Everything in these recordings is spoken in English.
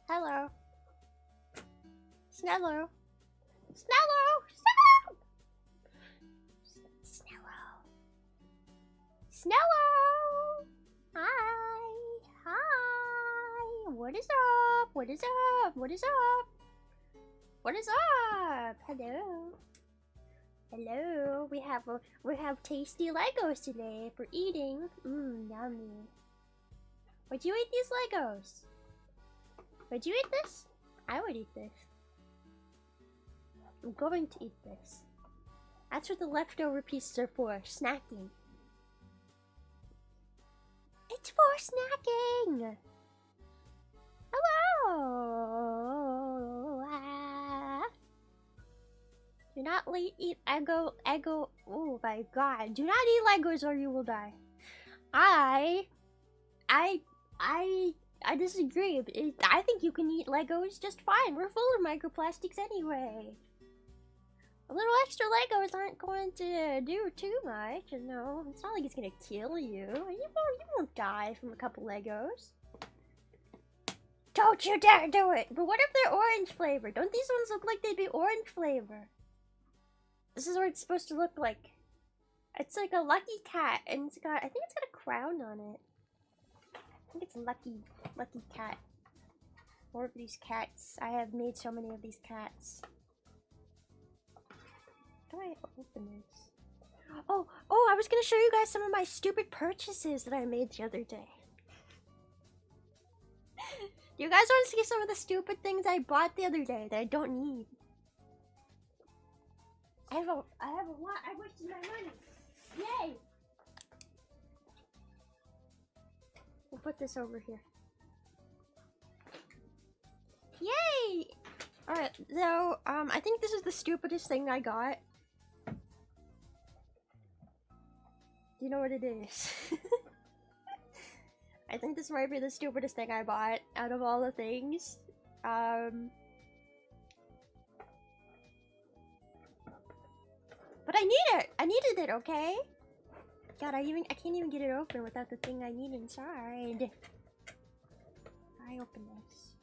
Hello. Snello. Snello! Snello! Snello. Snello! Hi. Hi. What is up? What is up? What is up? What is up? Hello. Hello. We have tasty Legos today for eating. Yummy. Would you eat these Legos? Would you eat this? I would eat this. I'm going to eat this. That's what the leftover pieces are for, snacking. It's for snacking! Hello! Do not eat Eggo. Oh my god. Do not eat Legos or you will die. I disagree. I think you can eat Legos just fine. We're full of microplastics anyway. A little extra Legos aren't going to do too much, you know. It's not like it's gonna kill you. You won't die from a couple Legos. Don't you dare do it! But what if they're orange flavor? Don't these ones look like they'd be orange flavor? This is what it's supposed to look like. It's like a lucky cat, and I think it's got a crown on it. I think it's lucky cat. More of these cats. I have made so many of these cats. How do I open this? Oh, I was gonna show you guys some of my stupid purchases that I made the other day. Do you guys want to see some of the stupid things I bought the other day that I don't need? I have a lot. I wasted my money. Yay! We'll put this over here. Yay! Alright, so, I think this is the stupidest thing I got. Do you know what it is? I think this might be the stupidest thing I bought out of all the things. But I need it! I needed it, okay? God, I can't even get it open without the thing I need inside. I open this.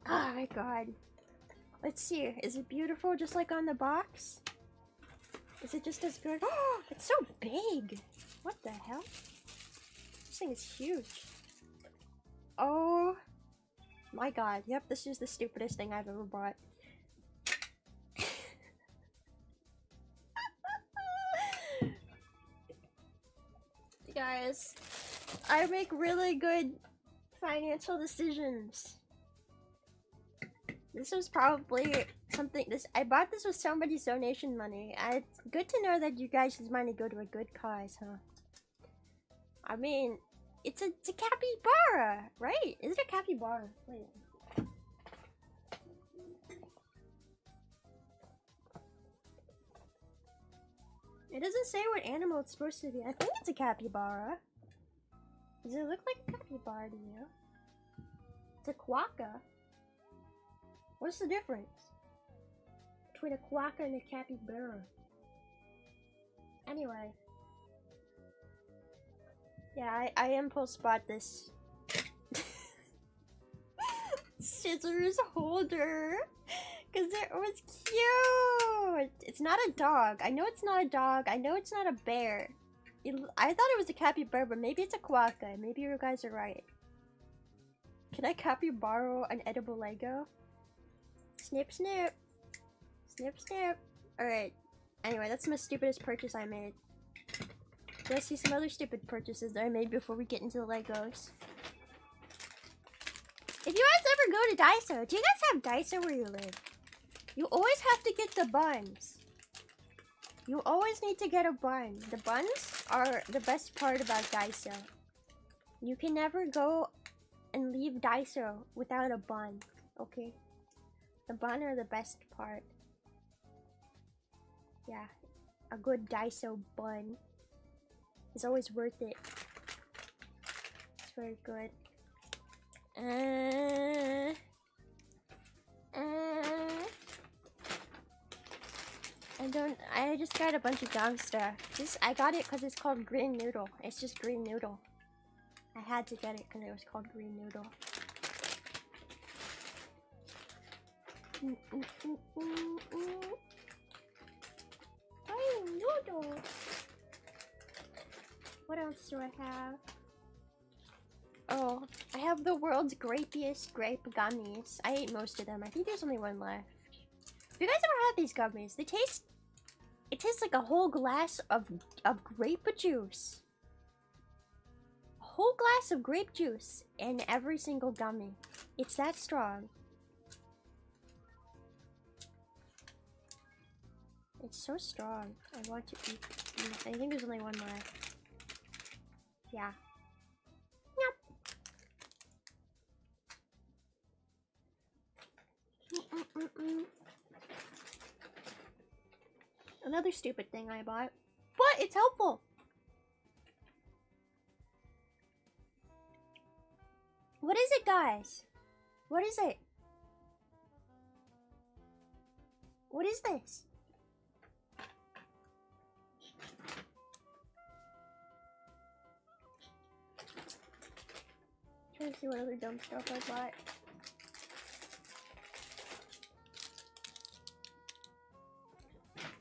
Oh my god. Let's see. Is it beautiful just like on the box? Is it just as good? Oh, it's so big! What the hell? This thing is huge. Oh my god. Yep, this is the stupidest thing I've ever bought. Guys, I make really good financial decisions. This was probably something. I bought this with somebody's donation money. It's good to know that you guys' money go to a good cause, huh? I mean, it's a capybara, right? Is it a capybara? Wait. It doesn't say what animal it's supposed to be. I think it's a capybara. Does it look like a capybara to you? It's a quokka. What's the difference between a quokka and a capybara? Anyway. Yeah, I impulse bought this scissors holder because it was cute. It's not a dog. I know it's not a dog. I know it's not a bear. I thought it was a capybara, but maybe it's a quokka. Maybe you guys are right. Can I capybara an edible Lego? Snip, snip. Snip, snip. Alright. Anyway, that's my stupidest purchase I made. Let's see some other stupid purchases that I made before we get into the Legos. If you guys ever go to Daiso, do you guys have Daiso where you live? You always have to get the buns. You always need to get a bun. The buns are the best part about Daiso. You can never go and leave Daiso without a bun, okay? The bun are the best part. Yeah, a good Daiso bun is always worth it. It's very good. I just got a bunch of dumb stuff. I got it because it's called green noodle. It's just green noodle. I had to get it because it was called green noodle. Green noodle. What else do I have? Oh, I have the world's grapiest grape gummies. I ate most of them. I think there's only one left. Have you guys ever had these gummies? It tastes like a whole glass of grape juice. A whole glass of grape juice in every single gummy. It's that strong. It's so strong. I want to eat these. I think there's only one left. Yeah. Another stupid thing I bought. But it's helpful. What is it, guys? What is it? What is this? Trying to see what other dumb stuff I bought.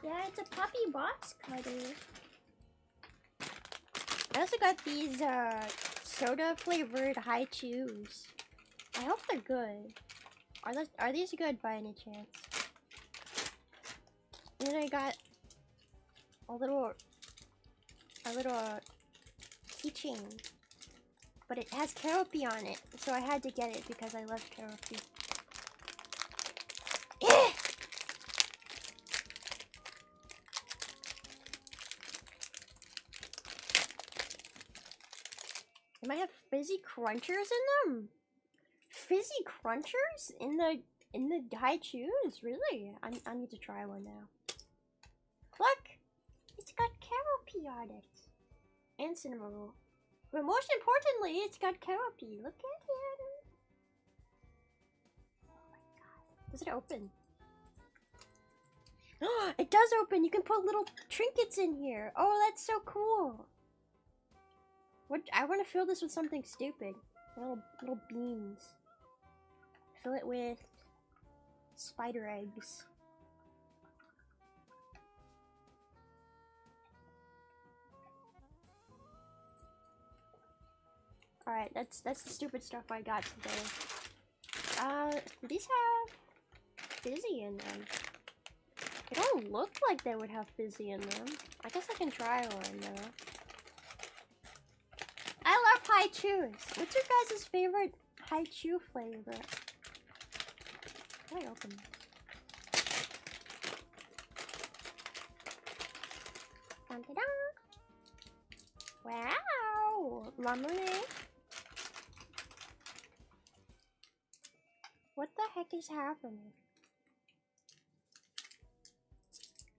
Yeah, it's a puppy box cutter. I also got these soda flavored high chews. I hope they're good. Are these good by any chance? And then I got a little keychain, but it has karaoke on it, so I had to get it because I love karaoke. It might have fizzy crunchers in them. Fizzy crunchers in the high chews? Really? I need to try one now. Look, it's got karaoke on it, and cinnamon roll. But most importantly, it's got karaoke. Look at it. Oh my god! Does it open? Oh, it does open. You can put little trinkets in here. Oh, that's so cool. What? I want to fill this with something stupid. Little beans. Fill it with spider eggs. Alright, that's the stupid stuff I got today. Do these have fizzy in them? They don't look like they would have fizzy in them. I guess I can try one though. I love high chews. What's your guys' favorite high chew flavor? How do I open this? Dun, dun, dun. Wow! Lemonade. What the heck is happening?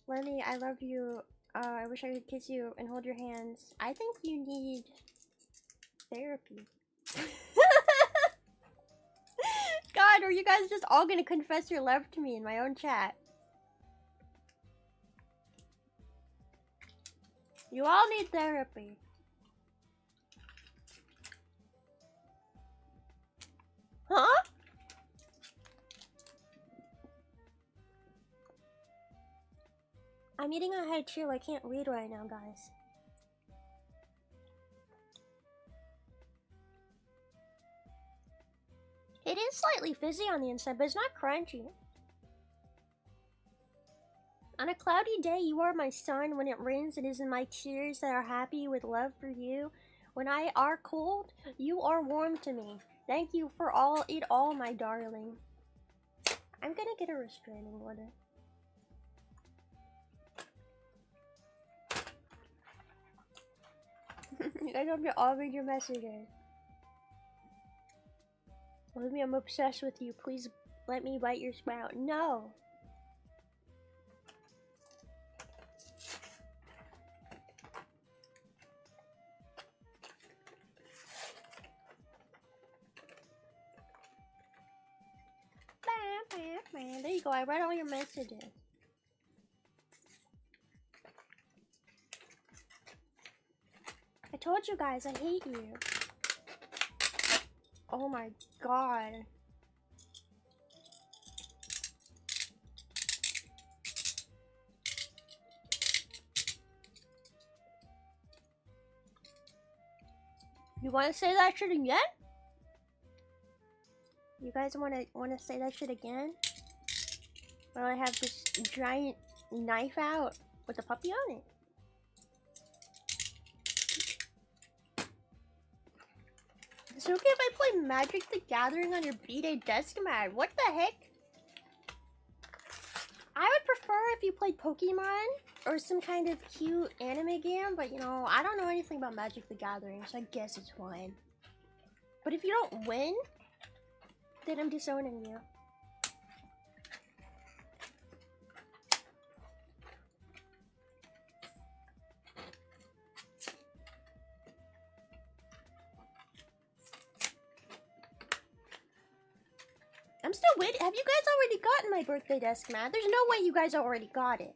Lenny, I love you. I wish I could kiss you and hold your hands. I think you need therapy. God, are you guys just all gonna confess your love to me in my own chat? You all need therapy. Huh? I'm eating a high chew. I can't read right now, guys. It is slightly fizzy on the inside, but it's not crunchy. On a cloudy day, you are my sun. When it rains, it is in my tears that are happy with love for you. When I are cold, you are warm to me. Thank you for it all, my darling. I'm gonna get a restraining order. You guys have to all read your messages. Believe me, I'm obsessed with you. Please let me bite your spout. No! There you go, I read all your messages. told you guys, I hate you. Oh my god. You wanna say that shit again? You guys wanna say that shit again? While I have this giant knife out with a puppy on it. It's okay if I play Magic the Gathering on your B-Day desk mat. What the heck? I would prefer if you played Pokemon or some kind of cute anime game, but you know, I don't know anything about Magic the Gathering, so I guess it's fine. But if you don't win, then I'm disowning you. I'm still waiting. Have you guys already gotten my birthday desk mat? There's no way you guys already got it.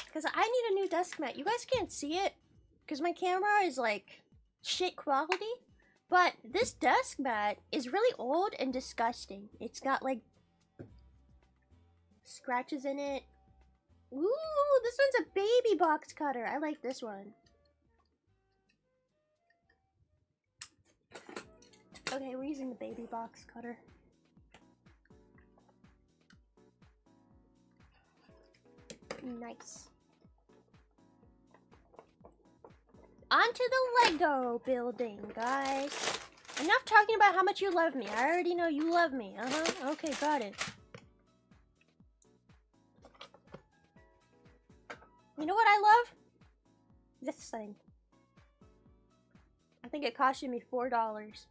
Because I need a new desk mat. You guys can't see it because my camera is like shit quality. But this desk mat is really old and disgusting. It's got like scratches in it. Ooh, this one's a baby box cutter. I like this one. Okay, we're using the baby box cutter. Nice. Onto the Lego building, guys. Enough talking about how much you love me. I already know you love me. Okay, got it. You know what I love? This thing. I think it costed me $4.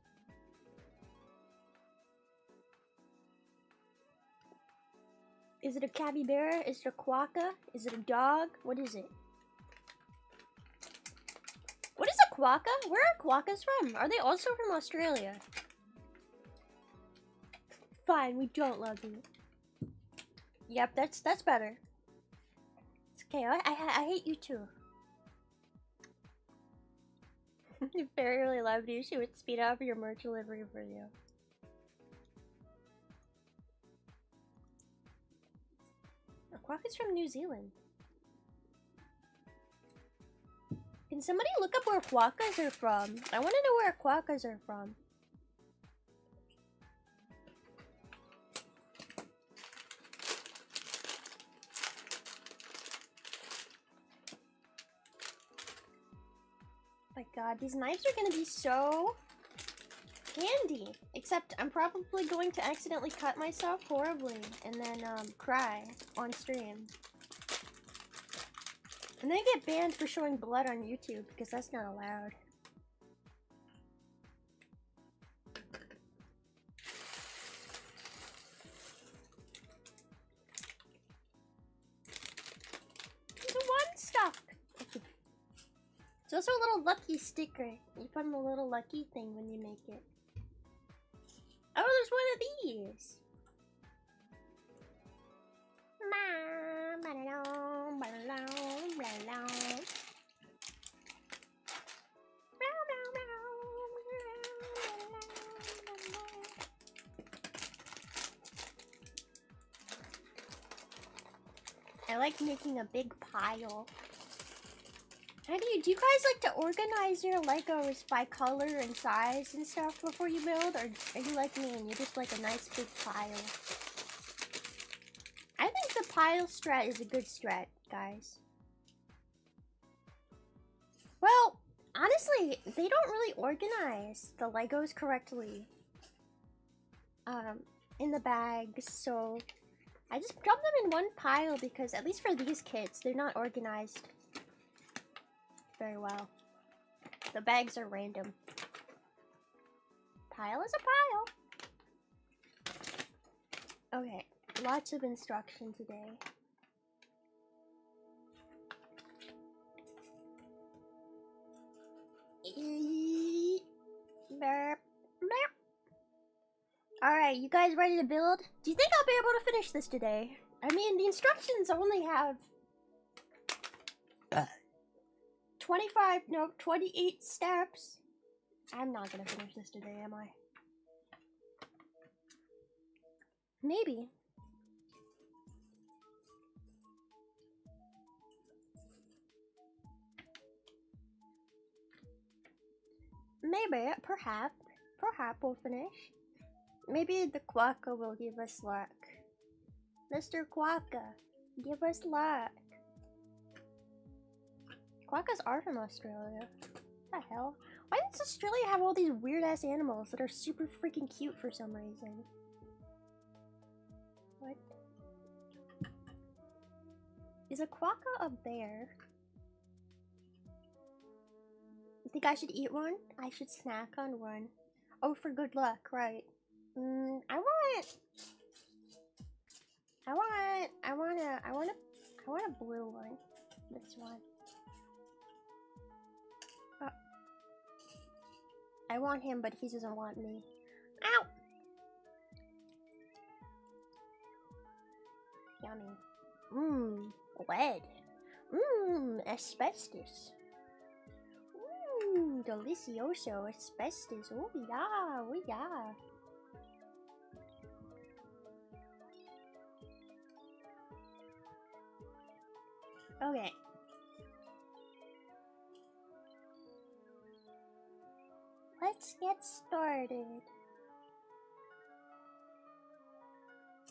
Is it a capybara? Is it a quokka? Is it a dog? What is it? What is a quokka? Where are quokkas from? Are they also from Australia? Fine, we don't love you. Yep, that's better. It's okay. I hate you too. If Fairy really loved you, she would speed up your merch delivery for you. A quokka's from New Zealand. Can somebody look up where quokkas are from? I want to know where quokkas are from. My god, these knives are gonna be so handy. Except I'm probably going to accidentally cut myself horribly and then cry on stream. And then get banned for showing blood on YouTube because that's not allowed. There's one stuck. It's also a little lucky sticker. You put in a little lucky thing when you make it. Oh, there's one of these. I like making a big pile. How do you guys like to organize your Legos by color and size and stuff before you build? Or are you like me and you just like a nice big pile? I think the pile strat is a good strat, guys. Well, honestly, they don't really organize the Legos correctly in the bags, so I just dump them in one pile because at least for these kids, they're not organized very well. The bags are random. Pile is a pile. Okay, lots of instruction today. Alright, you guys ready to build? Do you think I'll be able to finish this today? I mean, the instructions only have 25, no, 28 steps. I'm not gonna finish this today, am I? Maybe. Maybe, perhaps we'll finish. Maybe the Quokka will give us luck. Mr. Quokka, give us luck. Quokkas are from Australia. What the hell? Why does Australia have all these weird ass animals that are super freaking cute for some reason? What? Is a quokka a bear? You think I should eat one? I should snack on one. Oh, for good luck, right? I want a blue one. This one. Oh. I want him, but he doesn't want me. Ow! Yummy. Lead. Asbestos. Delicioso asbestos. Oh yeah, oh yeah. Okay. Let's get started.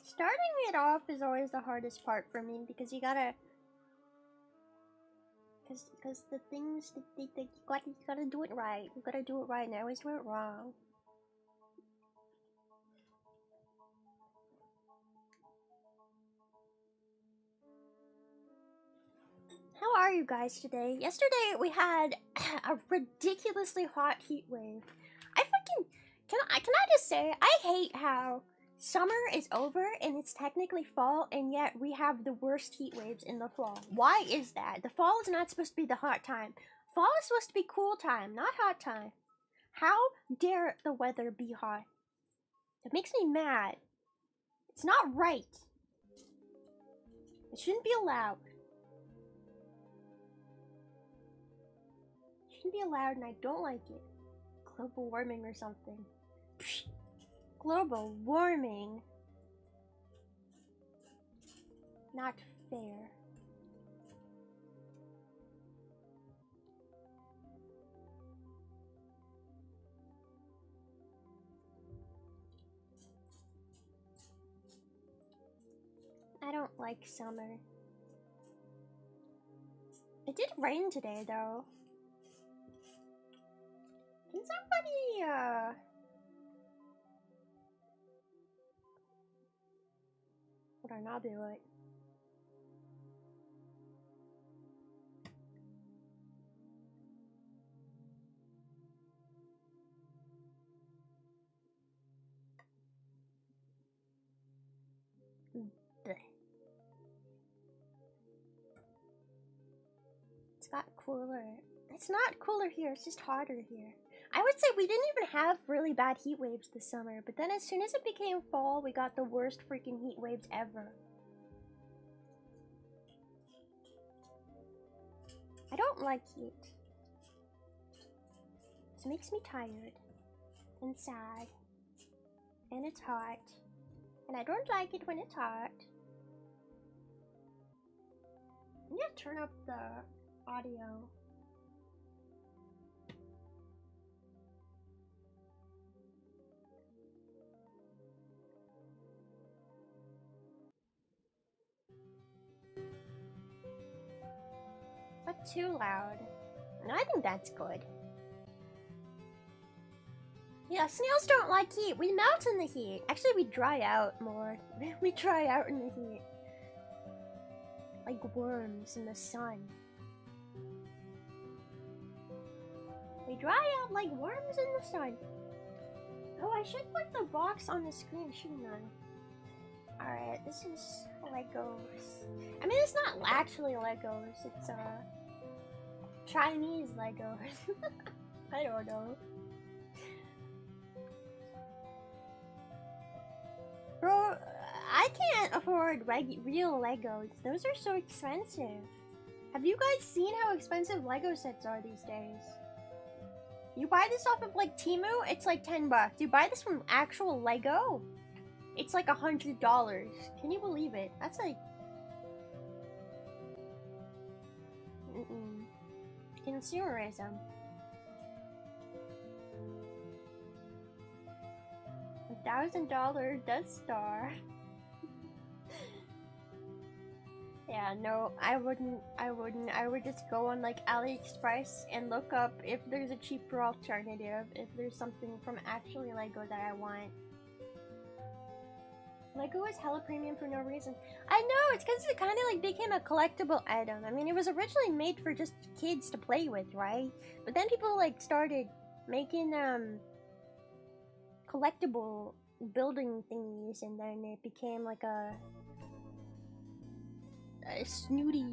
Starting it off is always the hardest part for me because you gotta... Because the things, you gotta do it right. You gotta do it right and I always do it wrong. How are you guys today? Yesterday we had a ridiculously hot heat wave. Can I just say, I hate how summer is over and it's technically fall and yet we have the worst heat waves in the fall. Why is that? The fall is not supposed to be the hot time. Fall is supposed to be cool time, not hot time. How dare the weather be hot? It makes me mad. It's not right. It shouldn't be allowed. It shouldn't be allowed and I don't like it. Global warming or something. Psh, global warming. Not fair. I don't like summer. It did rain today though. Can somebody, Hold on, I'll do it. It's got cooler. It's not cooler here, it's just hotter here. I would say we didn't even have really bad heat waves this summer, but then as soon as it became fall, we got the worst freaking heat waves ever. I don't like heat. It makes me tired and sad. And it's hot. And I don't like it when it's hot. I'm gonna turn up the audio. Not too loud. No, I think that's good. Yeah, snails don't like heat. We melt in the heat. Actually, we dry out more. We dry out in the heat. Like worms in the sun. We dry out like worms in the sun. Oh, I should put the box on the screen, shouldn't I? Alright, this is Legos. I mean, it's not actually Legos. It's, Chinese Legos. I don't know. Bro, I can't afford real Legos. Those are so expensive. Have you guys seen how expensive Lego sets are these days? You buy this off of like Temu, it's like 10 bucks. You buy this from actual Lego, it's like $100. Can you believe it? That's like... Consumerism. $1,000 Death Star. Yeah, no, I wouldn't. I would just go on like AliExpress and look up if there's a cheaper alternative, if there's something from actually Lego that I want. Lego is hella premium for no reason. I know, it's because it kind of like became a collectible item. I mean, it was originally made for just kids to play with, right? But then people like started making collectible building thingies, and then it became like a snooty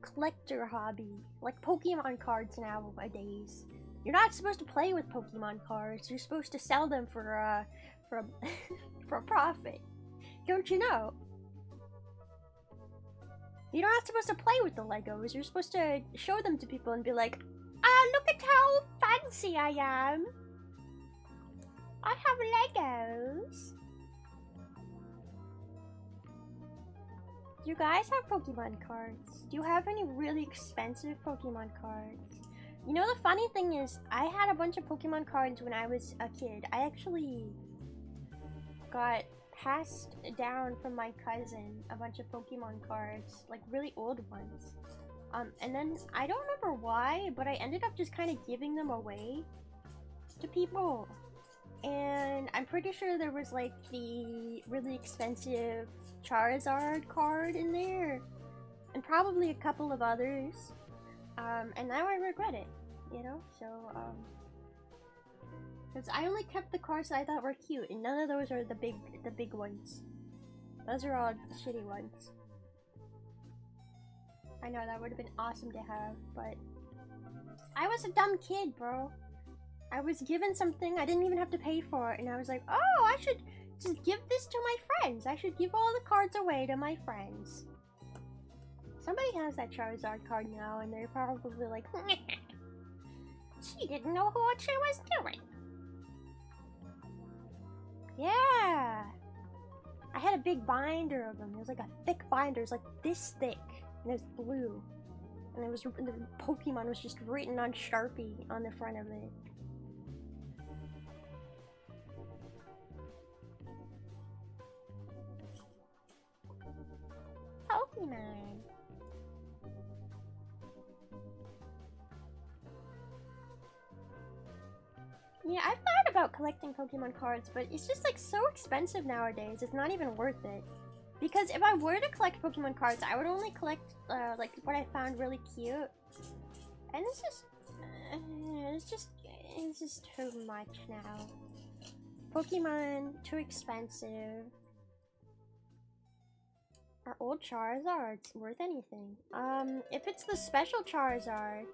collector hobby. Like Pokemon cards nowadays. You're not supposed to play with Pokemon cards. You're supposed to sell them for a profit. Don't you know? You're not supposed to play with the Legos. You're supposed to show them to people and be like, look at how fancy I am. I have Legos. Do you guys have Pokemon cards? Do you have any really expensive Pokemon cards? You know, the funny thing is, I had a bunch of Pokemon cards when I was a kid. I actually got passed down from my cousin a bunch of Pokemon cards, like really old ones. And then, I don't remember why, but I ended up just kind of giving them away to people. And I'm pretty sure there was like the really expensive Charizard card in there, and probably a couple of others, and now I regret it, you know. So because I only kept the cards that I thought were cute, and none of those are the big ones. Those are all the shitty ones. I know that would have been awesome to have, but I was a dumb kid, bro. I was given something I didn't even have to pay for, and I was like, oh, I should just give this to my friends. I should give all the cards away to my friends. Somebody has that Charizard card now, and they're probably like, she didn't know what she was doing. Yeah. I had a big binder of them. It was like a thick binder. It was like this thick, and it was blue. And it was, the Pokemon was just written on Sharpie on the front of it. Pokemon. Yeah, I've thought about collecting Pokemon cards, but it's just like so expensive nowadays. It's not even worth it. Because if I were to collect Pokemon cards, I would only collect like what I found really cute. And it's just too much now. Pokemon, too expensive. Are old Charizards worth anything? If it's the special Charizard,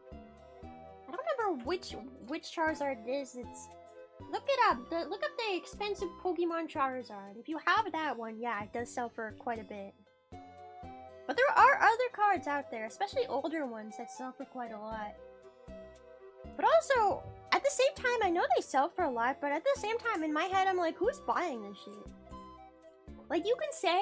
I don't remember which Charizard it is. It's look it up. Look up the expensive Pokemon Charizard. If you have that one, yeah, it does sell for quite a bit. But there are other cards out there, especially older ones, that sell for quite a lot. But also, at the same time, I know they sell for a lot, but at the same time, in my head, I'm like, who's buying this shit? Like, you can say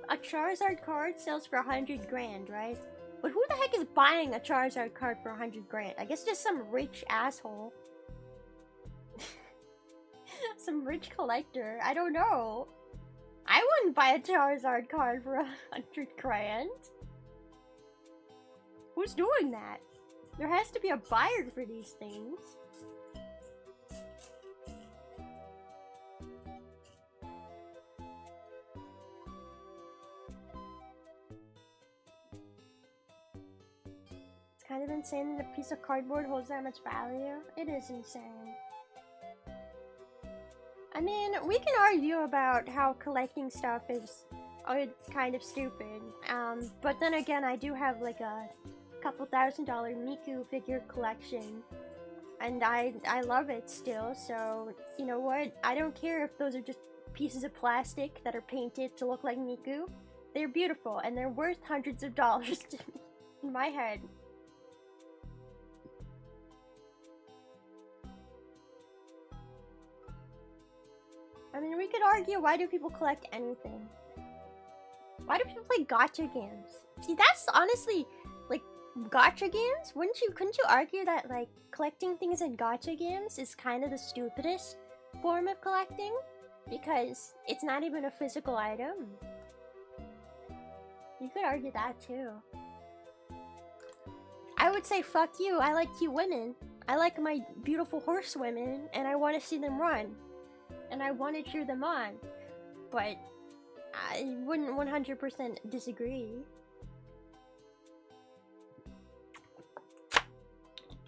a Charizard card sells for 100 grand, right? But who the heck is buying a Charizard card for 100 grand? I guess just some rich asshole. Some rich collector. I don't know. I wouldn't buy a Charizard card for 100 grand. Who's doing that? There has to be a buyer for these things. Kind of insane that a piece of cardboard holds that much value. It is insane. I mean, we can argue about how collecting stuff is kind of stupid. But then again, I do have like a couple $1,000 Miku figure collection. And I love it still, so you know what? I don't care if those are just pieces of plastic that are painted to look like Miku. They're beautiful, and they're worth hundreds of dollars to me. in my head. I mean, we could argue, why do people collect anything? Why do people play gacha games? See, that's honestly, like, gacha games? Couldn't you argue that, like, collecting things in gacha games is kind of the stupidest form of collecting? Because it's not even a physical item. You could argue that too. I would say, fuck you, I like cute women. I like my beautiful horsewomen, and I want to see them run. And I want to cheer them on. But I wouldn't 100% disagree.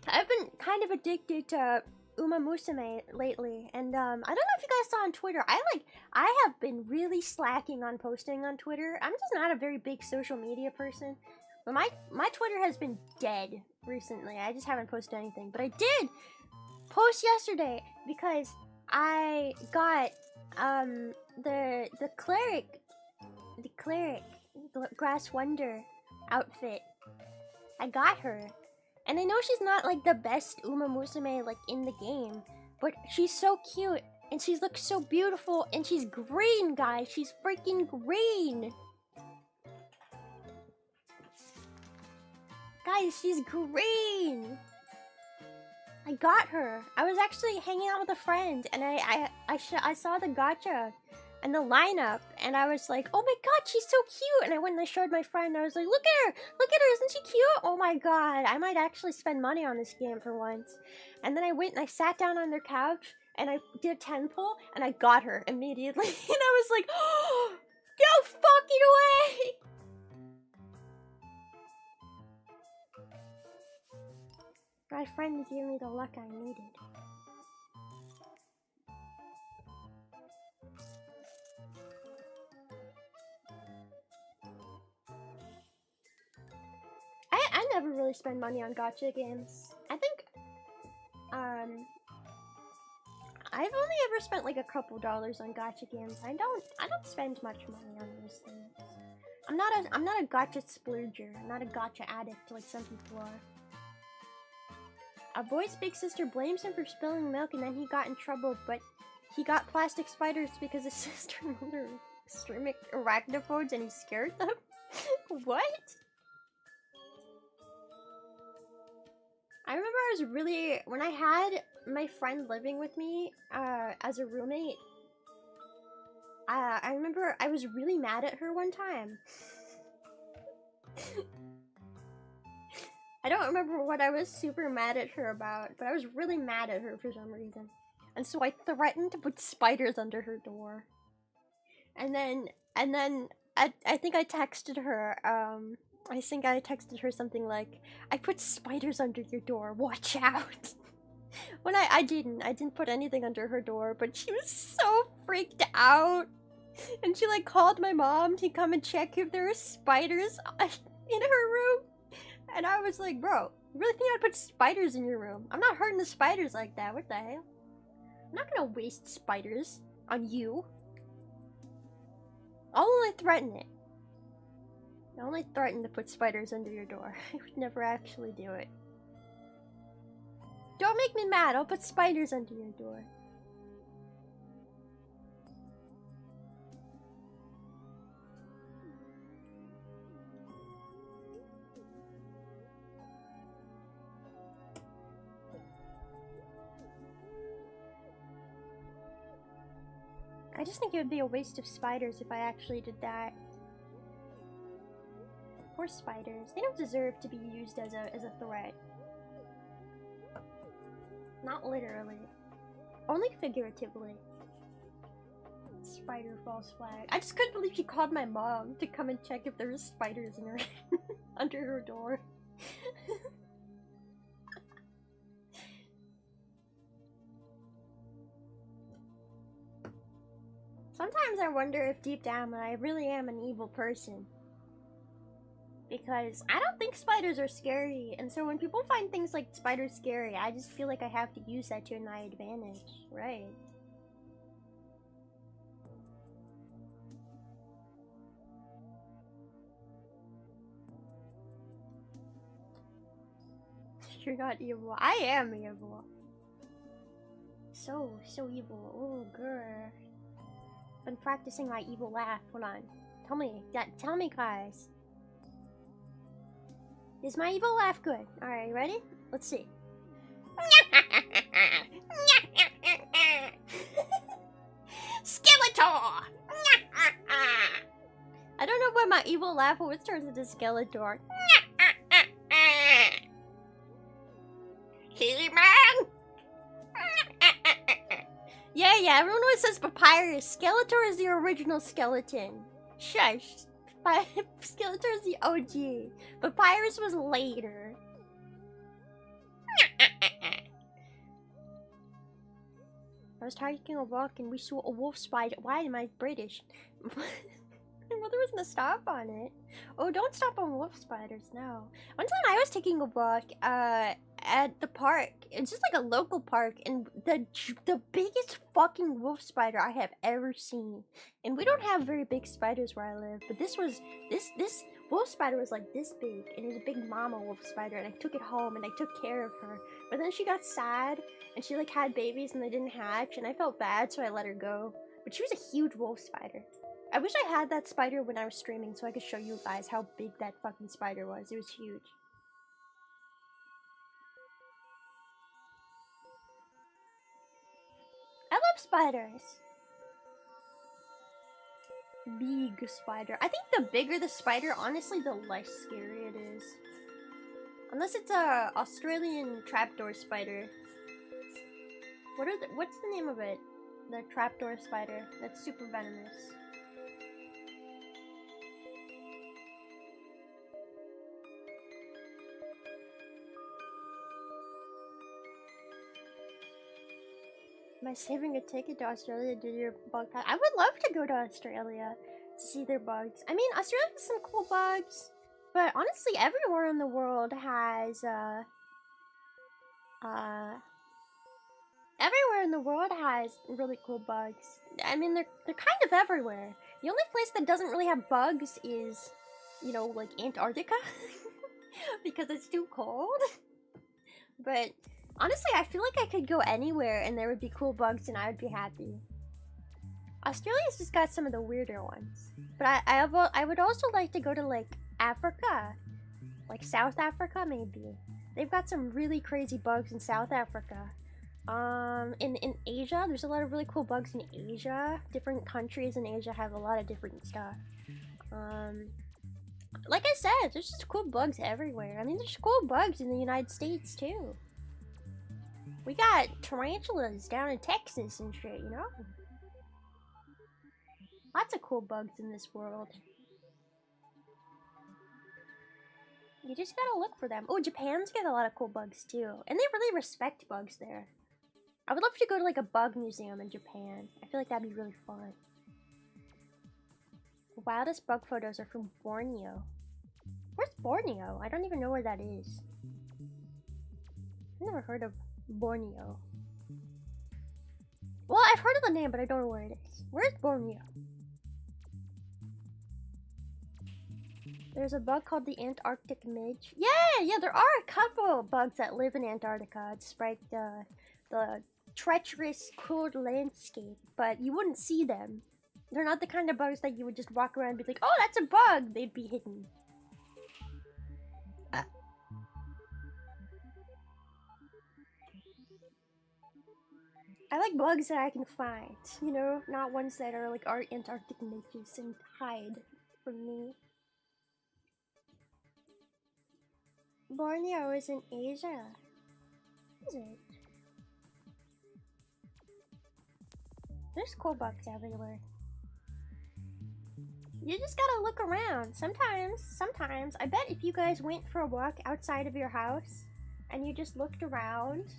I've been kind of addicted to Uma Musume lately, and I don't know if you guys saw on Twitter, I have been really slacking on posting on Twitter. I'm just not a very big social media person, but my Twitter has been dead recently. I just haven't posted anything, but I did post yesterday because I got the cleric, the Grass Wonder outfit. I got her. And I know she's not like the best Uma Musume like in the game, but she's so cute and she looks so beautiful and she's green, guys. She's freaking green. Guys, she's green. I got her. I was actually hanging out with a friend and I saw the gacha and the lineup, and I was like, oh my god, she's so cute. And I went and I showed my friend, and I was like, look at her, isn't she cute? Oh my god, I might actually spend money on this game for once. And then I went and I sat down on their couch and I did a 10 pull and I got her immediately. And I was like, oh, no fucking way. My friend gave me the luck I needed. I never really spend money on gacha games. I think, I've only ever spent like a couple dollars on gacha games. I don't spend much money on those things. I'm not a gacha splurger. I'm not a gacha addict like some people are. A boy's big sister blames him for spilling milk and then he got in trouble, but he got plastic spiders because his sister made her extreme arachnophobes and he scared them? What? I remember when I had my friend living with me as a roommate, I remember I was really mad at her one time. I don't remember what I was super mad at her about, but I was really mad at her for some reason. And so I threatened to put spiders under her door. And then I think I texted her, I think I texted her something like, I put spiders under your door, watch out. When I didn't put anything under her door, but she was so freaked out. And she like called my mom to come and check if there were spiders in her room. And I was like, bro, you really think I'd put spiders in your room? I'm not hurting the spiders like that, what the hell? I'm not gonna waste spiders on you. I'll only threaten it. I only threaten to put spiders under your door. I would never actually do it. Don't make me mad, I'll put spiders under your door. I just think it would be a waste of spiders if I actually did that. Poor spiders. They don't deserve to be used as a threat. Not literally. Only figuratively. Spider false flag. I just couldn't believe she called my mom to come and check if there was spiders in her under her door. Sometimes I wonder if deep down I really am an evil person. Because I don't think spiders are scary, and so when people find things like spiders scary, I just feel like I have to use that to my advantage, right? You're not evil. I am evil. So evil. Oh, girl. Been practicing my evil laugh. Hold on. Tell me, guys. Is my evil laugh good? Alright, ready? Let's see. Skeletor! I don't know why my evil laugh always turns into Skeletor. He-Man! Yeah, everyone always says Papyrus. Skeletor is the original skeleton. Shush. Skeletor is the OG. Papyrus was later. I was taking a walk and we saw a wolf spider. Why am I British? My mother was gonna stop on it. Oh, don't stop on wolf spiders, no. One time I was taking a walk at the park. It's just like a local park, and the biggest fucking wolf spider I have ever seen. And we don't have very big spiders where I live, but this wolf spider was like this big, and it was a big mama wolf spider, and I took it home and I took care of her. But then she got sad, and she like had babies and they didn't hatch, and I felt bad, so I let her go. But she was a huge wolf spider. I wish I had that spider when I was streaming so I could show you guys how big that fucking spider was. It was huge. I love spiders. Big spider. I think the bigger the spider, honestly, the less scary it is. Unless it's a Australian trapdoor spider. What's the name of it? The trapdoor spider. That's super venomous. Am I saving a ticket to Australia to do your bug pass? I would love to go to Australia to see their bugs. I mean, Australia has some cool bugs, but honestly, everywhere in the world has everywhere in the world has really cool bugs. I mean, they're kind of everywhere. The only place that doesn't really have bugs is, you know, like Antarctica, because it's too cold. But honestly, I feel like I could go anywhere and there would be cool bugs and I would be happy. Australia's just got some of the weirder ones. But I would also like to go to, like, Africa. Like, South Africa, maybe. They've got some really crazy bugs in South Africa. In Asia, there's a lot of really cool bugs in Asia. Different countries in Asia have a lot of different stuff. Like I said, there's just cool bugs everywhere. I mean, there's cool bugs in the United States, too. We got tarantulas down in Texas and shit, you know? Lots of cool bugs in this world. You just gotta look for them. Oh, Japan's got a lot of cool bugs, too. And they really respect bugs there. I would love to go to, like, a bug museum in Japan. I feel like that'd be really fun. The wildest bug photos are from Borneo. Where's Borneo? I don't even know where that is. I've never heard of Borneo. Well, I've heard of the name, but I don't know where it is. Where's Borneo? There's a bug called the Antarctic midge. Yeah, there are a couple bugs that live in Antarctica, despite the treacherous, cold landscape. But you wouldn't see them. They're not the kind of bugs that you would just walk around and be like, oh, that's a bug! They'd be hidden. I like bugs that I can find, you know? Not ones that are like Antarctic midges and hide from me. Borneo is in Asia. Is it? There's cool bugs everywhere. You just gotta look around. Sometimes, I bet if you guys went for a walk outside of your house and you just looked around,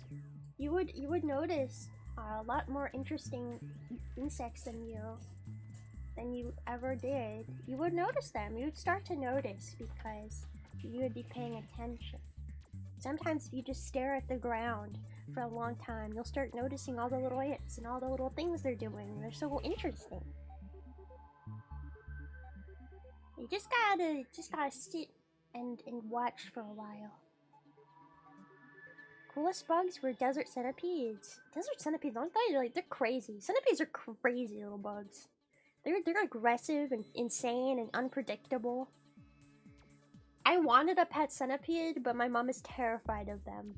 you would notice a lot more interesting insects than you ever did. You would notice them. You would start to notice because you would be paying attention. Sometimes if you just stare at the ground for a long time, you'll start noticing all the little ants and all the little things they're doing. They're so interesting. You just gotta sit and watch for a while. coolest bugs were desert centipedes. Desert centipedes, aren't they? Like, they're crazy. Centipedes are crazy little bugs. They're aggressive and insane and unpredictable. I wanted a pet centipede, but my mom is terrified of them.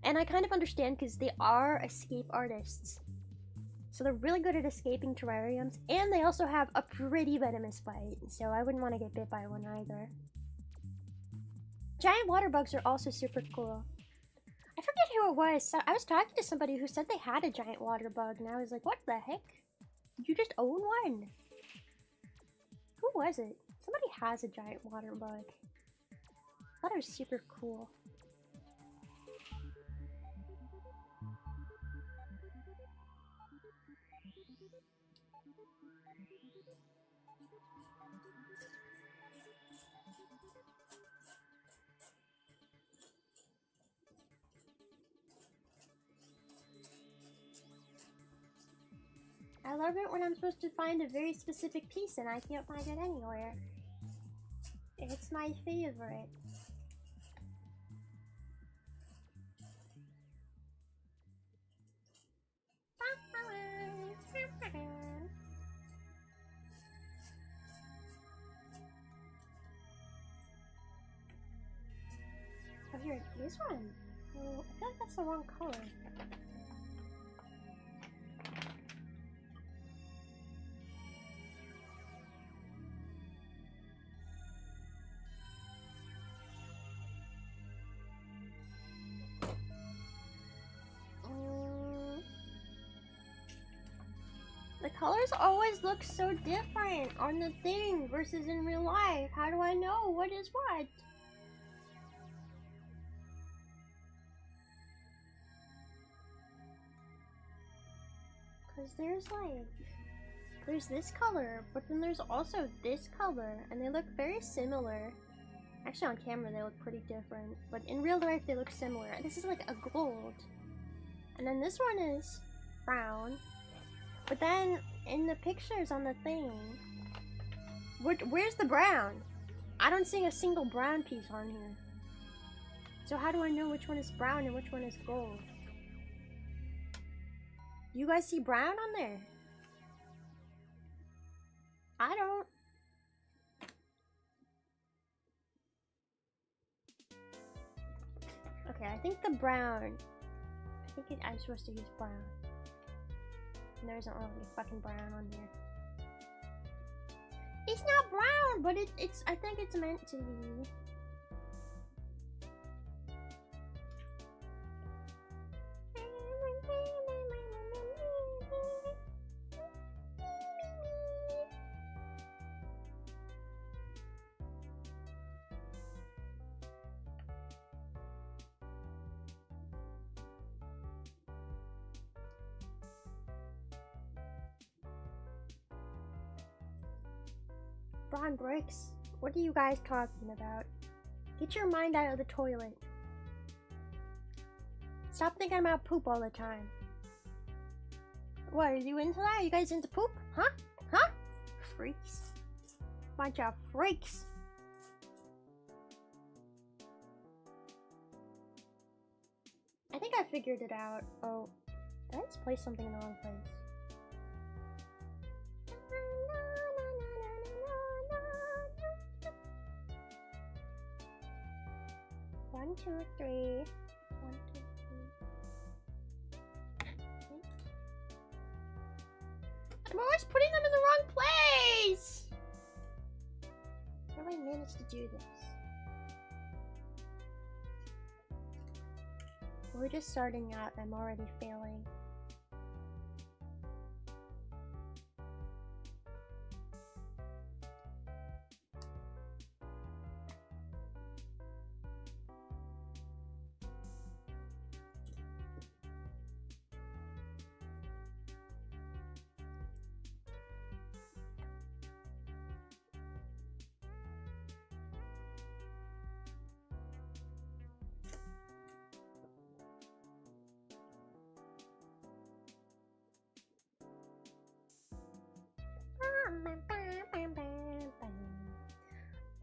And I kind of understand because they are escape artists. So they're really good at escaping terrariums, and they also have a pretty venomous bite, so I wouldn't want to get bit by one either. Giant water bugs are also super cool. I forget who it was. So I was talking to somebody who said they had a giant water bug, and I was like, what the heck? You just own one? Who was it? Somebody has a giant water bug. I thought it was super cool. I love it when I'm supposed to find a very specific piece and I can't find it anywhere. It's my favorite. Oh, here, this one. Oh, I feel like that's the wrong color. The colors always look so different on the thing versus in real life. How do I know what is what? Because there's this color, but then there's also this color, and they look very similar. Actually, on camera they look pretty different, but in real life they look similar. This is like a gold. And then this one is brown. But then, in the pictures on the thing, where's the brown? I don't see a single brown piece on here. So how do I know which one is brown and which one is gold? You guys see brown on there? I don't. Okay, I think the brown. I'm supposed to use brown. And there isn't really fucking brown on here. It's not brown, but it's. I think it's meant to be. Brown bricks? What are you guys talking about? Get your mind out of the toilet. Stop thinking about poop all the time. What, are you into that? Are you guys into poop? Huh? Huh? Freaks. Bunch of freaks. I think I figured it out. Oh, did I just place something in the wrong place? 1, 2, 3. 1, 2, 3. I'm always putting them in the wrong place! How do I manage to do this? We're just starting out, I'm already failing.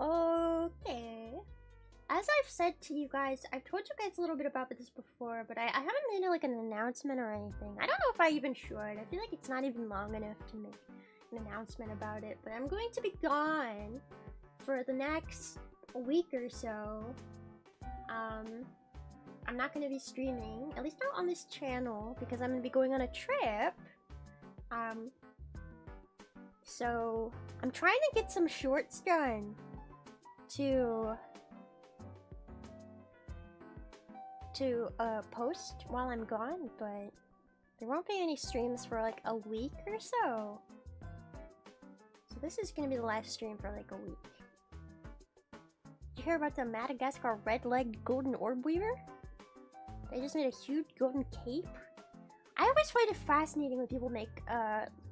Okay. I as I've said to you guys, I've told you guys a little bit about this before, but I haven't made like an announcement or anything. I don't know if I even should. I feel like it's not even long enough to make an announcement about it, but I'm going to be gone for the next week or so. I'm not going to be streaming, at least not on this channel, because I'm going to be going on a trip. So I'm trying to get some shorts done to post while I'm gone, but there won't be any streams for like a week or so. So this is gonna be the last stream for like a week. Did you hear about the Madagascar red-legged golden orb weaver? They just made a huge golden cape. I always find it fascinating when people make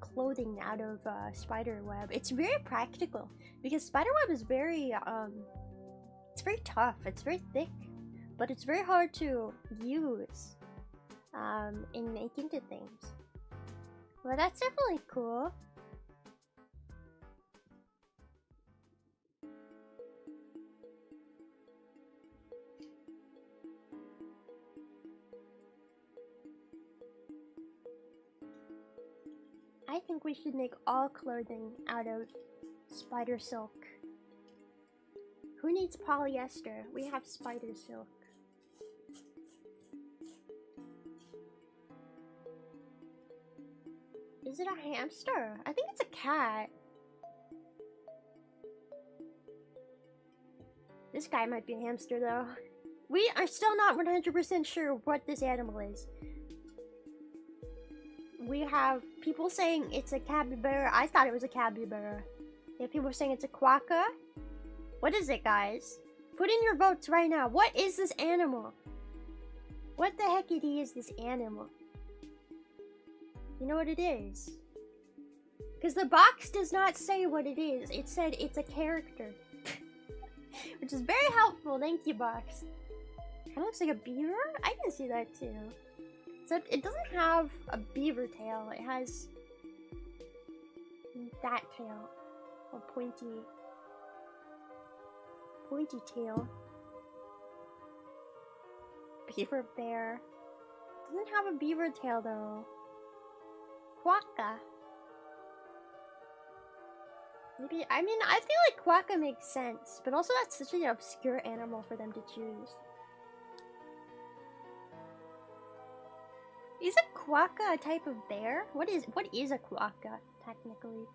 clothing out of spider web. It's very practical because spider web is very it's very tough, it's very thick, but it's very hard to use in making the things. Well, that's definitely cool. I think we should make all clothing out of spider silk. Who needs polyester? We have spider silk. Is it a hamster? I think it's a cat. This guy might be a hamster though. We are still not 100% sure what this animal is. We have people saying it's a capybara. I thought it was a capybara. We have people saying it's a quokka. What is it, guys? Put in your votes right now. What is this animal? What the heckity is this animal? You know what it is? Because the box does not say what it is. It said it's a character. Which is very helpful. Thank you, box. Kind of looks like a beaver? I can see that too. Except it doesn't have a beaver tail. It has that tail. A pointy tail. Beaver bear. Doesn't have a beaver tail though. Quokka. Maybe, I mean, I feel like quokka makes sense, but also that's such an obscure animal for them to choose. Is a quokka a type of bear? What is a quokka, technically?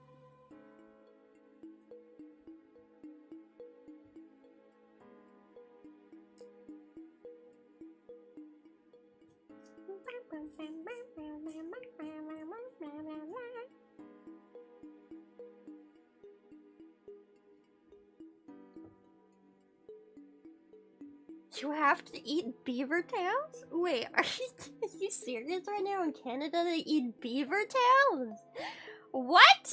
You have to eat beaver tails? Wait, are you serious right now? In Canada they eat beaver tails? What?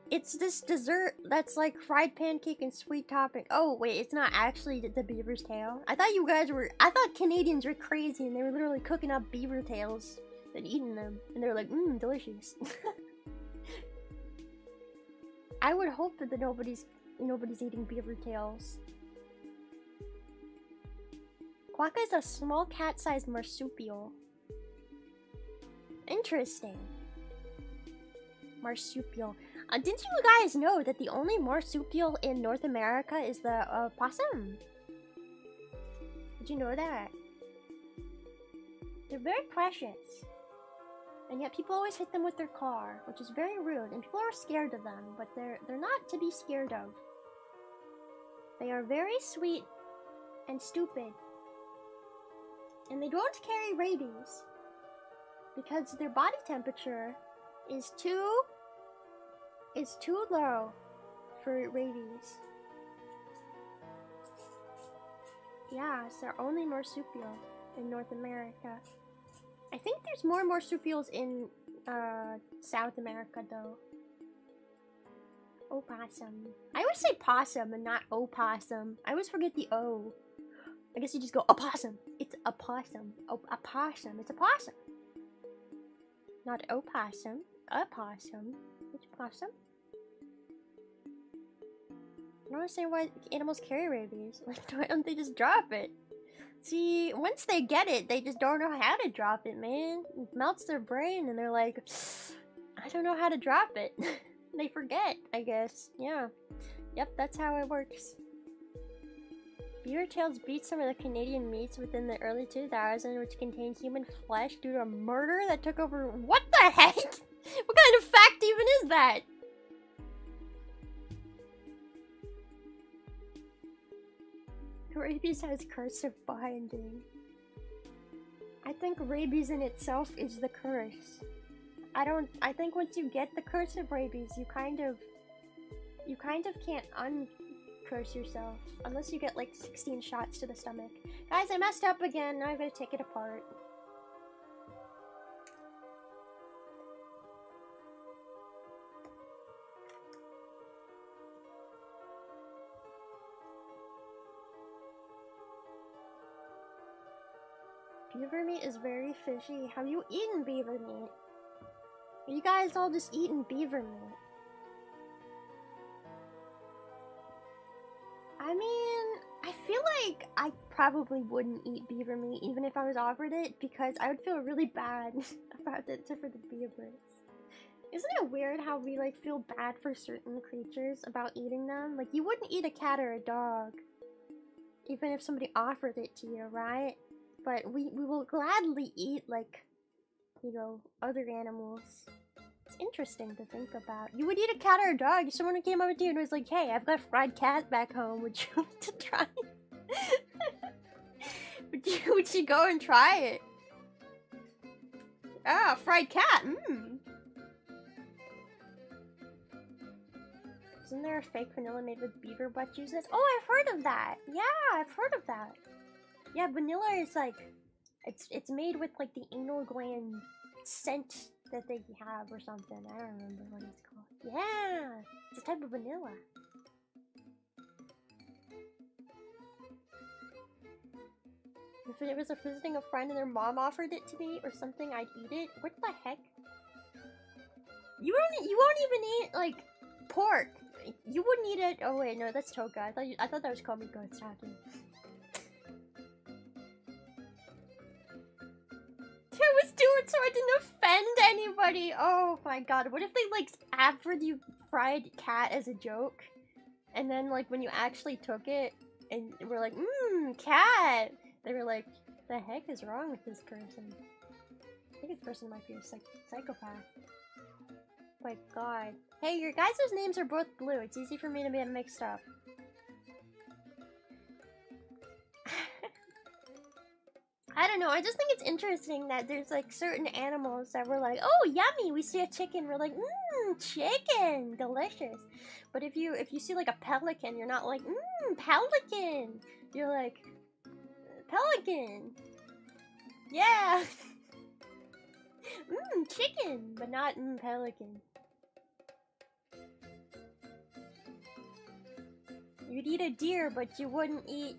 It's this dessert that's like fried pancake and sweet topping. Oh wait, it's not actually the beaver's tail. I thought Canadians were crazy and they were literally cooking up beaver tails and eating them. And they were like, delicious. I would hope that nobody's eating beaver tails. Quokka is a small cat-sized marsupial. Interesting. Marsupial. Didn't you guys know that the only marsupial in North America is the possum? Did you know that? They're very precious. And yet people always hit them with their car, which is very rude. And people are scared of them, but they're not to be scared of. They are very sweet and stupid. And they don't carry rabies because their body temperature is too low for rabies. Yeah, it's their only marsupial in North America. I think there's more marsupials in South America though. Opossum. I always say possum and not opossum. I always forget the O. I guess you just go opossum. It's a possum. Oh, a possum. It's a possum. Not opossum. A possum. Which possum? don't understand why animals carry rabies. Like, why don't they just drop it? See, once they get it, they just don't know how to drop it, man. It melts their brain, and they're like, I don't know how to drop it. They forget, I guess. Yeah. Yep, that's how it works. Beaver tails beat some of the Canadian meats within the early 2000s, which contained human flesh due to a murder that took over. What the heck? What kind of fact even is that? Rabies has cursive binding. I think rabies in itself is the curse. I think once you get the cursive rabies, you kind of can't uncurse yourself. Unless you get like 16 shots to the stomach. Guys, I messed up again. Now I'm gonna take it apart. Beaver meat is very fishy. Have you eaten beaver meat? Are you guys all just eating beaver meat? I mean, I feel like I probably wouldn't eat beaver meat even if I was offered it, because I would feel really bad about it for the beavers. Isn't it weird how we like feel bad for certain creatures about eating them? Like, you wouldn't eat a cat or a dog even if somebody offered it to you, right? But we will gladly eat, like, you know, other animals. It's interesting to think about. You would eat a cat or a dog if someone came up to you and was like, hey, I've got fried cat back home. Would you like to try it? would you go and try it? Ah, fried cat. Isn't there a fake vanilla made with beaver butt juices? Oh, I've heard of that. Yeah, I've heard of that. Yeah, vanilla is like, it's made with like the anal gland scent that they have or something. I don't remember what it's called. Yeah, it's a type of vanilla. If it was visiting a friend and their mom offered it to me or something, I'd eat it. What the heck? You won't even eat like pork. You wouldn't eat it. Oh wait, no, that's toga. I thought that was Komiko talking. I was doing so I didn't offend anybody. Oh my god, what if they like offered you fried cat as a joke, and then like when you actually took it and were like, cat, they were like, the heck is wrong with this person? I think this person might be a psychopath. My god. Hey, your guys' names are both blue. It's easy for me to get mixed up. I don't know, I just think it's interesting that there's like certain animals that we're like, oh yummy, we see a chicken, we're like, chicken, delicious. But if you see like a pelican, you're not like, pelican. You're like, pelican. Yeah. Chicken, but not pelican. You'd eat a deer, but you wouldn't eat.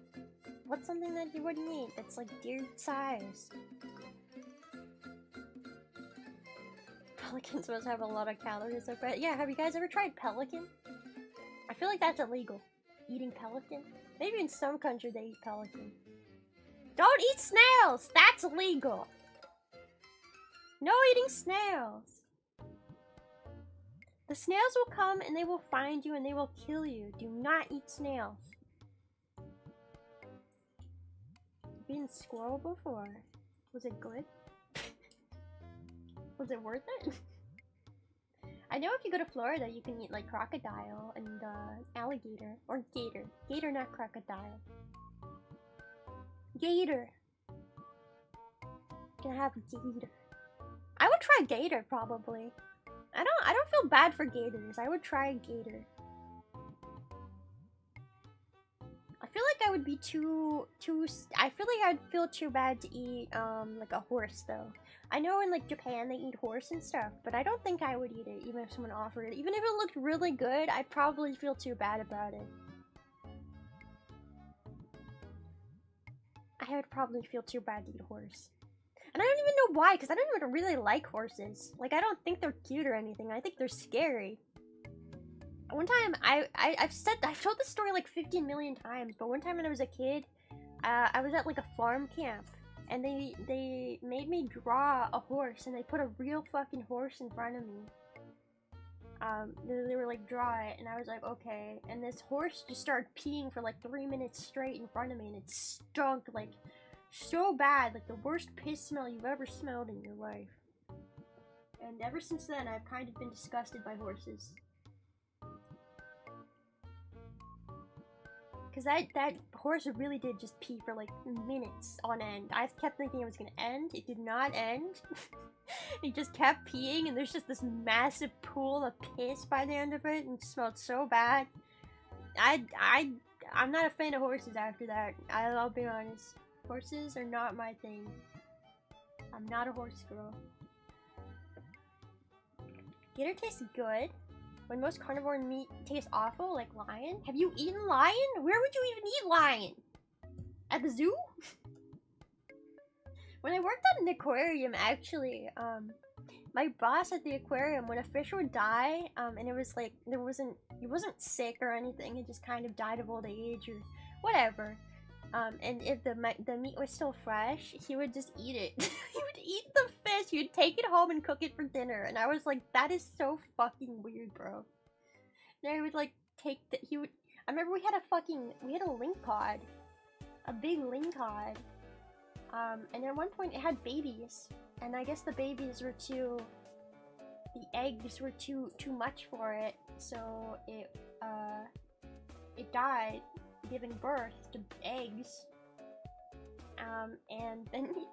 What's something that you wouldn't eat that's like deer size? Pelicans must have a lot of calories. But yeah, have you guys ever tried pelican? I feel like that's illegal. Eating pelican? Maybe in some countries they eat pelican. Don't eat snails! That's illegal! No eating snails! The snails will come and they will find you and they will kill you. Do not eat snails. I've eaten squirrel before. Was it good? Was it worth it? I know if you go to Florida, you can eat like crocodile and alligator. Or gator. Gator, not crocodile. Gator. You can have gator. I would try gator probably. I don't feel bad for gators. I would try a gator. I feel like I would be I feel like I'd feel too bad to eat like a horse though. I know in like Japan they eat horse and stuff, but I don't think I would eat it even if someone offered it. Even if it looked really good, I'd probably feel too bad about it. I would probably feel too bad to eat a horse. And I don't even know why, because I don't even really like horses. Like, I don't think they're cute or anything. I think they're scary. One time, I've told this story like 15 million times, but one time when I was a kid, I was at like a farm camp, and they made me draw a horse, and they put a real fucking horse in front of me. They were like, draw it, and I was like, okay. And this horse just started peeing for like 3 minutes straight in front of me, and it stunk like so bad, like the worst piss smell you've ever smelled in your life. And ever since then, I've kind of been disgusted by horses. Because that horse really did just pee for like minutes on end. I kept thinking it was gonna end. It did not end. It just kept peeing, and there's just this massive pool of piss by the end of it, and it smelled so bad. I'm not a fan of horses after that. I'll be honest. Horses are not my thing. I'm not a horse girl. Gator tastes good. When most carnivore meat tastes awful, like lion. Have you eaten lion? Where would you even eat lion? At the zoo? When I worked at an aquarium, actually, my boss at the aquarium, when a fish would die, and it was like, it wasn't sick or anything, it just kind of died of old age or whatever. And if the meat was still fresh, he would just eat it. He would eat the fish, he would take it home and cook it for dinner, and I was like, that is so fucking weird, bro. And I would like take the, I remember we had a lingcod. A big lingcod. And at one point it had babies, and I guess the babies were the eggs were too much for it, so it died giving birth to eggs. And then he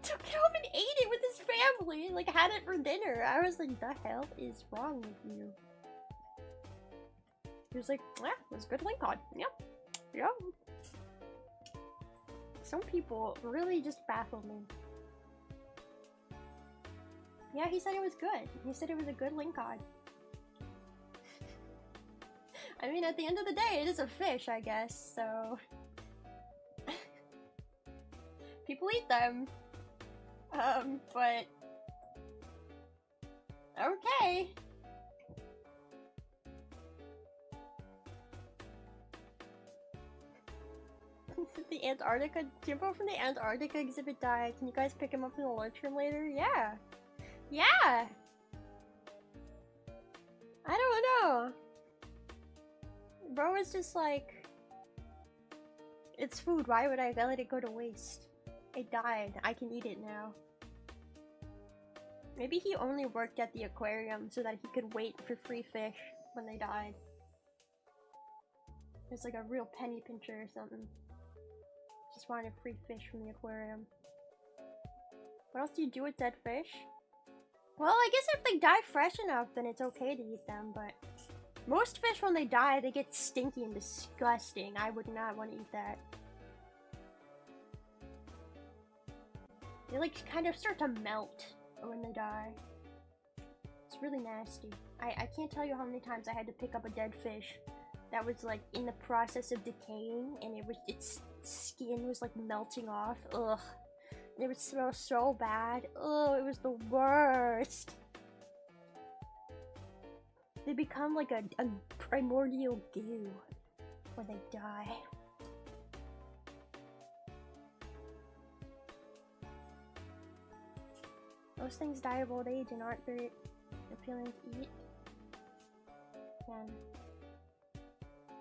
took it home and ate it with his family, like had it for dinner. I was like, the hell is wrong with you? He was like, yeah, it was a good lingcod. Yep. Yep. Some people really just baffle me. Yeah, he said it was good. He said it was a good lingcod. I mean, at the end of the day, it is a fish, I guess, so... People eat them. But... Okay. The Antarctica, Jimbo from the Antarctica exhibit died. Can you guys pick him up in the lunchroom later? Yeah. Yeah! I don't know. Bro was just like, it's food, why would I let it go to waste? It died, I can eat it now. Maybe he only worked at the aquarium so that he could wait for free fish when they died. It's like a real penny pincher or something. Just wanted free fish from the aquarium. What else do you do with dead fish? Well, I guess if they die fresh enough, then it's okay to eat them, but... Most fish, when they die, they get stinky and disgusting. I would not want to eat that. They, like, kind of start to melt when they die. It's really nasty. I can't tell you how many times I had to pick up a dead fish that was, like, in the process of decaying, and its skin was, like, melting off. Ugh. It would smell so bad. Ugh, it was the worst. They become like a primordial goo when they die. Those things die of old age and aren't very appealing to eat. And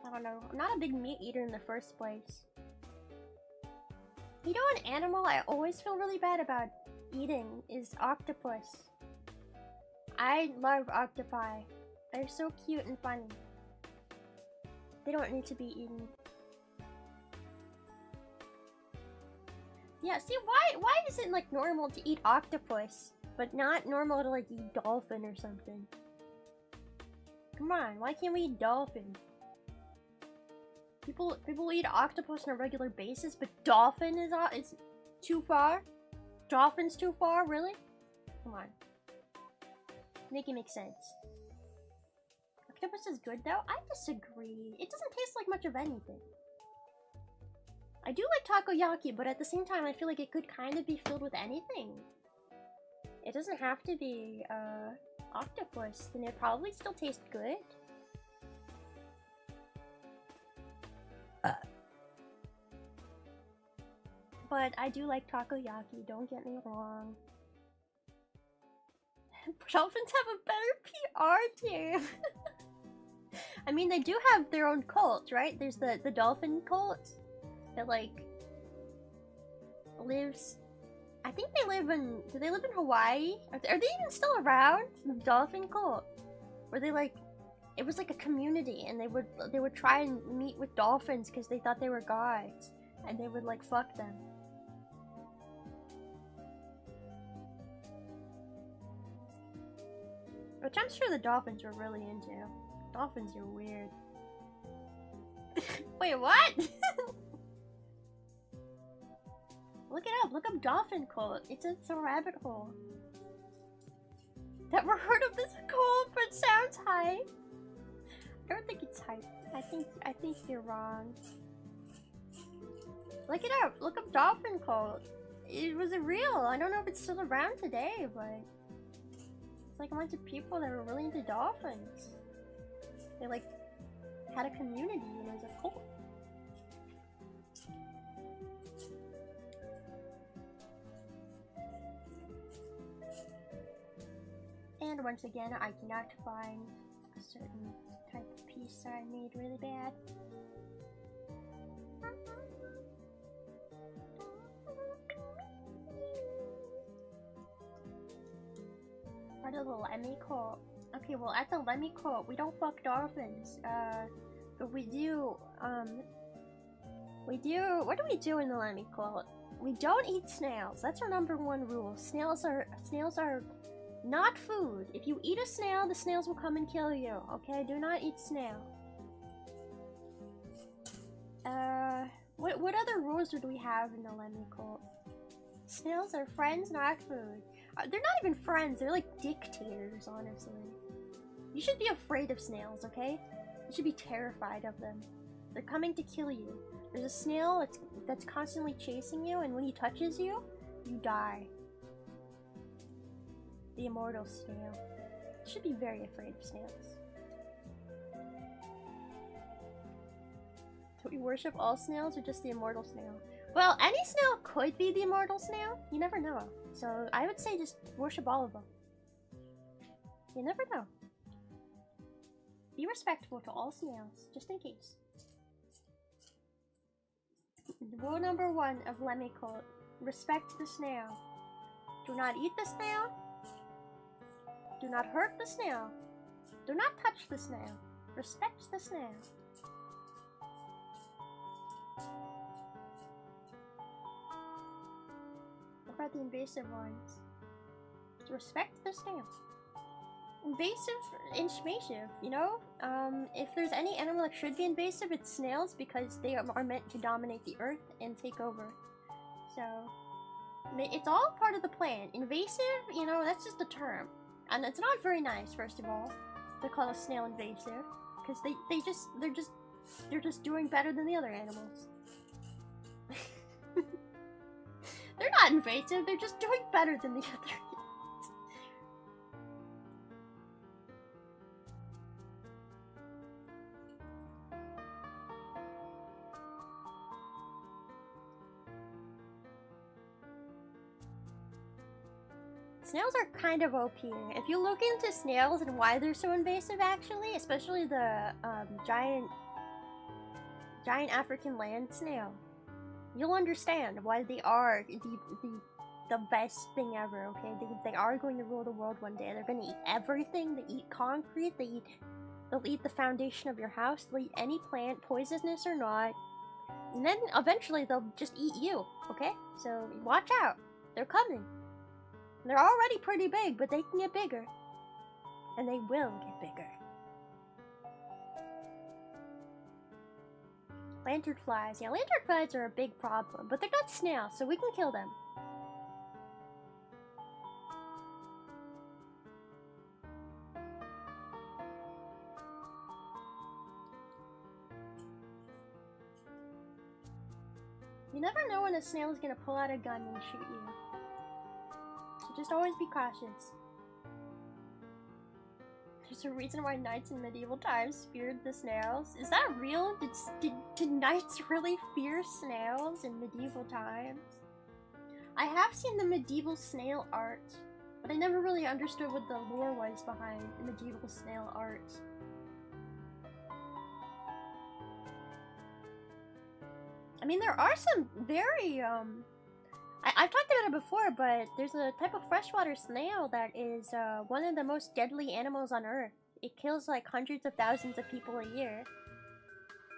I don't know. I'm not a big meat eater in the first place. You know, an animal I always feel really bad about eating is octopus. I love octopi. They're so cute and funny. They don't need to be eaten. Yeah, see, why is it like normal to eat octopus, but not normal to like eat dolphin or something? Come on, why can't we eat dolphin? People eat octopus on a regular basis, but dolphin is too far? Dolphin's too far, really? Come on. Make it make sense. Octopus is good though? I disagree. It doesn't taste like much of anything. I do like takoyaki, but at the same time I feel like it could kind of be filled with anything. It doesn't have to be octopus, and it probably still tastes good. But I do like takoyaki, don't get me wrong. Dolphins have a better PR team. I mean, they do have their own cult, right? There's the dolphin cult that like lives. I think they live in. Do they live in Hawaii? Are they even still around? The dolphin cult, where they like, it was like a community, and they would try and meet with dolphins because they thought they were gods, and they would like fuck them. Which I'm sure the dolphins were really into. Dolphins are weird. Wait, what? Look it up. Look up dolphin cult. It's a rabbit hole. Never heard of this cult, but sounds hype. I don't think it's hype. I think you're wrong. Look it up. Look up dolphin cult. It was a real. I don't know if it's still around today, but it's like a bunch of people that were really into dolphins. They like had a community and it was a cult. And once again, I cannot find a certain type of piece that I made really bad. Part of the Lemmy cult. Okay, well, at the Lemmy cult, we don't fuck dolphins. But we do, what do we do in the Lemmy cult? We don't eat snails. That's our #1 rule. Snails are not food. If you eat a snail, the snails will come and kill you. Okay, do not eat snail. What other rules do we have in the Lemmy cult? Snails are friends, not food. They're not even friends, they're like dictators, honestly. You should be afraid of snails, okay? You should be terrified of them. They're coming to kill you. There's a snail that's constantly chasing you, and when he touches you, you die. The immortal snail. You should be very afraid of snails. Do we worship all snails or just the immortal snail? Well, any snail could be the immortal snail. You never know. So I would say just worship all of them. You never know. Be respectful to all snails, just in case. Rule #1 of Lemmy cult. Respect the snail. Do not eat the snail. Do not hurt the snail. Do not touch the snail. Respect the snail. What about the invasive ones? Respect the snail. Invasive, invasive, you know? If there's any animal that should be invasive, it's snails because they are meant to dominate the earth and take over. So, it's all part of the plan. Invasive, you know, that's just a term. And it's not very nice, first of all, to call a snail invasive. Because they're just doing better than the other animals. They're not invasive, they're just doing better than the other animals. Snails are kind of OP. If you look into snails and why they're so invasive, actually, especially the giant African land snail, you'll understand why they are the best thing ever. Okay, they are going to rule the world one day. They're going to eat everything. They eat concrete. They'll eat the foundation of your house. They'll eat any plant, poisonous or not. And then eventually they'll just eat you. Okay, so watch out. They're coming. They're already pretty big, but they can get bigger. And they will get bigger. Lanternflies. Yeah, lanternflies are a big problem, but they're not snails, so we can kill them. You never know when a snail is gonna pull out a gun and shoot you. So just always be cautious. There's a reason why knights in medieval times feared the snails. Is that real? Did knights really fear snails in medieval times? I have seen the medieval snail art, but I never really understood what the lore was behind the medieval snail art. I mean, there are some very, I've talked about it before, but there's a type of freshwater snail that is one of the most deadly animals on Earth. It kills like hundreds of thousands of people a year.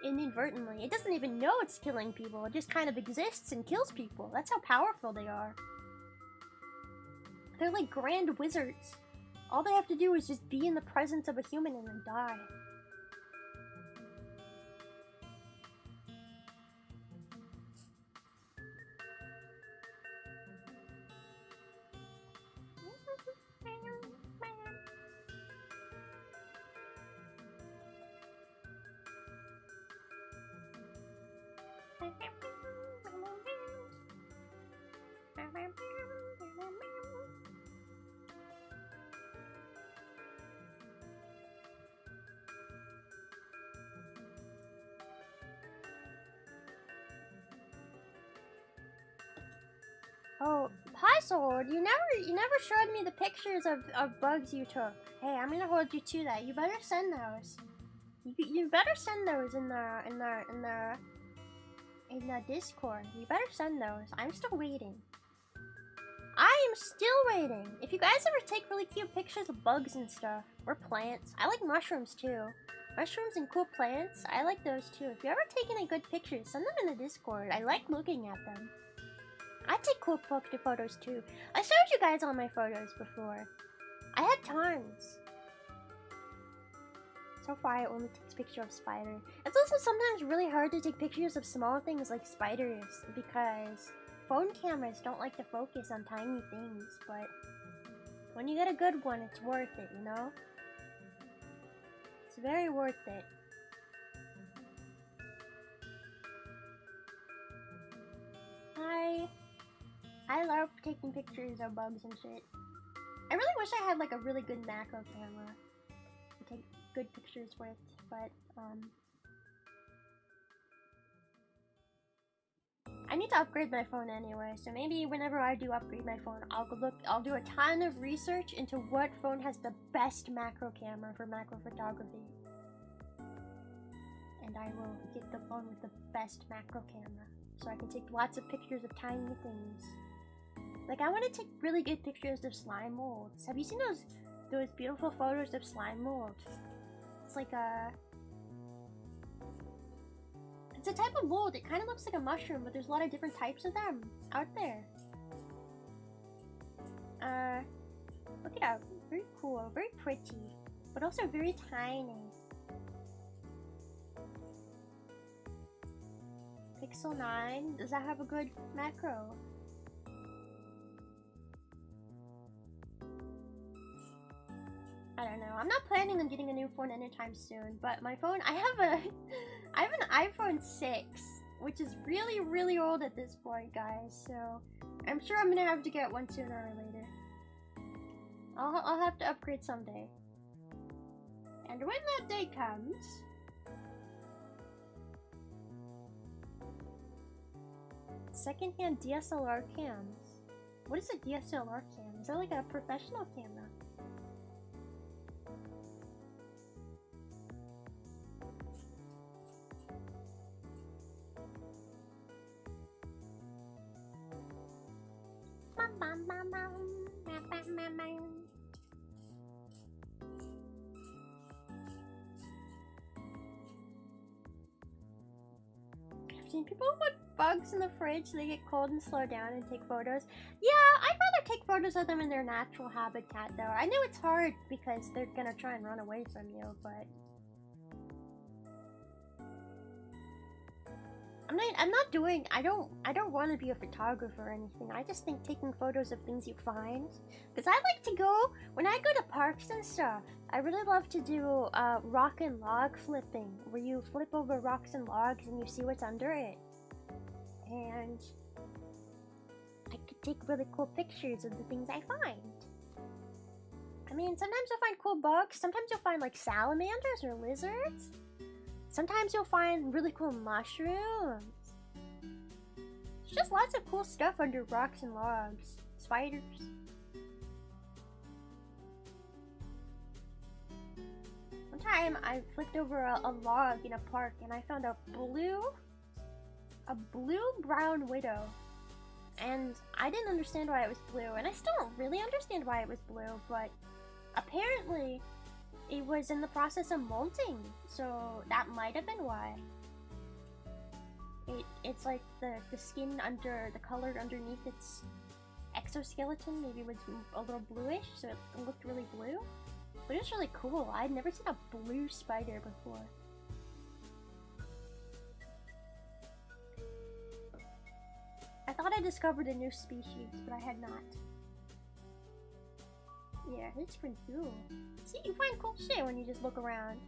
Inadvertently. It doesn't even know it's killing people. It just kind of exists and kills people. That's how powerful they are. They're like grand wizards. All they have to do is just be in the presence of a human and then die. Oh, hi Sword. You never showed me the pictures of bugs you took. Hey, I'm gonna hold you to that. You better send those. You better send those in the Discord. You better send those. I'm still waiting. I am still waiting. If you guys ever take really cute pictures of bugs and stuff, or plants, I like mushrooms too. Mushrooms and cool plants, I like those too. If you're ever taking any good pictures, send them in the Discord. I like looking at them. I take cool photos too. I showed you guys all my photos before. I had tons. So far, I only took a picture of spider. It's also sometimes really hard to take pictures of small things like spiders because phone cameras don't like to focus on tiny things, but when you get a good one, it's worth it, you know? It's very worth it. I love taking pictures of bugs and shit. I really wish I had like a really good macro camera to take good pictures with, but I need to upgrade my phone anyway, so maybe whenever I do upgrade my phone, I'll do a ton of research into what phone has the best macro camera for macro photography. And I will get the phone with the best macro camera, so I can take lots of pictures of tiny things. Like, I want to take really good pictures of slime molds. Have you seen those beautiful photos of slime mold? It's like it's a type of mold. It kind of looks like a mushroom, but there's a lot of different types of them out there. Look it up. Very cool, very pretty, but also very tiny. Pixel 9, does that have a good macro? I don't know. I'm not planning on getting a new phone anytime soon, but my phone, I have an iPhone 6, which is really, really old at this point, guys, so I'm sure I'm gonna have to get one sooner or later. I'll have to upgrade someday. And when that day comes... Secondhand DSLR cams. What is a DSLR cam? Is that like a professional camera? I've seen people put bugs in the fridge so they get cold and slow down and take photos. Yeah, I'd rather take photos of them in their natural habitat though. I know it's hard because they're gonna try and run away from you, but I don't want to be a photographer or anything. I just think taking photos of things you find, because I like to go, when I go to parks and stuff, I really love to do rock and log flipping, where you flip over rocks and logs and you see what's under it. And I could take really cool pictures of the things I find. I mean, sometimes you'll find cool bugs. Sometimes you'll find like salamanders or lizards. Sometimes you'll find really cool mushrooms. There's just lots of cool stuff under rocks and logs. Spiders. One time I flipped over a log in a park and I found a blue-brown widow. And I didn't understand why it was blue, and I still don't really understand why it was blue, but apparently it was in the process of molting, so that might have been why. It's like the skin under, the color underneath its exoskeleton maybe was a little bluish, so it looked really blue. But it was really cool. I'd never seen a blue spider before. I thought I discovered a new species, but I had not. Yeah, it's pretty cool. See, you find cool shit when you just look around.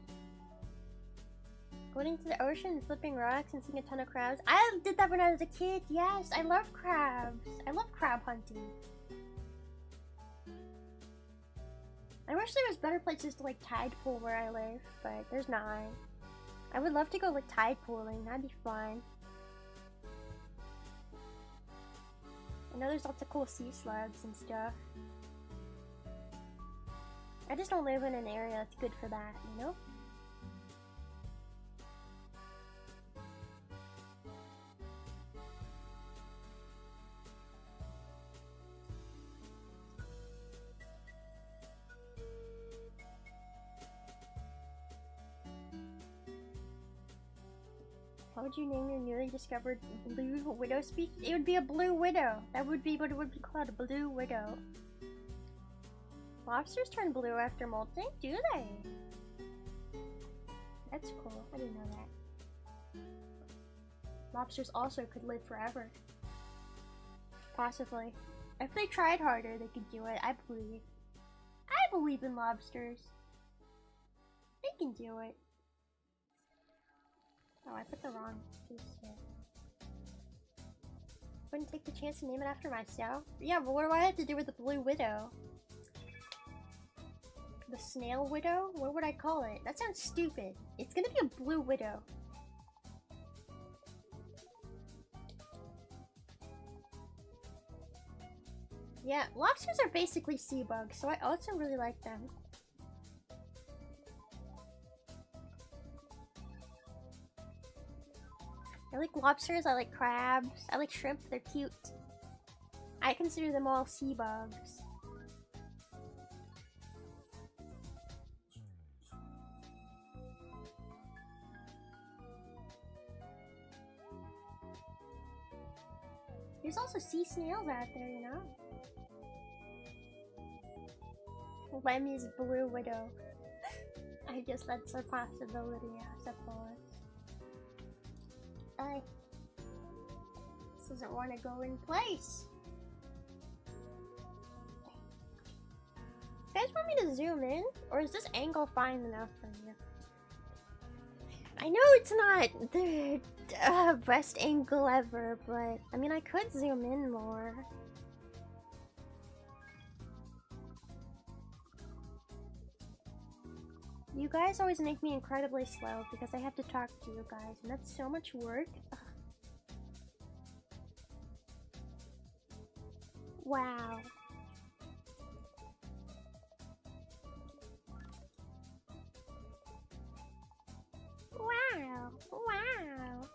Going into the ocean and flipping rocks and seeing a ton of crabs. I did that when I was a kid, yes! I love crabs! I love crab hunting. I wish there was better places to like tide pool where I live, but there's not. I would love to go like tide pooling, that'd be fun. I know there's lots of cool sea slugs and stuff. I just don't live in an area that's good for that, you know? What would you name your newly discovered blue widow species? It would be a blue widow. That would be what it would be called, a blue widow. Lobsters turn blue after molting? Do they? That's cool. I didn't know that. Lobsters also could live forever. Possibly. If they tried harder, they could do it. I believe. I believe in lobsters. They can do it. Oh, I put the wrong piece here. Wouldn't take the chance to name it after myself? Yeah, but what do I have to do with the blue widow? The snail widow? What would I call it? That sounds stupid. It's gonna be a blue widow. Yeah, lobsters are basically sea bugs, so I also really like them. I like lobsters, I like crabs, I like shrimp, they're cute. I consider them all sea bugs. There's also sea snails out there, you know? Lemmy's blue widow. I guess that's a possibility, I suppose. This doesn't want to go in place. You guys want me to zoom in? Or is this angle fine enough for you? I know it's not the best angle ever, but I mean, I could zoom in more. You guys always make me incredibly slow because I have to talk to you guys, and that's so much work. Ugh. Wow. Wow. Wow.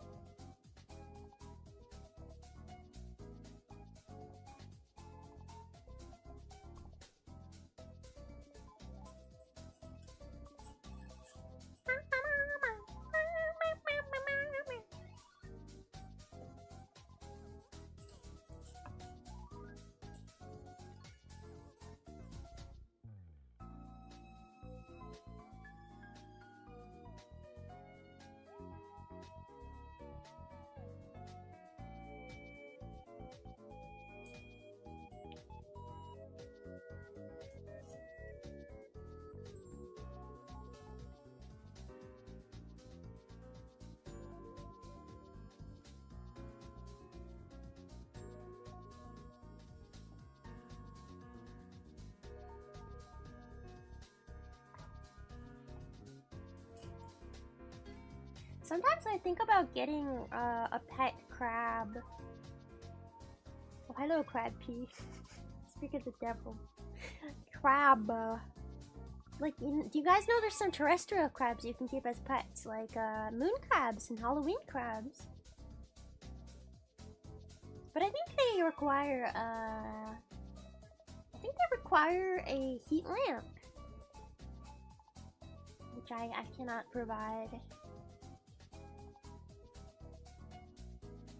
Sometimes I think about getting a pet crab. Oh, hello, Crab P. Speak of the devil. Crab. Like, do you guys know there's some terrestrial crabs you can keep as pets? Like, moon crabs and Halloween crabs. But I think they require, a heat lamp. Which I cannot provide.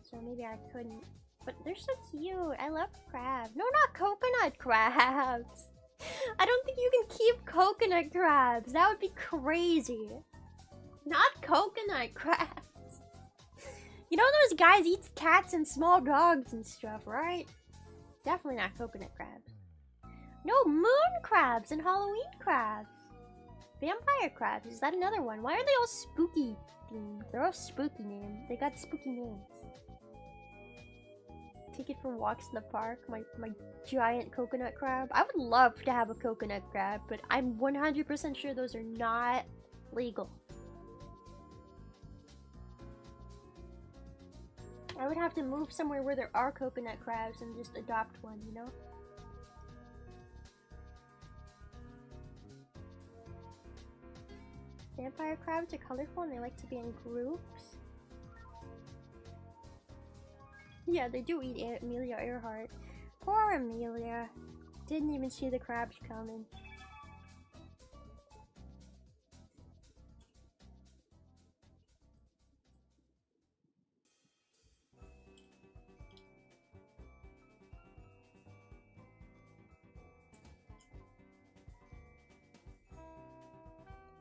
So maybe I couldn't. But they're so cute. I love crabs. No, not coconut crabs. I don't think you can keep coconut crabs. That would be crazy. Not coconut crabs. You know those guys eat cats and small dogs and stuff, right? Definitely not coconut crabs. No, moon crabs and Halloween crabs. Vampire crabs. Is that another one? Why are they all spooky themed? They're all spooky names. They got spooky names. Take it for walks in the park. My giant coconut crab. I would love to have a coconut crab, but I'm 100% sure those are not legal. I would have to move somewhere where there are coconut crabs and just adopt one, you know? Vampire crabs are colorful and they like to be in groups. Yeah, they do eat Amelia Earhart. Poor Amelia. Didn't even see the crabs coming.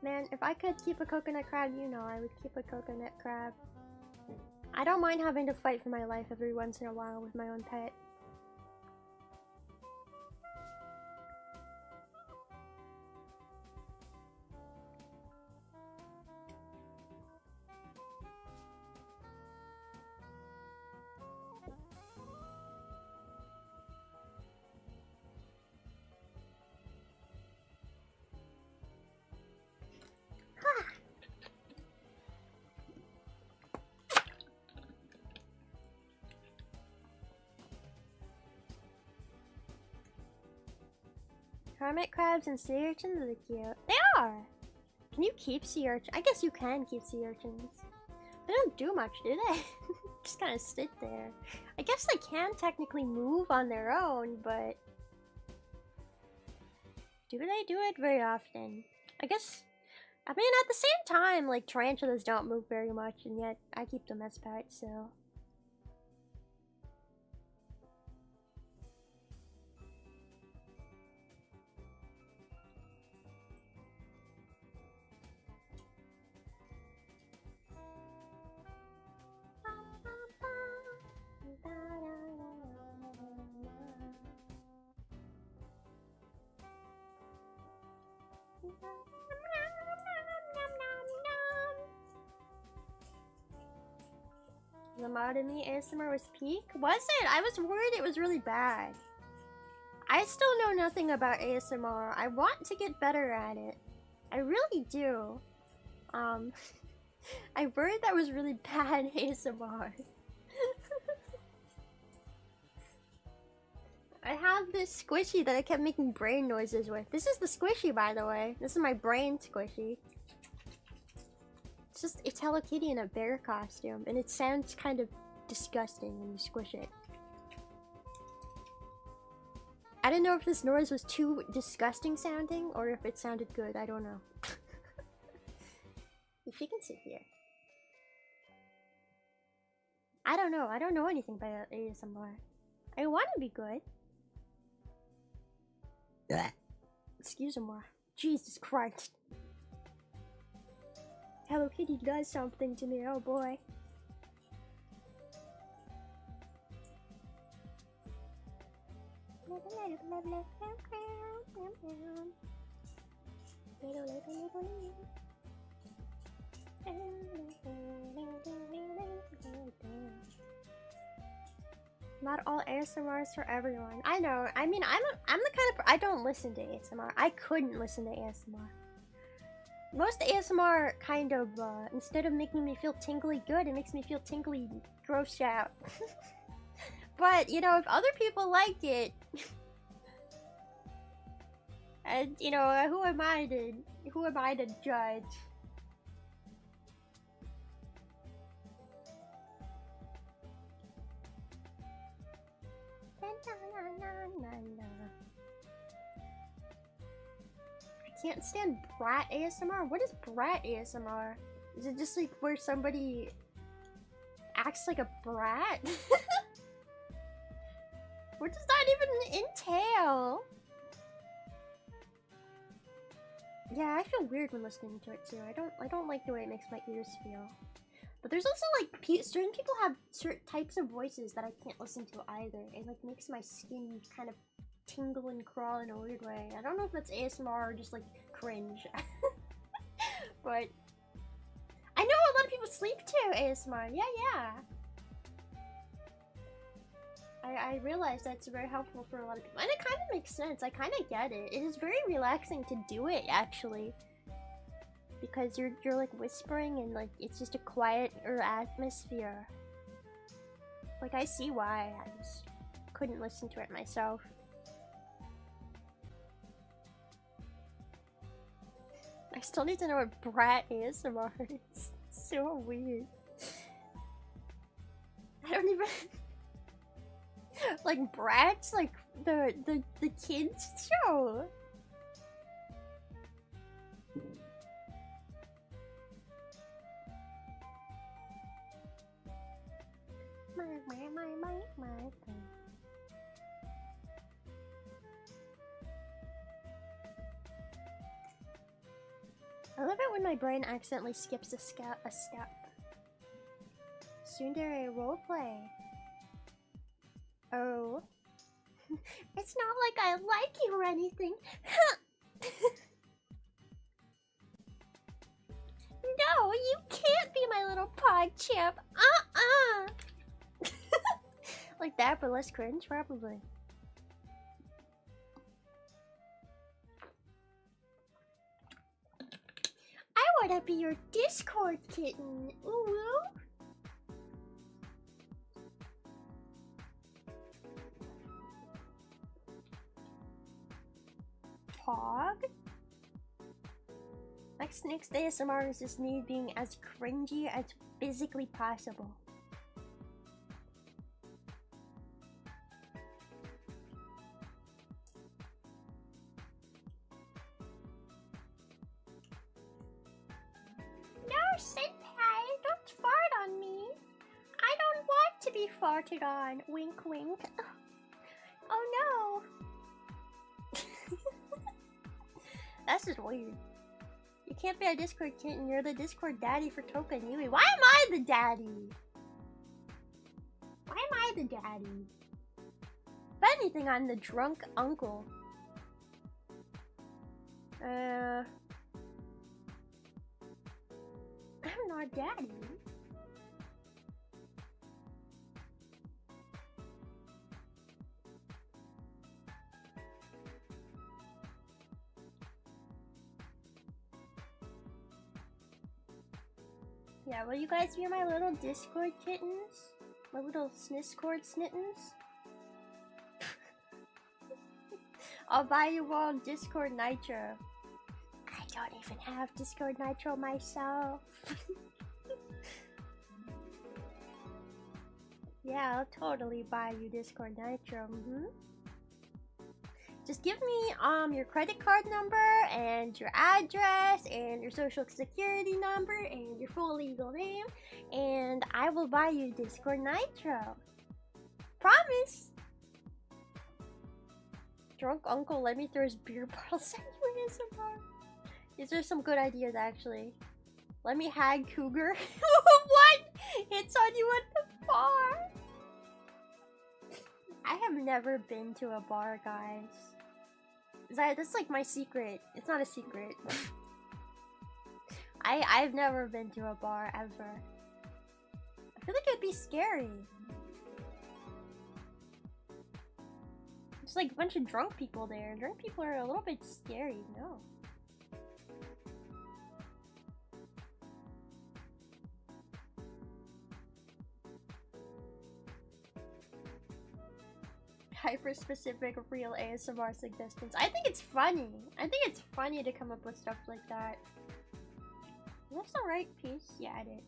Man, if I could keep a coconut crab, you know I would keep a coconut crab. I don't mind having to fight for my life every once in a while with my own pet. Hermit crabs and sea urchins are cute. They are! Can you keep sea urchins? I guess you can keep sea urchins. They don't do much, do they? Just kind of sit there. I guess they can technically move on their own, but... do they do it very often? I guess... I mean, at the same time, like, tarantulas don't move very much, and yet I keep them as pets, so... Lobotomy ASMR was peak? Was it? I was worried it was really bad. I still know nothing about ASMR. I want to get better at it. I really do. I worried that was really bad ASMR. I have this squishy that I kept making brain noises with. This is the squishy, by the way. This is my brain squishy. It's Hello Kitty in a bear costume, and it sounds kind of disgusting when you squish it. I didn't know if this noise was too disgusting sounding, or if it sounded good. I don't know. If you can sit here. I don't know. I don't know anything about ASMR. I want to be good. Excuse me. Jesus Christ. Hello Kitty does something to me, oh boy. Not all ASMR is for everyone. I know. I mean, I'm the kind of I don't listen to ASMR. I couldn't listen to ASMR. Most ASMR kind of, instead of making me feel tingly good, it makes me feel tingly grossed out. But, you know, if other people like it, and, you know, who am I to judge? I can't stand brat ASMR. What is brat ASMR? Is it just like where somebody acts like a brat? What does that even entail? Yeah, I feel weird when listening to it too. I don't like the way it makes my ears feel. But there's also like certain people have certain types of voices that I can't listen to either. It like makes my skin kind of tingle and crawl in a weird way. I don't know if that's ASMR or just like cringe. But I know a lot of people sleep to ASMR. Yeah. I realize that's very helpful for a lot of people. And it kind of makes sense. I kind of get it. It is very relaxing to do it, actually. Because you're like whispering and like it's just a quieter atmosphere. Like I see why. I just couldn't listen to it myself. I still need to know what brat ASMR is. So weird. I don't even like Bratz, like the kids show. I love it when my brain accidentally skips a step. Tsundere roleplay. Oh. It's not like I like you or anything. No, you can't be my little pod champ. Like that, but less cringe, probably. I wanna be your Discord kitten. Ooh. Pog? Next ASMR is just me being as cringy as physically possible. No, senpai, don't fart on me. I don't want to be farted on. Wink, wink. Oh no. That's just weird. You can't be a Discord kitten, you're the Discord daddy for Toka Nui. Why am I the daddy? Why am I the daddy? If anything, I'm the drunk uncle. I'm not daddy. Yeah, will you guys be my little Discord kittens? My little Sniscord snittens? I'll buy you all Discord Nitro. I don't even have Discord Nitro myself. Yeah, I'll totally buy you Discord Nitro. Just give me your credit card number and your address and your social security number and your full legal name, and I will buy you Discord Nitro. Promise. Drunk uncle let me throw his beer bottles at you in some bar. These are some good ideas, actually. Let me hag cougar. What? Hits on you at the bar. I have never been to a bar, guys. That's like my secret. It's not a secret. I've never been to a bar ever. I feel like it'd be scary. It's like a bunch of drunk people there. Drunk people are a little bit scary, no? hyper-specific real ASMR suggestions. I think it's funny. I think it's funny to come up with stuff like that. That's the right piece? Yeah, it is.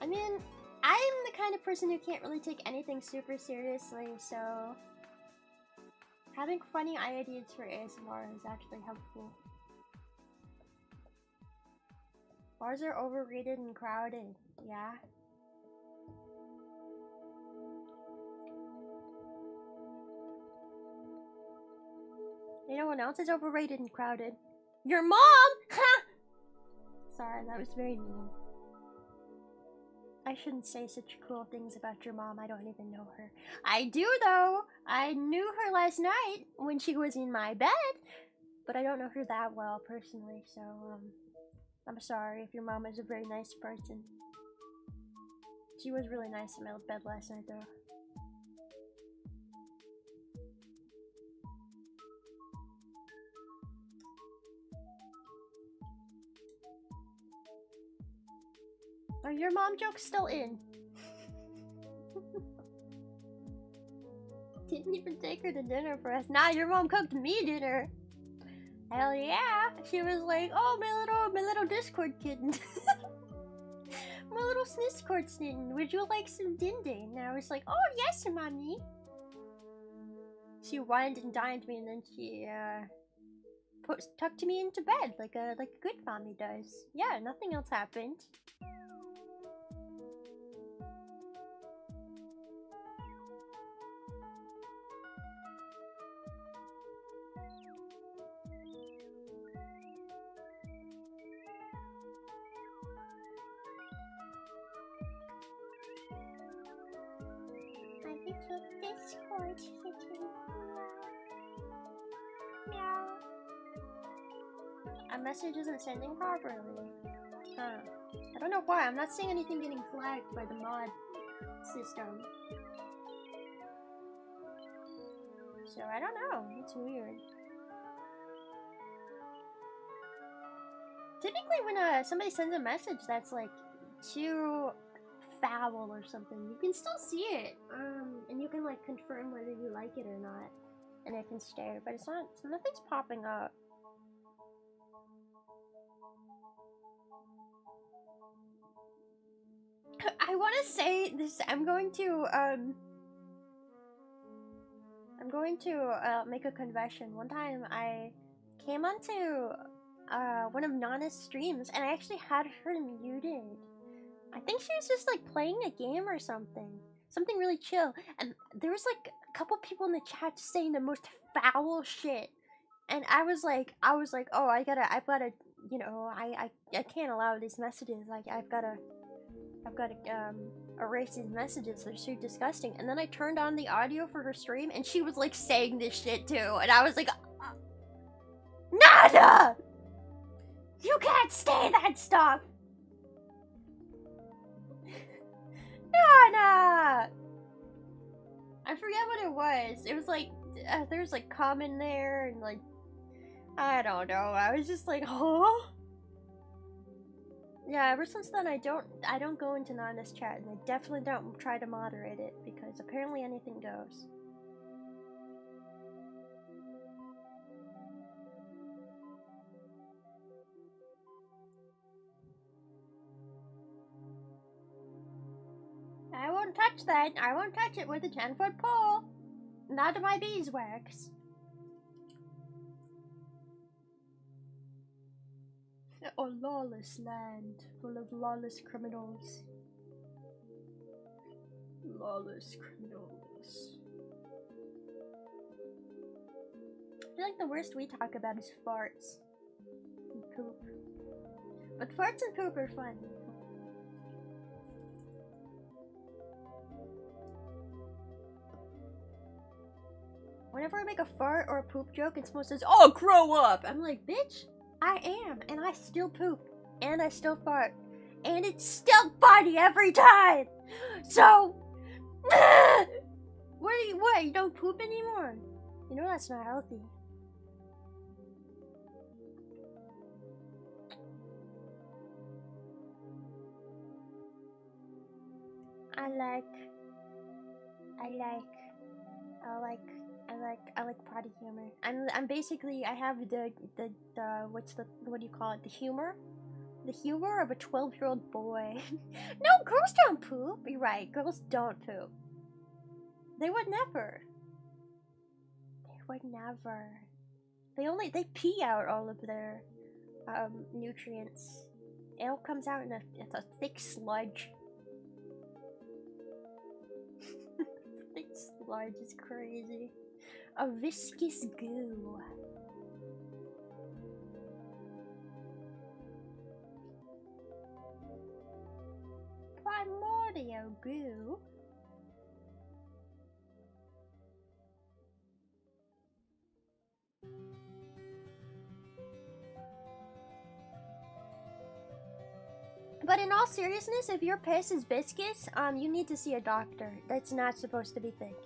I mean, I'm the kind of person who can't really take anything super seriously, so having funny ideas for ASMR is actually helpful. Bars are overrated and crowded. Yeah. You know what else is overrated and crowded? Your mom! Ha! Sorry, that was very mean. I shouldn't say such cruel things about your mom. I don't even know her. I do, though. I knew her last night when she was in my bed, but I don't know her that well personally, so, I'm sorry if your mom is a very nice person. She was really nice in my bed last night, though. Are your mom jokes still in? Didn't even take her to dinner for us. Nah, your mom cooked me dinner. Hell yeah. She was like, oh, my little Discord kitten. My little Discord kitten. Would you like some din din? And I was like, oh, yes, mommy. She wined and dined me, and then she, tucked me into bed like a good mommy does. Yeah, nothing else happened. Discord kitten. Meow. A message isn't sending properly. Huh. I don't know why. I'm not seeing anything getting flagged by the mod system. So I don't know. It's weird. Typically when somebody sends a message that's like too foul or something, you can still see it, and you can like confirm whether you like it or not, and it can stay, but it's not, nothing's popping up. I want to say this. I'm going to make a confession. One time I came onto one of Nana's streams, and I actually had her muted. I think she was just like playing a game or something really chill, and there was like a couple people in the chat saying the most foul shit, and I was like, oh, I've gotta, you know, I can't allow these messages. Like I've gotta erase these messages. They're so disgusting. And then I turned on the audio for her stream, and she was like saying this shit too, and I was like, Nada! You can't say that stuff! Nana! I forget what it was. It was like, there's like common there, and like, I don't know. I was just like, huh? Yeah, ever since then I don't go into Nana's chat, and I definitely don't try to moderate it, because apparently anything goes. I won't touch that. I won't touch it with a 10-foot pole. Not my beeswax. A lawless land full of lawless criminals. Lawless criminals. I feel like the worst we talk about is farts and poop. But farts and poop are fun. Whenever I make a fart or a poop joke and someone says, oh, grow up! I'm like, bitch, I am, and I still poop, and I still fart, and it's still funny every time! So, what, you don't poop anymore? You know that's not healthy. I like potty humor. I'm basically, I have the what do you call it? The humor of a 12-year-old boy. No, girls don't poop. You're right, girls don't poop. They would never. They pee out all of their nutrients. It all comes out in a thick sludge. Thick sludge is crazy. A viscous goo. Primordial goo. But in all seriousness, if your piss is viscous, you need to see a doctor. That's not supposed to be thick.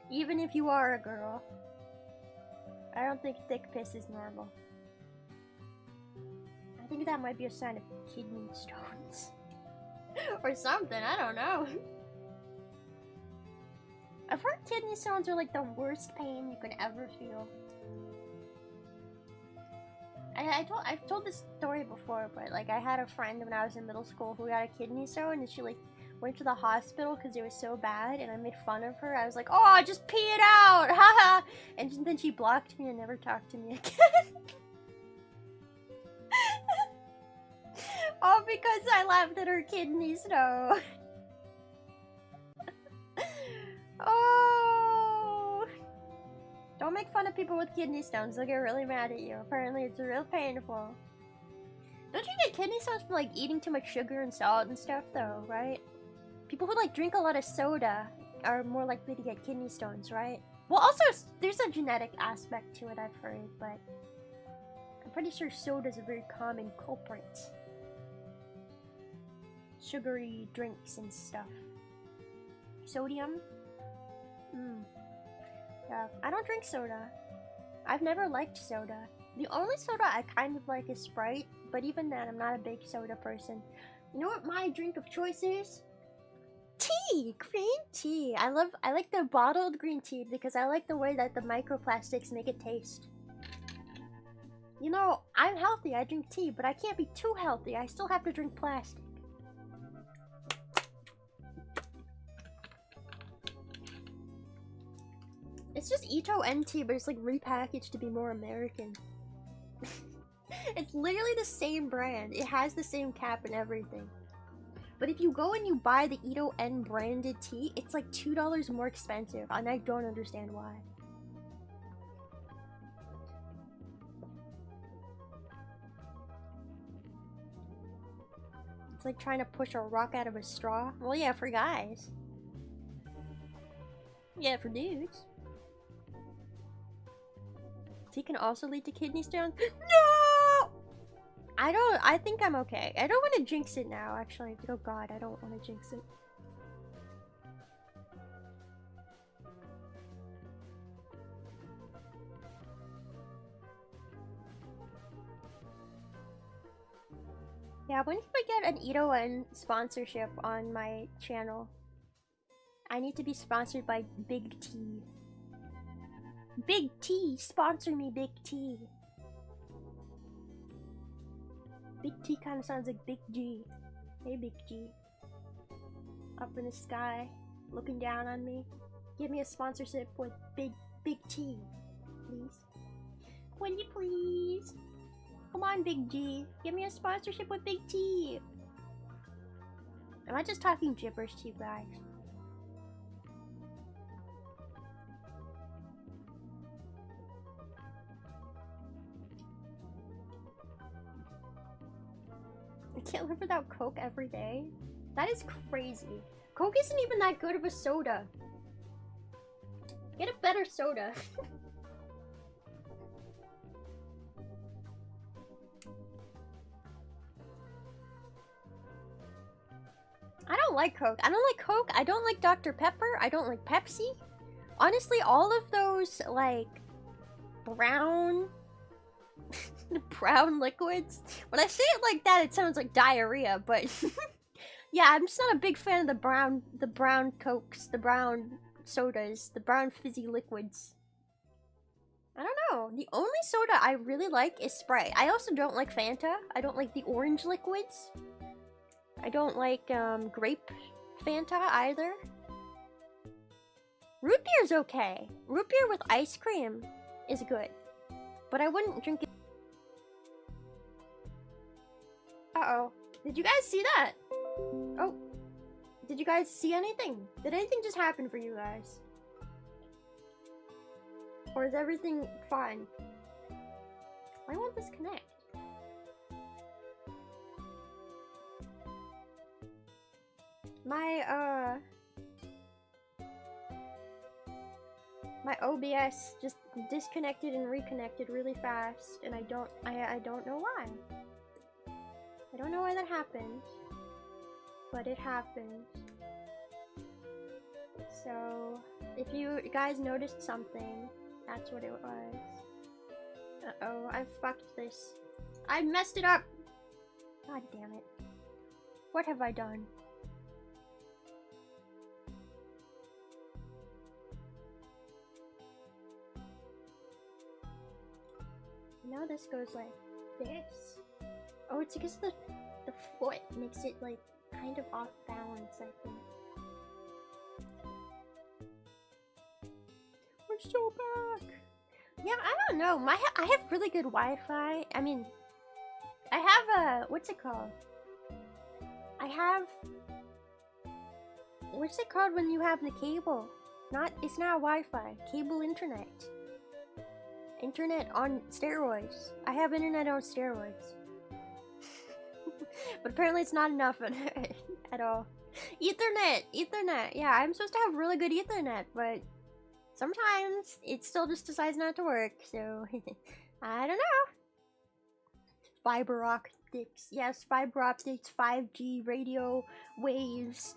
Even if you are a girl. I don't think thick piss is normal. I think that might be a sign of kidney stones. Or something, I don't know. I've heard kidney stones are like the worst pain you can ever feel. I've told this story before, but like I had a friend when I was in middle school who got a kidney stone, and she like went to the hospital because it was so bad, and I made fun of her. I was like, "Oh, just pee it out, haha!" And then she blocked me and never talked to me again. All because I laughed at her kidney stone. Oh. Don't make fun of people with kidney stones. They'll get really mad at you. Apparently it's real painful. Don't you get kidney stones for like eating too much sugar and salt and stuff though, right? People who like drink a lot of soda are more likely to get kidney stones, right? Well, also there's a genetic aspect to it, I've heard, but I'm pretty sure soda is a very common culprit. Sugary drinks and stuff. Sodium? Yeah, I don't drink soda. I've never liked soda. The only soda I kind of like is Sprite, but even then, I'm not a big soda person. You know what my drink of choice is? Tea! Green tea! I like the bottled green tea because I like the way that the microplastics make it taste. You know, I'm healthy, I drink tea, but I can't be too healthy. I still have to drink plastic. It's just Ito NT, but it's like repackaged to be more American. It's literally the same brand. It has the same cap and everything. But if you go and you buy the Ito N branded tea, it's like $2 more expensive, and I don't understand why. It's like trying to push a rock out of a straw. Well, yeah, for guys. Yeah, for dudes. Tea can also lead to kidney stones. No! I think I'm okay. I don't want to jinx it now, actually. Oh god, I don't want to jinx it. Yeah, when can I get an Ito N sponsorship on my channel? I need to be sponsored by Big T. Big T! Sponsor me, Big T! Big T kind of sounds like Big G. Hey, Big G. Up in the sky, looking down on me. Give me a sponsorship with Big T, please. Will you please? Come on, Big G. Give me a sponsorship with Big T. Am I just talking gibberish to you guys? I can't live without Coke every day. That is crazy. Coke isn't even that good of a soda. Get a better soda. I don't like Coke. I don't like Coke. I don't like Dr. Pepper. I don't like Pepsi. Honestly, all of those, like, brown liquids. When I say it like that, it sounds like diarrhea, but Yeah, I'm just not a big fan of the brown cokes, the brown sodas, the brown fizzy liquids. I don't know. The only soda I really like is Sprite. I also don't like Fanta. I don't like the orange liquids. I don't like grape Fanta either. Root beer's okay. Root beer with ice cream is good. But I wouldn't drink it. Uh-oh. Did you guys see that? Oh. Did you guys see anything? Did anything just happen for you guys? Or is everything fine? Why won't this connect? My OBS just disconnected and reconnected really fast, and I don't know why. I don't know why that happened, but it happened. So, if you guys noticed something, that's what it was. Uh-oh, I fucked this. I messed it up! God damn it. What have I done? Now this goes like this. Oh, it's because the foot makes it like kind of off balance, I think. We're so back! Yeah, I don't know. I have really good Wi-Fi. I mean, I have a... What's it called? I have... What's it called when you have the cable? It's not Wi-Fi. Cable internet. Internet on steroids. I have internet on steroids. But apparently it's not enough at all. Ethernet! Ethernet! Yeah, I'm supposed to have really good Ethernet, but... sometimes it still just decides not to work, so I don't know. Fiber optics, yes, fiber optics, 5G radio waves,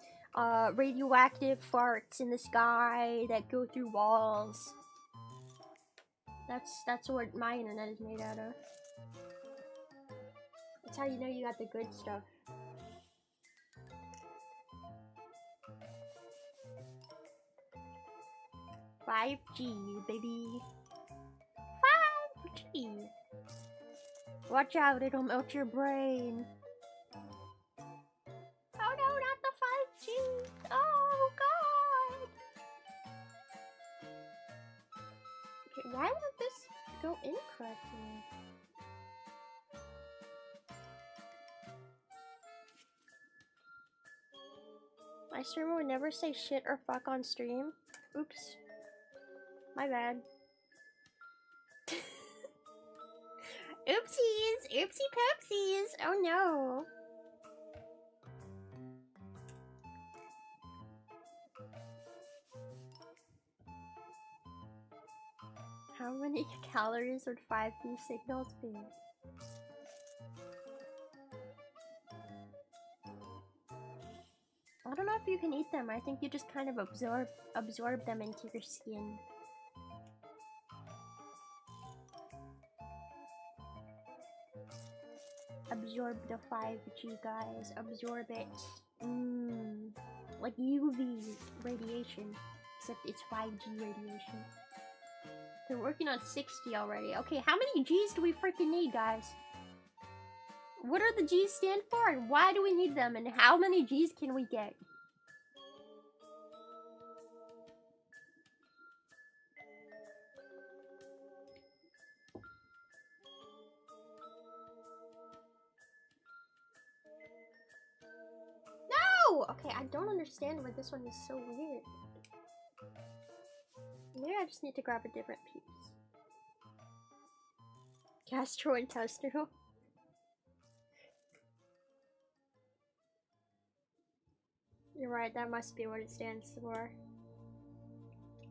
radioactive farts in the sky that go through walls. That's what my internet is made out of. That's how you know you got the good stuff. $5G, baby. 5G. Watch out, it'll melt your brain. Oh no, not the 5G. Oh god. Okay, why won't this go in correctly? My streamer would never say shit or fuck on stream. Oops. My bad. Oopsies! Oopsie poopsies! Oh no! How many calories would 5G signals be? I don't know if you can eat them. I think you just kind of absorb them into your skin. Absorb the 5G, guys. Absorb it. Like UV radiation, except it's 5G radiation. They're working on 60 already. Okay, how many G's do we freaking need, guys? What are the G's stand for, and why do we need them, and how many G's can we get? No! Okay, I don't understand why this one is so weird. Maybe I just need to grab a different piece. Gastrointestinal. You're right, that must be what it stands for.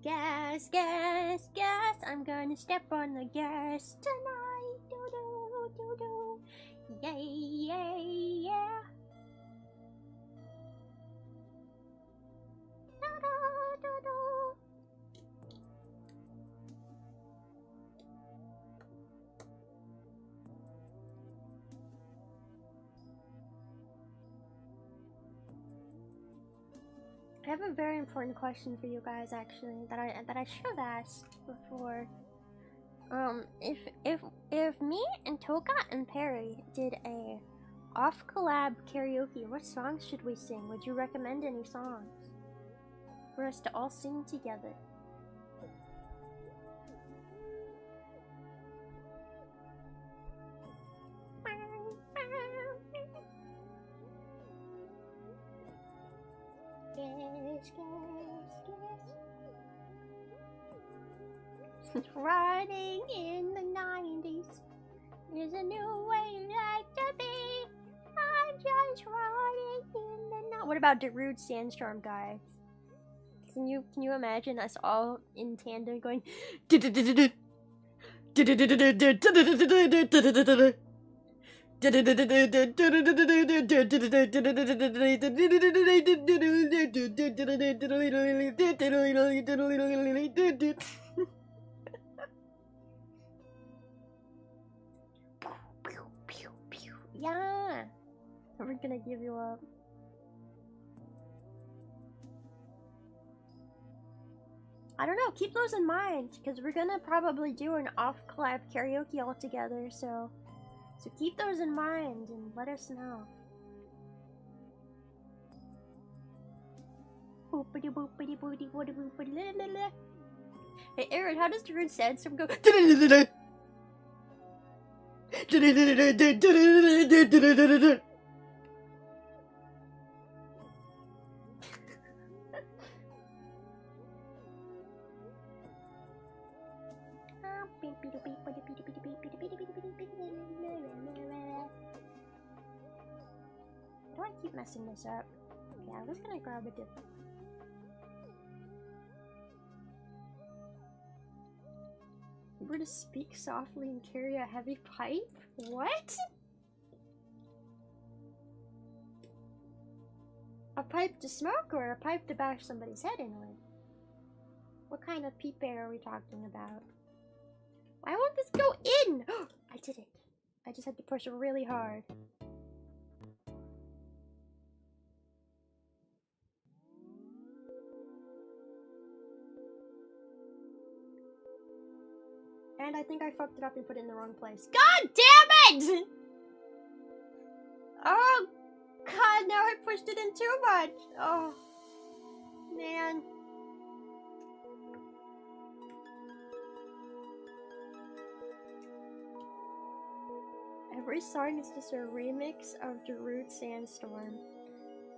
Gas, gas, gas. I'm gonna step on the gas tonight. Do do do do. Yay, yay, yeah. Do do do do. I have a very important question for you guys, actually, that I should have asked before. If me and Toka and Perry did a off collab karaoke, what songs should we sing? Would you recommend any songs for us to all sing together? Riding in the 90s is a new way you like to be. I'm just riding in the night. What about Darude Sandstorm, guys? Can you imagine us all in tandem going? Yeah, we're gonna give you up. I don't know, keep those in mind, because we're gonna probably do an off-collab karaoke all together, so keep those in mind and let us know. Hey Aaron, how does Darude Sandstorm go? Do I keep messing this up? Yeah, I was gonna grab a different. We're to speak softly and carry a heavy pipe? What? A pipe to smoke or a pipe to bash somebody's head in with? What kind of peep air are we talking about? Why won't this go in? I did it. I just had to push really hard. And I think I fucked it up and put it in the wrong place. God damn it! Oh, God, now I pushed it in too much. Oh, man. Every song is just a remix of Darude Sandstorm.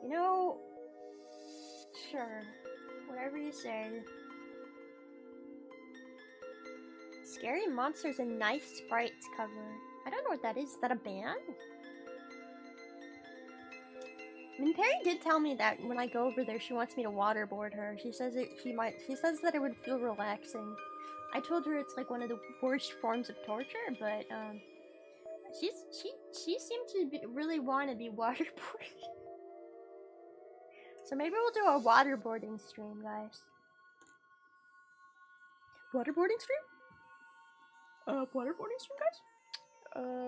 You know, sure, whatever you say. Scary Monsters and Nice Sprites cover. I don't know what that is. Is that a band? I mean, Perry did tell me that when I go over there, she wants me to waterboard her. She says she says that it would feel relaxing. I told her it's like one of the worst forms of torture, but she seemed to really want to be waterboarded. So maybe we'll do a waterboarding stream, guys. Waterboarding stream? Waterboarding stream, guys?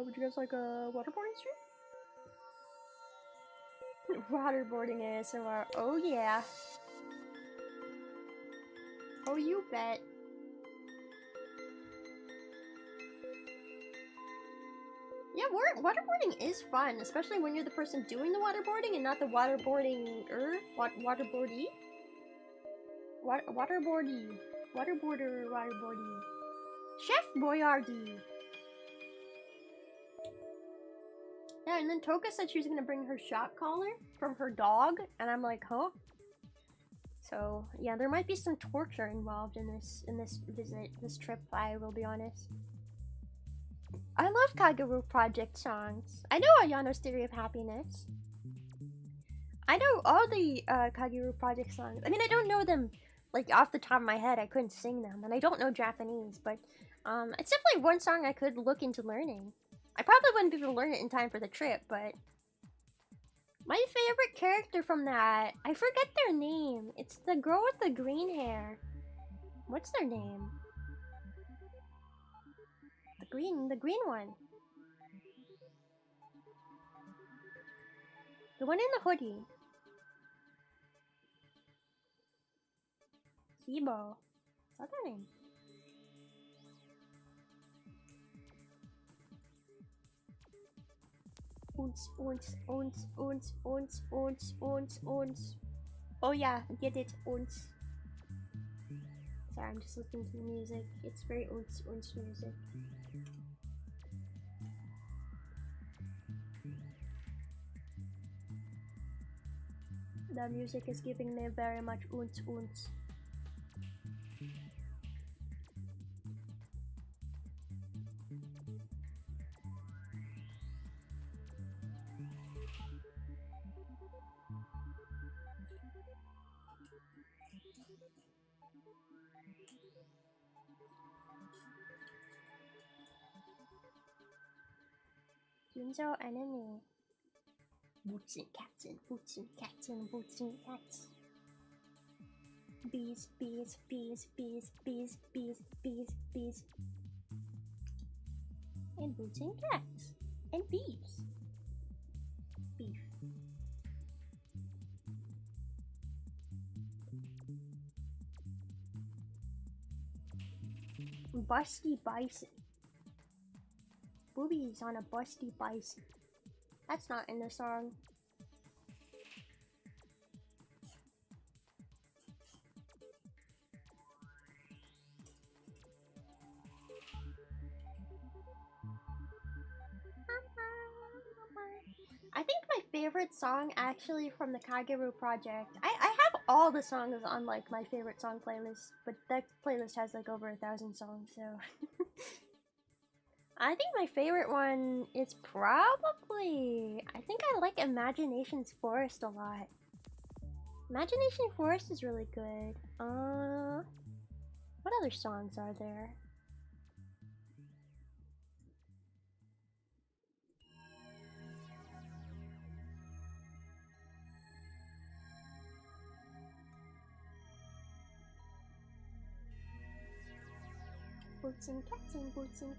Would you guys like a waterboarding stream? Waterboarding ASMR. Oh yeah. Oh, you bet. Yeah, waterboarding is fun, especially when you're the person doing the waterboarding and not the waterboardinger. Waterboardee? Waterboardee. Waterboardee. Chef Boyardee. Yeah, and then Toka said she was gonna bring her shock collar from her dog, and I'm like, huh? So yeah, there might be some torture involved in this visit, this trip. I will be honest. I love Kaguru Project songs. I know Ayano's Theory of Happiness. I know all the Kaguru Project songs. I mean, I don't know them like off the top of my head. I couldn't sing them, and I don't know Japanese, but it's definitely one song I could look into learning. I probably wouldn't be able to learn it in time for the trip, but my favorite character from that, I forget their name. It's the girl with the green hair. What's their name? The green one. The one in the hoodie. Kibo. What's her name? Ons. Oh yeah, get it, ons. Sorry, I'm just listening to the music. It's very ons music. The music is giving me very much uns. Ginzo enemy. Boots and cats. Bees. And boots and cats. And bees. Beef. Busty bison. Boobies on a busty bison. That's not in the song. I think my favorite song actually from the Kageru project. I have all the songs on like my favorite song playlist, but that playlist has like over 1,000 songs, so I think my favorite one is probably, I think I like Imagination's Forest a lot. Imagination Forest is really good. What other songs are there? Boots and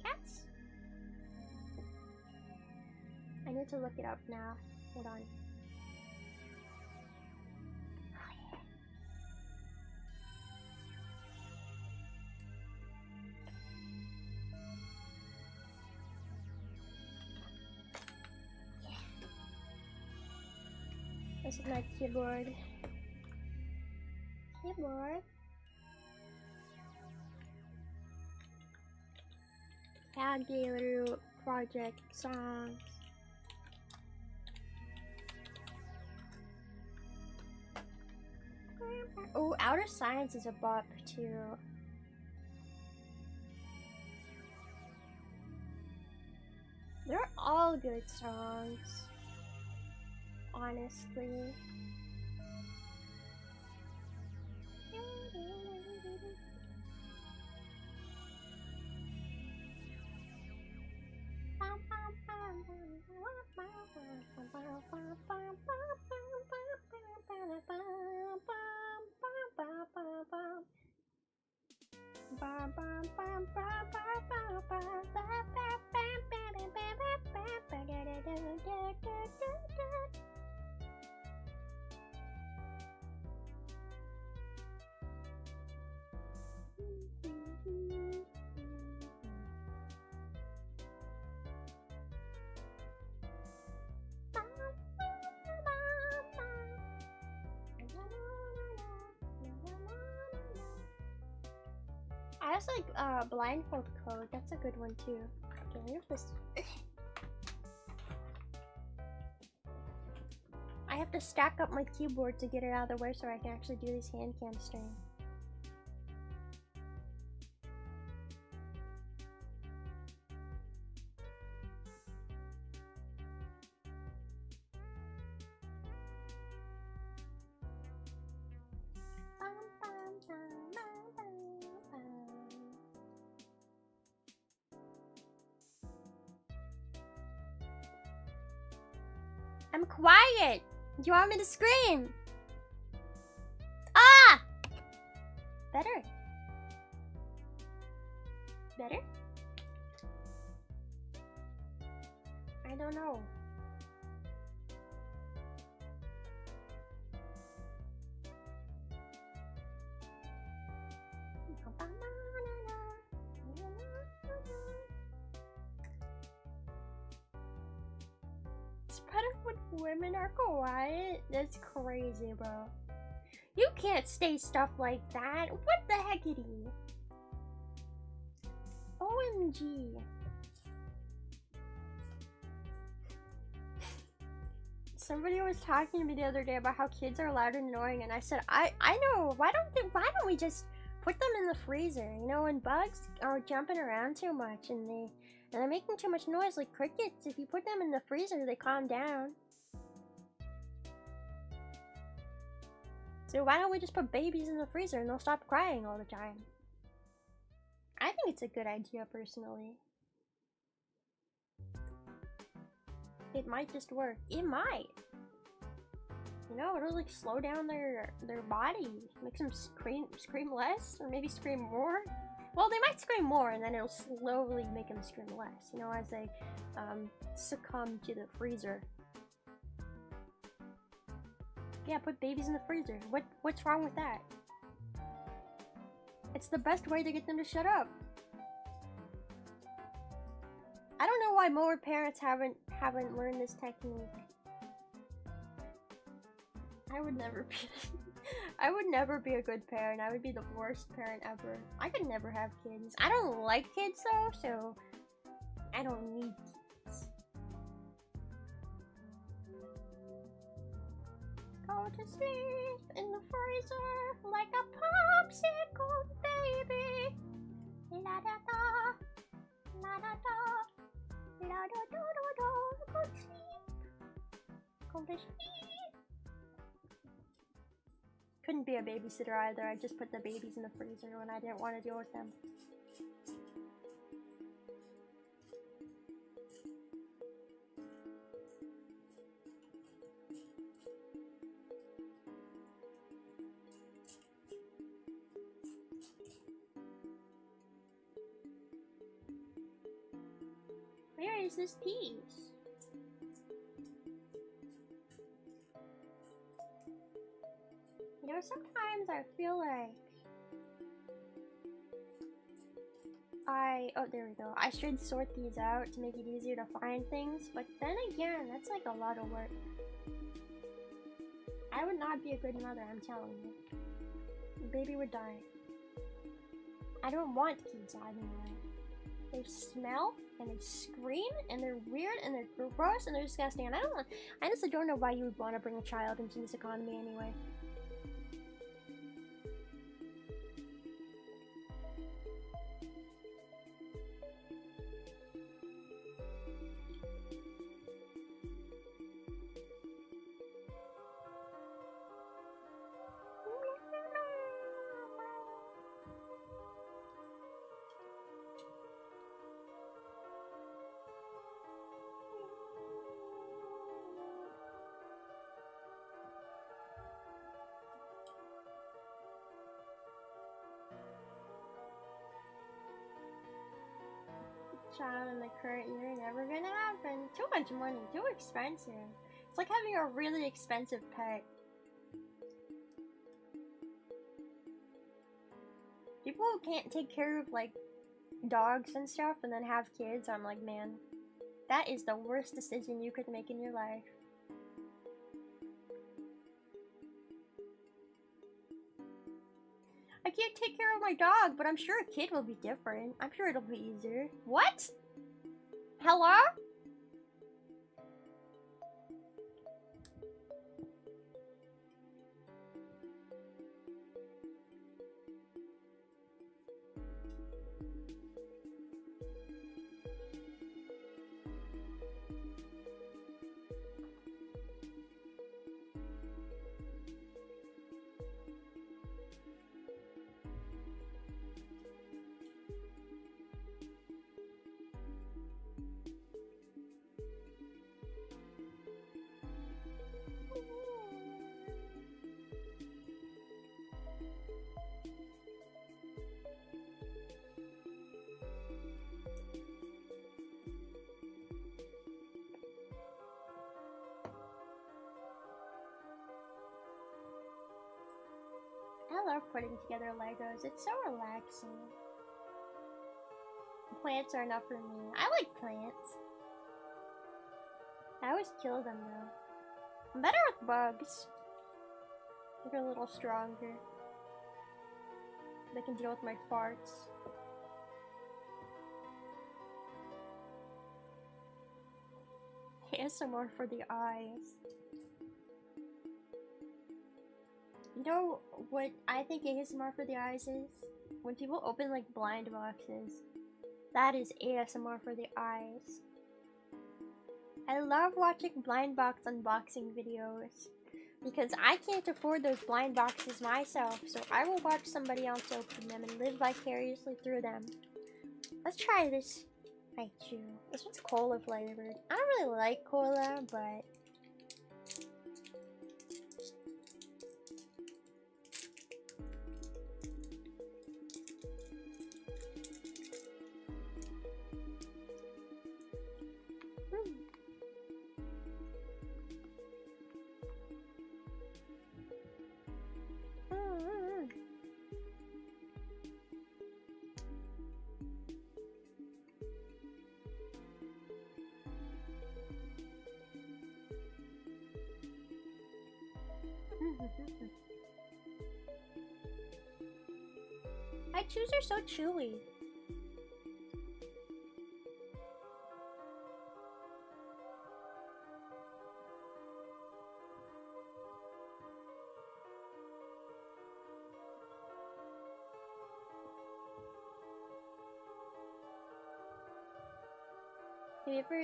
cats. I need to look it up now. Hold on. This is my keyboard. Kageru project songs. Oh, Outer Science is a bop too. They're all good songs, honestly. I also like Blindfold Code. That's a good one too. Okay, here's this. I have to stack up my keyboard to get it out of the way so I can actually do this Handcam stream. I'm quiet! Do you want me to scream? Ah! Better. Better? I don't know. Women are quiet. That's crazy, bro. You can't say stuff like that. What the heckity? OMG. Somebody was talking to me the other day about how kids are loud and annoying, and I said, I know. Why don't we just put them in the freezer? You know, when bugs are jumping around too much and they're making too much noise, like crickets. If you put them in the freezer, they calm down. So why don't we just put babies in the freezer and they'll stop crying all the time? I think it's a good idea, personally. It might just work. It might. You know, it'll like slow down their body, make them scream less, or maybe scream more. Well, they might scream more, and then it'll slowly make them scream less. You know, as they succumb to the freezer. Yeah, put babies in the freezer. What's wrong with that? It's the best way to get them to shut up. I don't know why more parents haven't learned this technique. I would never be a good parent. I would be the worst parent ever. I could never have kids. I don't like kids though, so I don't need kids. Go to sleep in the freezer like a popsicle, baby. La da da, la da da, la da da da da. Go to sleep. Go to sleep. Couldn't be a babysitter either. I just put the babies in the freezer when I didn't want to deal with them. Where is this piece? You know, sometimes I feel like oh, there we go. I should sort these out to make it easier to find things, but then again, that's like a lot of work. I would not be a good mother, I'm telling you. The baby would die. I don't want kids anymore. They smell and they scream and they're weird and they're gross and they're disgusting. And I honestly don't know why you would want to bring a child into this economy anyway. Child in the current year, never gonna happen. Too much money, too expensive. It's like having a really expensive pet. People who can't take care of like dogs and stuff and then have kids, I'm like, man, that is the worst decision you could make in your life. I can't take care of my dog, but I'm sure a kid will be different. I'm sure it'll be easier. What? Hello? I love putting together Legos. It's so relaxing. Plants are enough for me. I like plants. I always kill them though. I'm better with bugs. They're a little stronger. They can deal with my farts. ASMR for the eyes. You know what I think ASMR for the eyes is? When people open like blind boxes. That is ASMR for the eyes. I love watching blind box unboxing videos because I can't afford those blind boxes myself, so I will watch somebody else open them and live vicariously through them. Let's try this Raichu. This one's cola flavored. I don't really like cola, but Raichus are so chewy.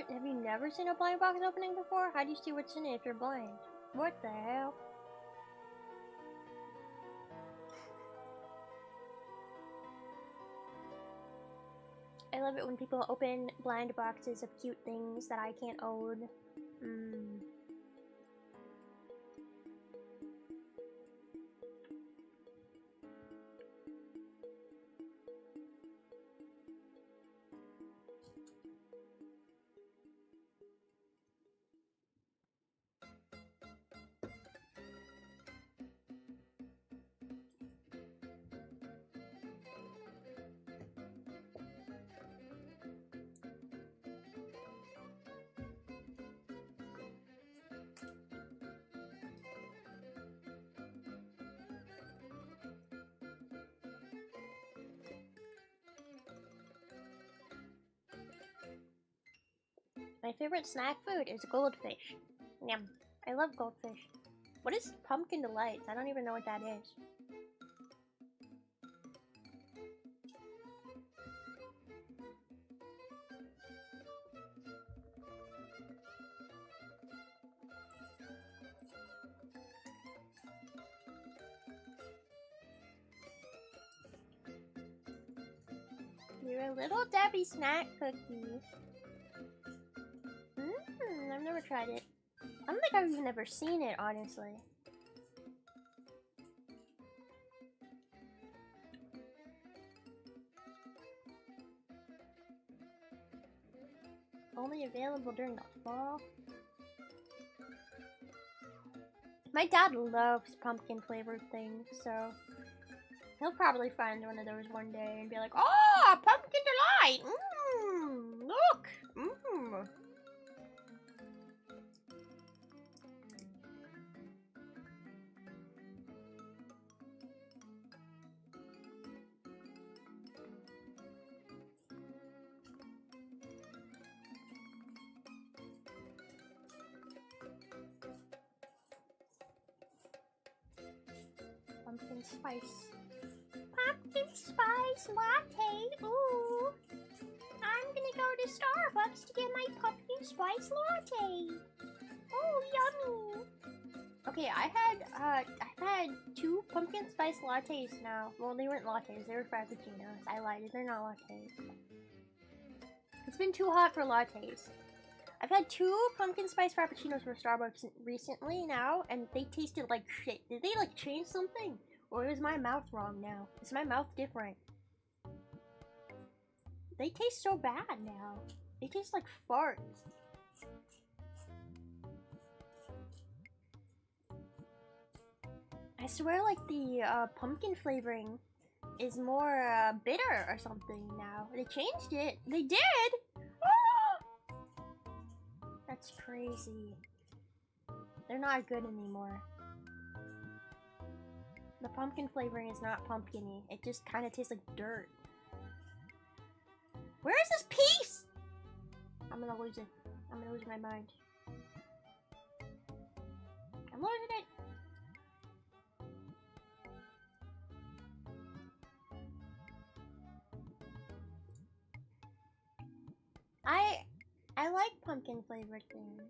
Have you never seen a blind box opening before? How do you see what's in it if you're blind? What the hell? I love it when people open blind boxes of cute things that I can't own. My favorite snack food is goldfish. Yum. I love goldfish. What is pumpkin delights? I don't even know what that is. You're a little Debbie snack cookie. I've never tried it. I don't think I've even ever seen it, honestly. Only available during the fall. My dad loves pumpkin flavored things, so he'll probably find one of those one day and be like, "Oh, pumpkin delight! Look! Pumpkin spice latte. Ooh. I'm gonna go to Starbucks to get my pumpkin spice latte. Oh, yummy. Okay, I've had 2 pumpkin spice lattes now. Well, they weren't lattes, they were frappuccinos. I lied, they're not lattes. It's been too hot for lattes. I've had 2 pumpkin spice frappuccinos from Starbucks recently now, and they tasted like shit. Did they like change something? Or is my mouth wrong now? Is my mouth different? They taste so bad now. They taste like farts. I swear like the pumpkin flavoring is more bitter or something now. They changed it. They did! Ah! That's crazy. They're not good anymore. The pumpkin flavoring is not pumpkin-y. It just kind of tastes like dirt. Where is this piece? I'm gonna lose it. I'm gonna lose my mind. I'm losing it. I like pumpkin flavored things.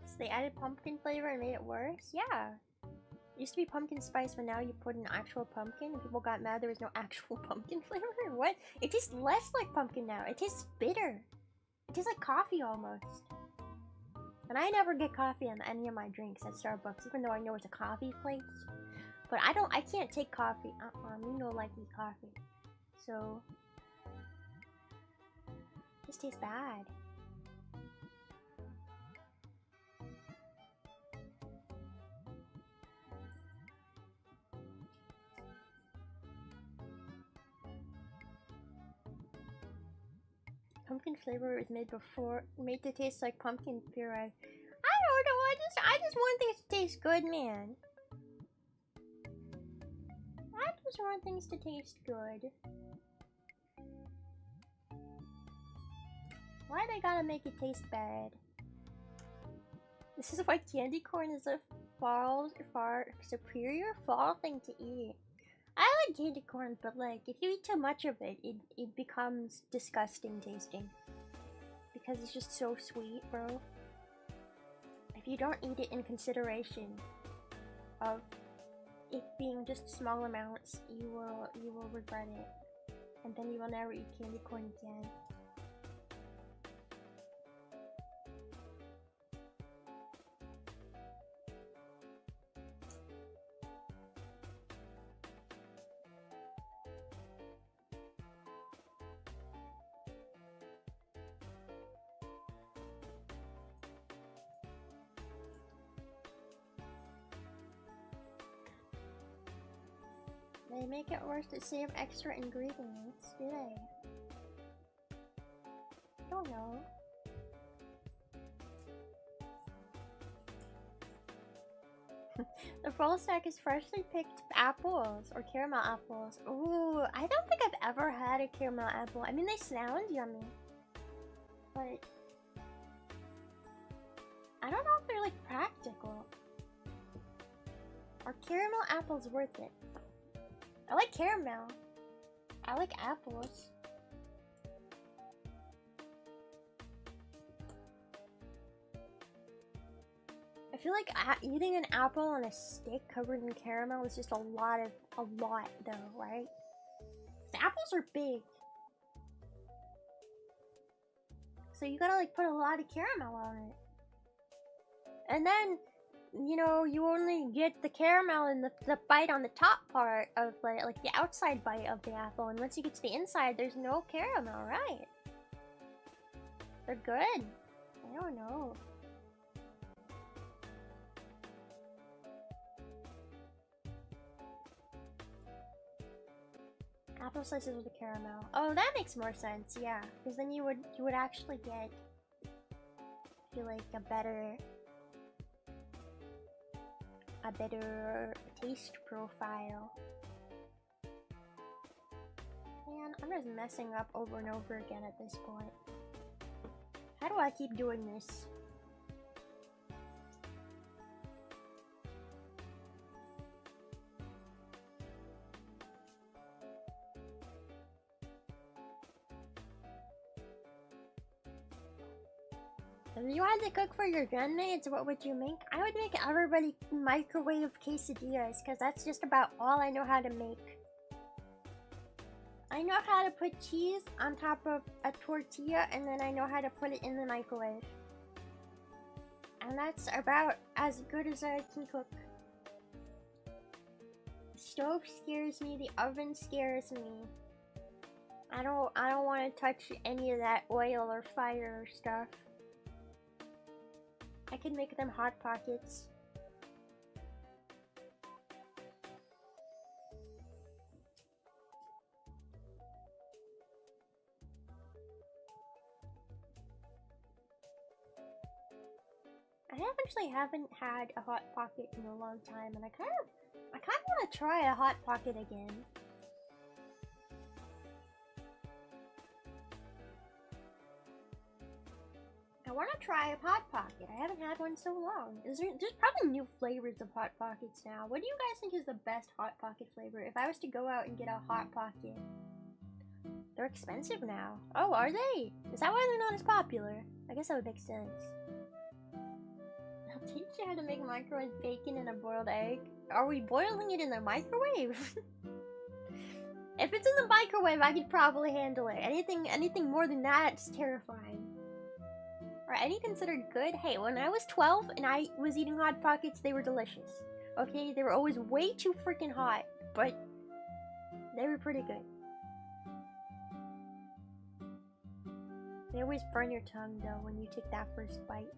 So they added pumpkin flavor and made it worse? Yeah. It used to be pumpkin spice, but now you put an actual pumpkin and people got mad there was no actual pumpkin flavor? What? It tastes less like pumpkin now. It tastes bitter. It tastes like coffee almost. And I never get coffee on any of my drinks at Starbucks, even though I know it's a coffee place. But I can't take coffee. Me no like eat coffee. So, it just tastes bad. Pumpkin flavor is made to taste like pumpkin puree. I don't know, I just want things to taste good, man. I just want things to taste good. Why they gotta make it taste bad? This is why candy corn is a far superior fall thing to eat. I like candy corn, but like, if you eat too much of it, it becomes disgusting tasting. Because it's just so sweet, bro. If you don't eat it in consideration of it being just small amounts, you will regret it. And then you will never eat candy corn again. They make it worse to save extra ingredients, do they? Don't know. The full stack is freshly picked apples or caramel apples. Ooh, I don't think I've ever had a caramel apple. I mean, they sound yummy, but I don't know if they're like practical. Are caramel apples worth it? I like caramel. I like apples. I feel like eating an apple on a stick covered in caramel is just a lot though, right? The apples are big. So you gotta like put a lot of caramel on it. And then, you know, you only get the caramel and the bite on the top part of like the outside bite of the apple, and once you get to the inside, there's no caramel, right? They're good. I don't know. Apple slices with the caramel. Oh, that makes more sense, yeah. Because then you would actually get, I feel like, a better taste profile. Man, I'm just messing up over and over again at this point. How do I keep doing this? If you had to cook for your gunmates, what would you make? I would make everybody microwave quesadillas, because that's just about all I know how to make. I know how to put cheese on top of a tortilla, and then I know how to put it in the microwave. And that's about as good as I can cook. The stove scares me, the oven scares me. I don't want to touch any of that oil or fire or stuff. I can make them hot pockets. I actually haven't had a hot pocket in a long time, and I kind of want to try a hot pocket again. I want to try a hot pocket. I haven't had one so long. There's probably new flavors of hot pockets now. What do you guys think is the best hot pocket flavor? If I was to go out and get a hot pocket, they're expensive now. Oh, are they? Is that why they're not as popular? I guess that would make sense. I'll teach you how to make microwave bacon and a boiled egg. Are we boiling it in the microwave? If it's in the microwave, I could probably handle it. Anything more than that, it's terrifying. Are any considered good? Hey, when I was 12 and I was eating Hot Pockets, they were delicious. Okay, they were always way too freaking hot, but they were pretty good. They always burn your tongue though when you take that first bite.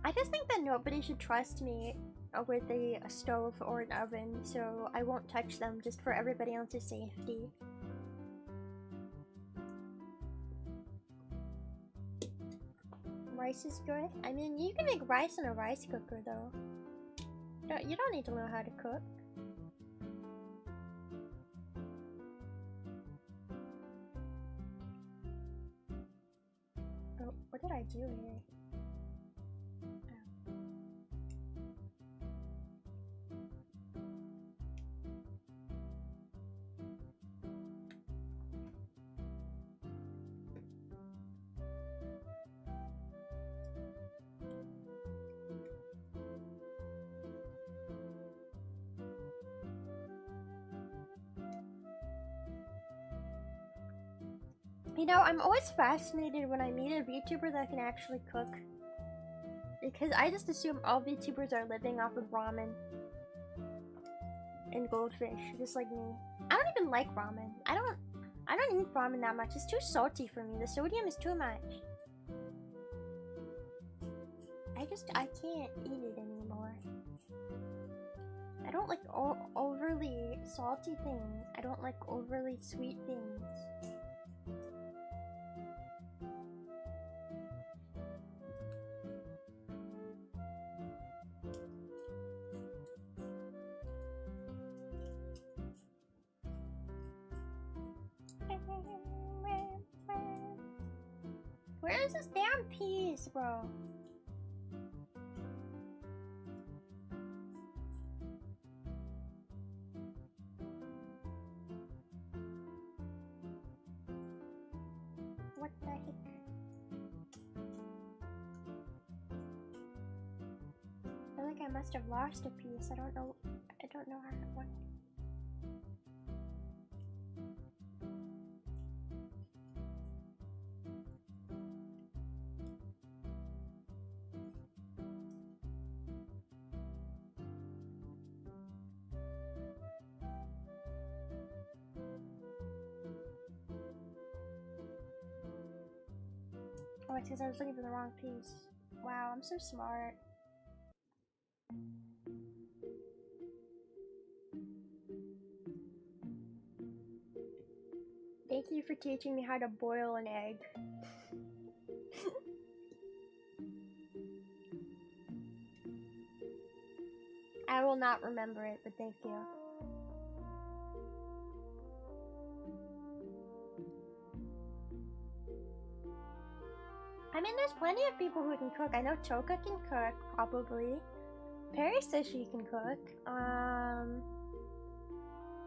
I just think that nobody should trust me with a stove or an oven, so I won't touch them just for everybody else's safety. Rice is good. I mean, you can make rice in a rice cooker though. You don't need to know how to cook. Oh, what did I do here? You know, I'm always fascinated when I meet a VTuber that can actually cook. Because I just assume all VTubers are living off of ramen and goldfish, just like me. I don't even like ramen. I don't eat ramen that much. It's too salty for me. The sodium is too much. I can't eat it anymore. I don't like overly salty things. I don't like overly sweet things. Where is this damn piece, bro? What the heck? I feel like I must have lost a piece. I don't know how to what. Oh, it's because I was looking for the wrong piece. Wow, I'm so smart. Thank you for teaching me how to boil an egg. I will not remember it, but thank you. I mean, there's plenty of people who can cook. I know Toka can cook, probably. Perry says she can cook.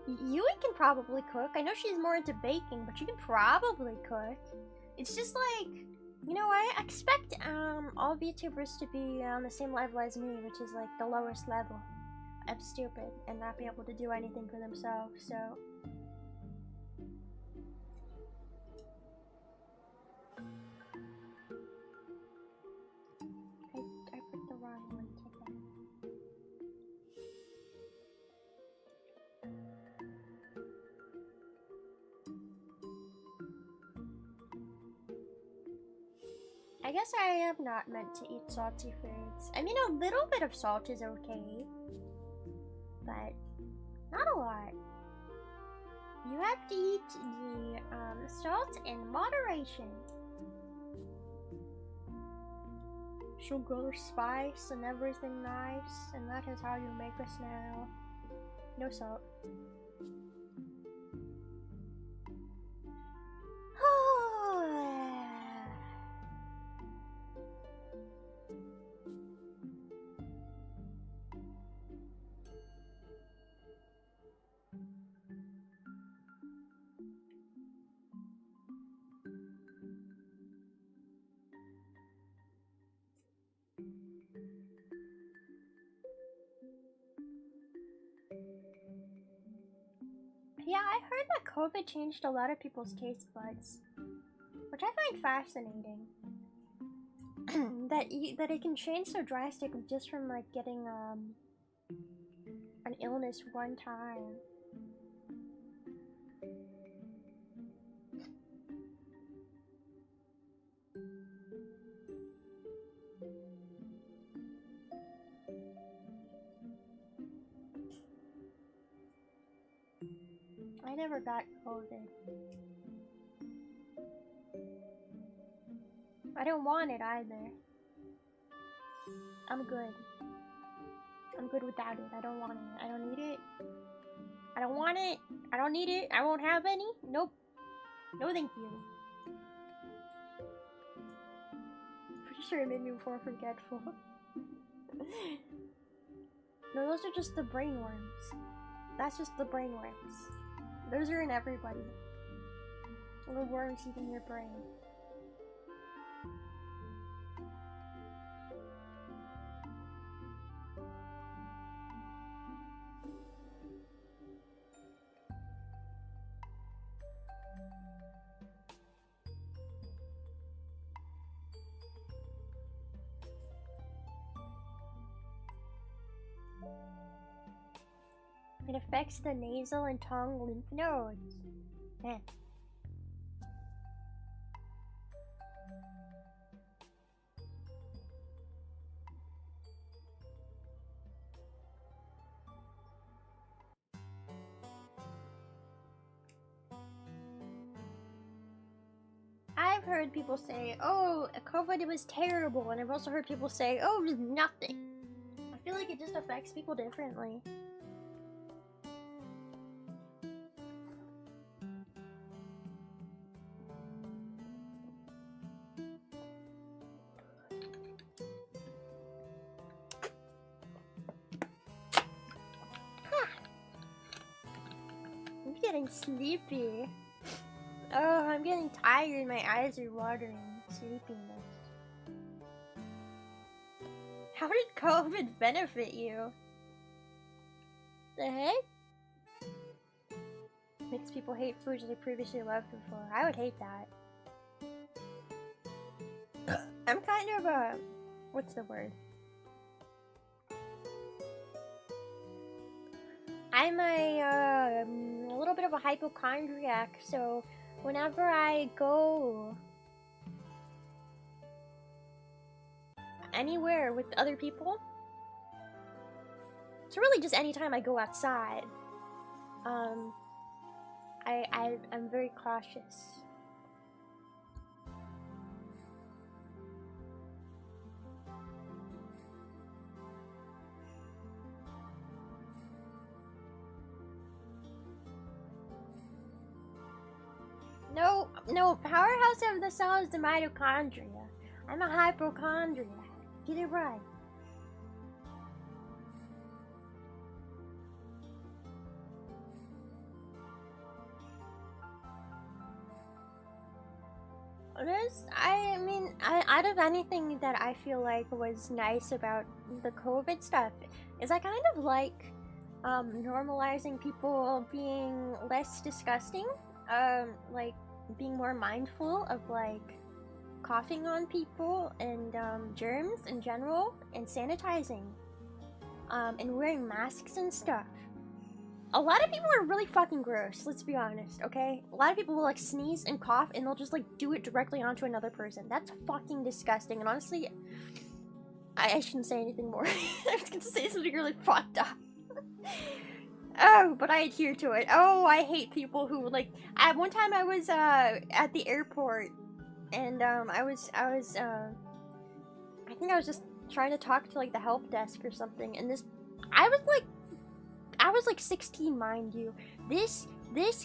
Yui can probably cook. I know she's more into baking, but she can probably cook. It's just like, you know, I expect all VTubers to be on the same level as me, which is like the lowest level of stupid and not be able to do anything for themselves, so. I put the wrong one together. I guess I am not meant to eat salty foods. I mean, a little bit of salt is okay, but not a lot. You have to eat the salt in moderation. Sugar, spice, and everything nice, and that is how you make a snail. No salt. Yeah, I heard that COVID changed a lot of people's taste buds, which I find fascinating. that it can change so drastically just from like getting an illness one time. I never got COVID. I don't want it either. I'm good. I'm good without it. I don't want it. I don't need it. I don't want it. I don't need it. I won't have any. Nope. No thank you. Pretty sure it made me more forgetful. No, those are just the brain worms. That's just the brain worms. Those are in everybody. Little worms eating your brain. It affects the nasal and tongue lymph nodes. Man. I've heard people say, oh, COVID was terrible, and I've also heard people say, oh, it was nothing. I feel like it just affects people differently. I'm getting sleepy. Oh, I'm getting tired. My eyes are watering. Sleepiness. How did COVID benefit you? The heck? Makes people hate foods they previously loved before. I would hate that. I'm kind of a... what's the word? I'm a little bit of a hypochondriac, so whenever I go anywhere with other people, so really just anytime I go outside, I'm very cautious. No, powerhouse of the cell is the mitochondria. I'm a hypochondriac. Get it right. I mean, out of anything that I feel like was nice about the COVID stuff, is I kind of like normalizing people being less disgusting, like being more mindful of like coughing on people and germs in general, and sanitizing, and wearing masks and stuff. A lot of people are really fucking gross, let's be honest, okay? A lot of people will like sneeze and cough and they'll just like do it directly onto another person. That's fucking disgusting, and honestly, I shouldn't say anything more. I was gonna say something really fucked up. Oh, but I adhere to it. Oh, I hate people who like, at one time I was at the airport, and I think I was just trying to talk to like the help desk or something, and I was like 16, mind you. This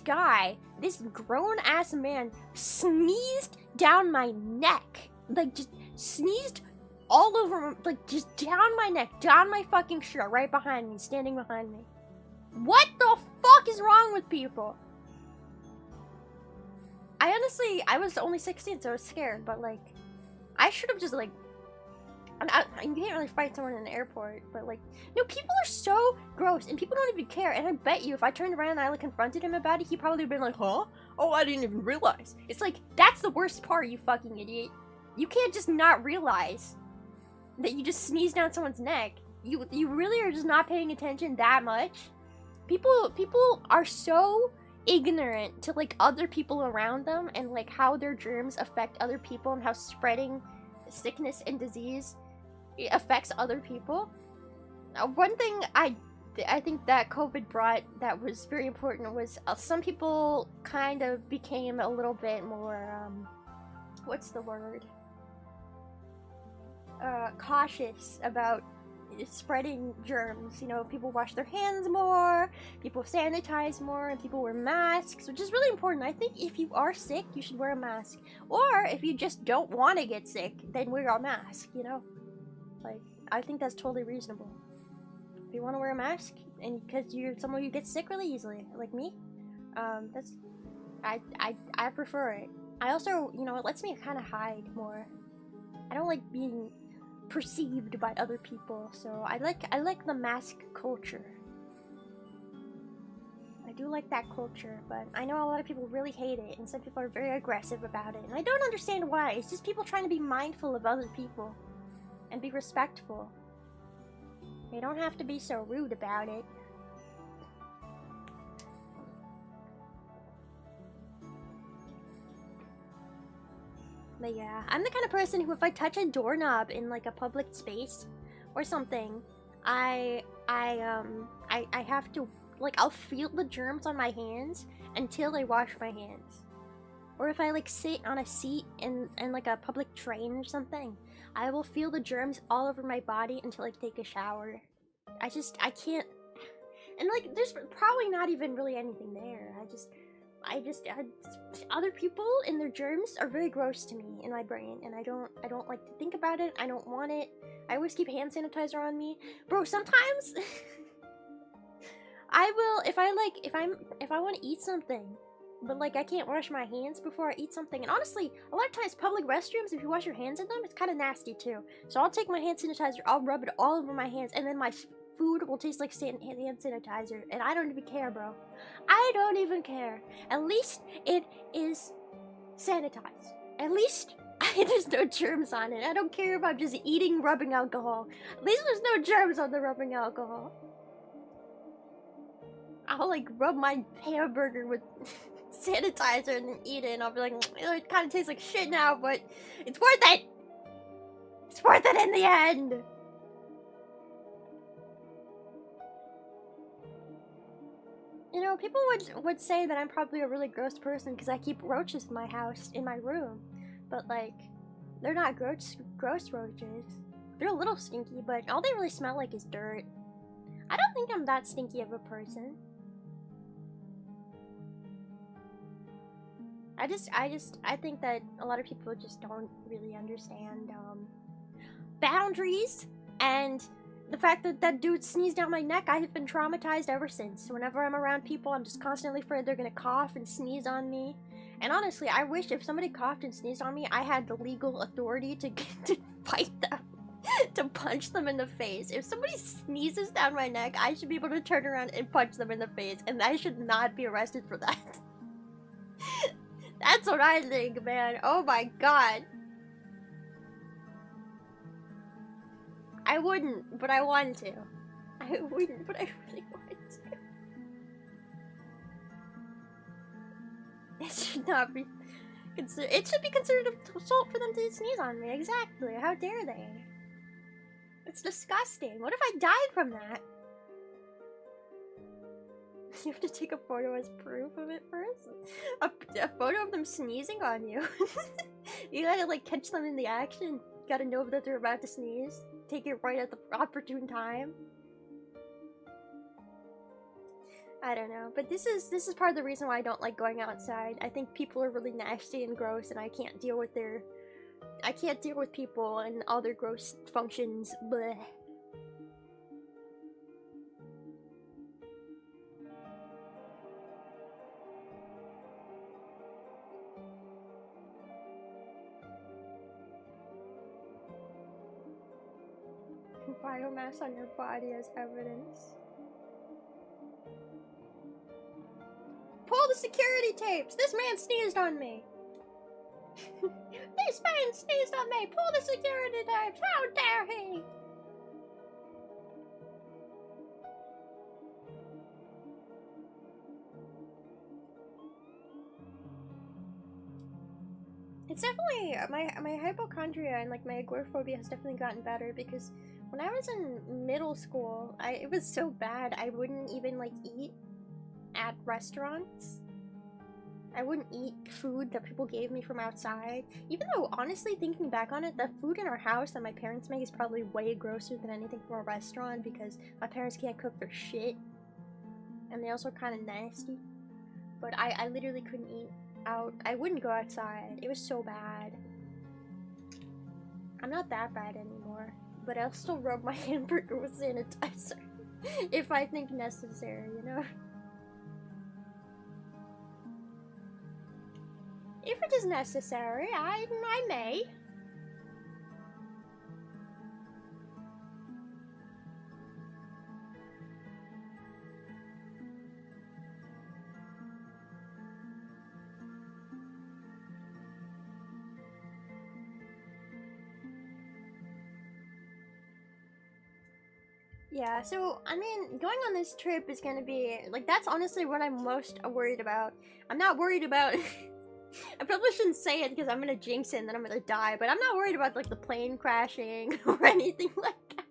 guy, this grown-ass man, sneezed down my neck. Like, just sneezed all over, like, just down my neck, down my fucking shirt, right behind me, standing behind me. What the fuck is wrong with people? I was only 16, so I was scared, but, like, I should have just, like, you can't really fight someone in an airport, but like, no, people are so gross, and people don't even care. And I bet you, if I turned around and I like confronted him about it, he probably would have been like, "Huh? Oh, I didn't even realize." It's like, that's the worst part, you fucking idiot. You can't just not realize that you just sneezed down someone's neck. You really are just not paying attention that much. People are so ignorant to like other people around them, and like how their germs affect other people, and how spreading sickness and disease affects other people. One thing I think that COVID brought that was very important was some people kind of became a little bit more what's the word, cautious about spreading germs. You know, people wash their hands more, people sanitize more, and people wear masks, which is really important. I think if you are sick, you should wear a mask, or if you just don't want to get sick, then wear a mask, you know? Like, I think that's totally reasonable. If you want to wear a mask, and because you're someone who gets sick really easily, like me, I prefer it. I also, you know, it lets me kind of hide more. I don't like being perceived by other people, so I like the mask culture. I do like that culture, but I know a lot of people really hate it, and some people are very aggressive about it, and I don't understand why. It's just people trying to be mindful of other people and be respectful. You don't have to be so rude about it. But yeah, I'm the kind of person who, if I touch a doorknob in like a public space or something, I have to, like, I'll feel the germs on my hands until I wash my hands. Or if I like sit on a seat in like a public train or something, I will feel the germs all over my body until I take a shower. I can't, and like, there's probably not even really anything there. Other people and their germs are very gross to me in my brain, and I don't like to think about it. I don't want it. I always keep hand sanitizer on me. Bro, sometimes I will, if I want to eat something, but like I can't wash my hands before I eat something. And honestly, a lot of times public restrooms, if you wash your hands in them, it's kind of nasty too. So I'll take my hand sanitizer, I'll rub it all over my hands, and then my food will taste like hand sanitizer, and I don't even care, bro. I don't even care. At least it is sanitized. At least there's no germs on it. I don't care if I'm just eating rubbing alcohol. At least there's no germs on the rubbing alcohol. I'll like rub my hamburger with sanitizer and then eat it, and I'll be like, it kind of tastes like shit now, but it's worth it. It's worth it in the end. You know, people would say that I'm probably a really gross person because I keep roaches in my house, in my room. But, like, they're not gross roaches. They're a little stinky, but all they really smell like is dirt. I don't think I'm that stinky of a person. I think that a lot of people just don't really understand, boundaries, and the fact that that dude sneezed down my neck. I have been traumatized ever since. Whenever I'm around people, I'm just constantly afraid they're gonna cough and sneeze on me. And honestly, I wish if somebody coughed and sneezed on me, I had the legal authority to fight them, to punch them in the face. If somebody sneezes down my neck, I should be able to turn around and punch them in the face, and I should not be arrested for that. That's what I think, man. Oh my god. I wouldn't, but I want to. I wouldn't, but I really want to. It should not be considered. It should be considered assault for them to sneeze on me. Exactly. How dare they? It's disgusting. What if I died from that? You have to take a photo as proof of it first? A photo of them sneezing on you. You gotta like catch them in the action. You gotta know that they're about to sneeze. Take it right at the opportune time. I don't know, but this is part of the reason why I don't like going outside. I think people are really nasty and gross, and I can't deal with people and all their gross functions. Bleh. Biomass on your body as evidence. Pull the security tapes! This man sneezed on me! This man sneezed on me! Pull the security tapes! How dare he! It's definitely my hypochondria and like my agoraphobia has definitely gotten better, because when I was in middle school, it was so bad I wouldn't even like eat at restaurants. I wouldn't eat food that people gave me from outside, even though honestly thinking back on it, the food in our house that my parents make is probably way grosser than anything from a restaurant, because my parents can't cook for shit and they also kind of nasty. But I literally couldn't eat out. I wouldn't go outside. It was so bad. I'm not that bad anymore, but I'll still rub my hamburger with sanitizer if I think necessary, you know? If it is necessary, I may. Yeah, so, I mean, going on this trip is gonna be, like, that's honestly what I'm most worried about. I'm not worried about... I probably shouldn't say it because I'm gonna jinx it and then I'm gonna die, but I'm not worried about, like, the plane crashing or anything like that.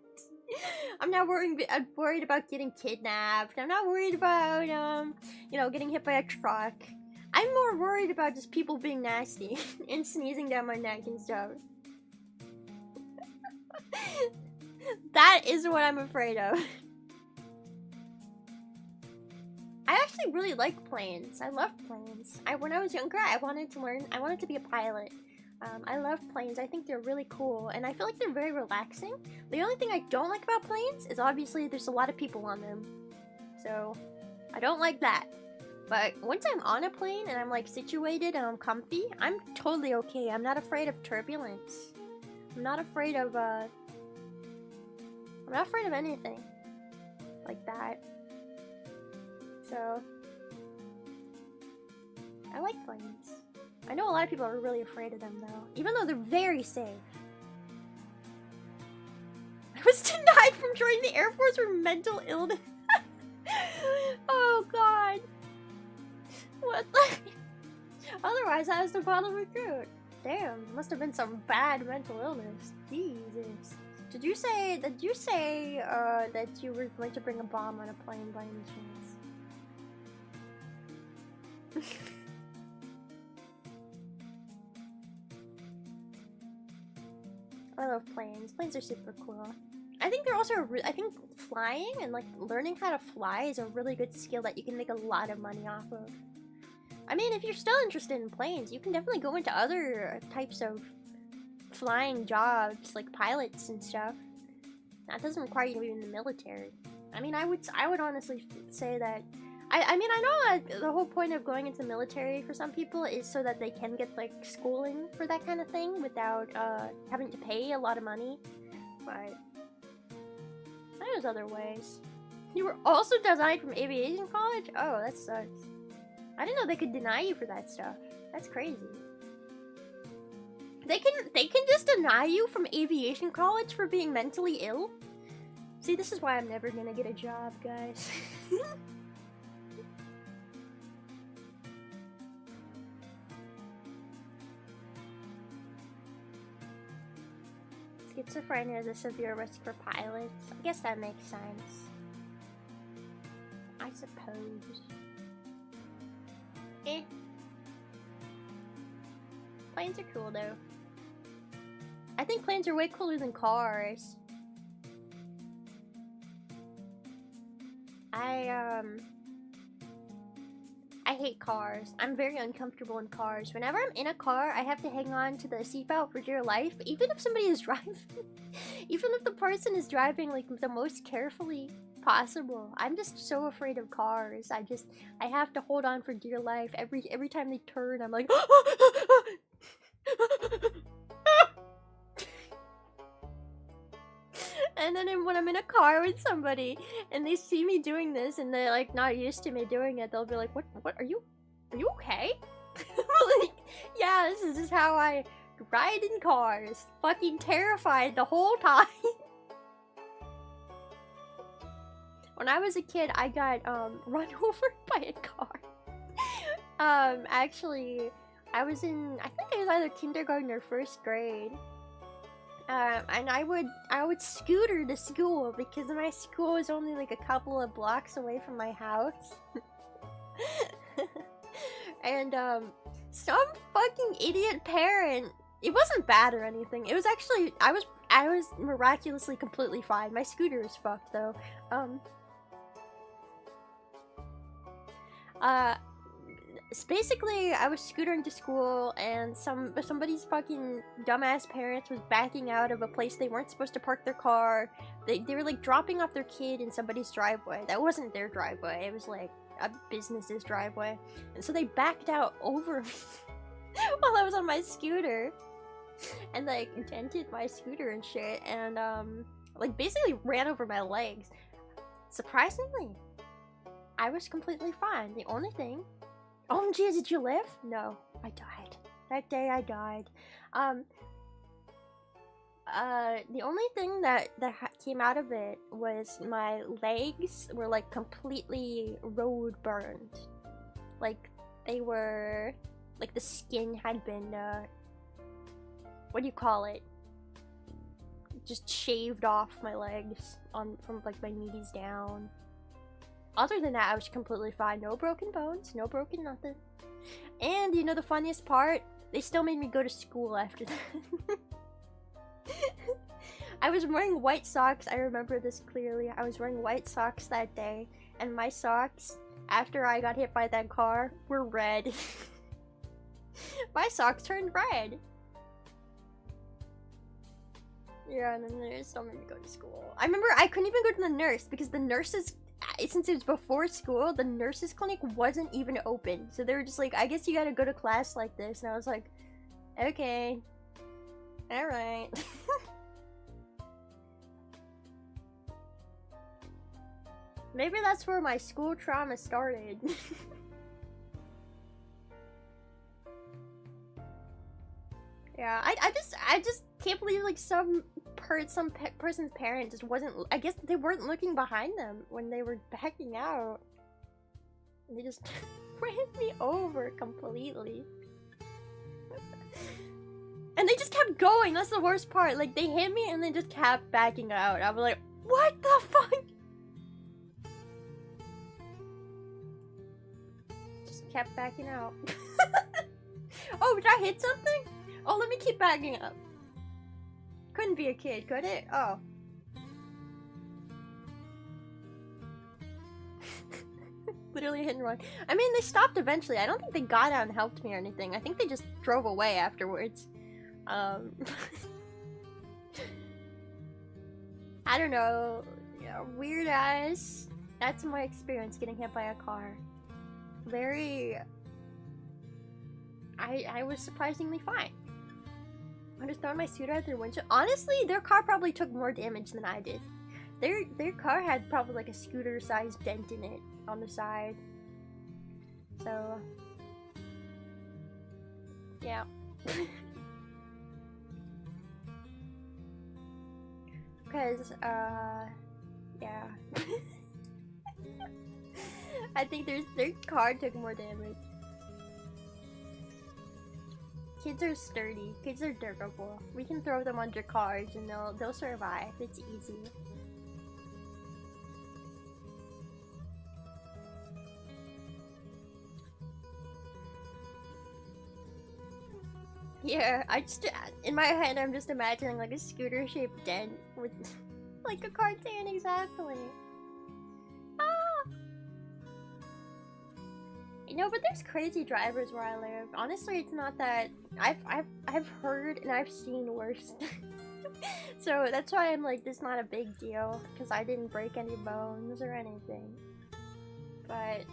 I'm not worried about getting kidnapped. I'm not worried about, you know, getting hit by a truck. I'm more worried about just people being nasty and sneezing down my neck and stuff. That is what I'm afraid of. I actually really like planes. I love planes. When I was younger, I wanted to be a pilot. I love planes. I think they're really cool, and I feel like they're very relaxing. The only thing I don't like about planes is obviously there's a lot of people on them. So, I don't like that. But once I'm on a plane and I'm like situated and I'm comfy, I'm totally okay. I'm not afraid of turbulence. I'm not afraid of anything like that. So, I like planes. I know a lot of people are really afraid of them though, even though they're very safe. I was denied from joining the Air Force for mental illness. Oh god. What the? Otherwise, I was the bottle recruit. Damn, must have been some bad mental illness. Jesus. Did you say that you were going to bring a bomb on a plane by any chance? I love planes. Planes are super cool. I think they're also I think flying and like learning how to fly is a really good skill that you can make a lot of money off of. I mean, if you're still interested in planes, you can definitely go into other types of flying jobs, like pilots and stuff. That doesn't require you to be in the military. I mean, I would honestly say that I mean, I know the whole point of going into the military for some people is so that they can get, like, schooling for that kind of thing without, having to pay a lot of money. But there's other ways. You were also denied from aviation college? Oh, that sucks. I didn't know they could deny you for that stuff. That's crazy. They can just deny you from aviation college for being mentally ill? See, this is why I'm never gonna get a job, guys. Schizophrenia is a severe risk for pilots. I guess that makes sense. I suppose. Eh. Planes are cool though. I think planes are way cooler than cars. I hate cars. I'm very uncomfortable in cars. Whenever I'm in a car, I have to hang on to the seatbelt for dear life, even if somebody is driving. Even if the person is driving like the most carefully possible. I'm just so afraid of cars. I have to hold on for dear life. Every time they turn, I'm like And then when I'm in a car with somebody and they see me doing this and they're like not used to me doing it, they'll be like, what are you okay? Like, yeah, this is just how I ride in cars. Fucking terrified the whole time. When I was a kid, I got run over by a car. Actually, I think I was either kindergarten or first grade. And I would scooter to school because my school was only like a couple of blocks away from my house. And some fucking idiot parent, it wasn't bad or anything. It was actually I was miraculously completely fine. My scooter is fucked though. Basically, I was scootering to school, and somebody's fucking dumbass parents was backing out of a place they weren't supposed to park their car. They were like dropping off their kid in somebody's driveway. That wasn't their driveway. It was like a business's driveway, and so they backed out over me while I was on my scooter, and like dented my scooter and shit, and like basically ran over my legs. Surprisingly, I was completely fine. The only thing. OMG, did you live? No, I died. That day I died. The only thing that came out of it was my legs were like completely road burned. Like they were, like the skin had been, what do you call it? Just shaved off my legs from like my knees down. Other than that, I was completely fine. No broken bones, no broken nothing. And you know the funniest part? They still made me go to school after that. I was wearing white socks. I remember this clearly. I was wearing white socks that day. And my socks, after I got hit by that car, were red. My socks turned red. Yeah, and then they still made me go to school. I remember I couldn't even go to the nurse because the nurses... Since it was before school, the nurses' clinic wasn't even open. So they were just like, I guess you gotta go to class like this. And I was like, okay. Alright. Maybe that's where my school trauma started. Yeah, I just can't believe like some person's parent just wasn't. I guess they weren't looking behind them when they were backing out. They just ran me over completely. And they just kept going. That's the worst part. Like they hit me and they just kept backing out. I was like, what the fuck? Just kept backing out. Oh, did I hit something? Oh, let me keep backing up. Couldn't be a kid, could it? Oh. Literally hit and run. I mean, they stopped eventually. I don't think they got out and helped me or anything. I think they just drove away afterwards. I don't know. Yeah, weird ass That's my experience getting hit by a car. Very... I was surprisingly fine. I just throwing my scooter out their windshield. Honestly, their car probably took more damage than I did. Their car had probably like a scooter-sized dent in it on the side. So... yeah. Because, yeah. I think their car took more damage. Kids are sturdy. Kids are durable. We can throw them under cars and they'll survive. It's easy. Yeah, in my head I'm just imagining like a scooter-shaped dent with like a cartoon exactly. Ah! You know, but there's crazy drivers where I live. Honestly, it's not that I've heard and I've seen worse. So that's why I'm like, this is not a big deal because I didn't break any bones or anything. But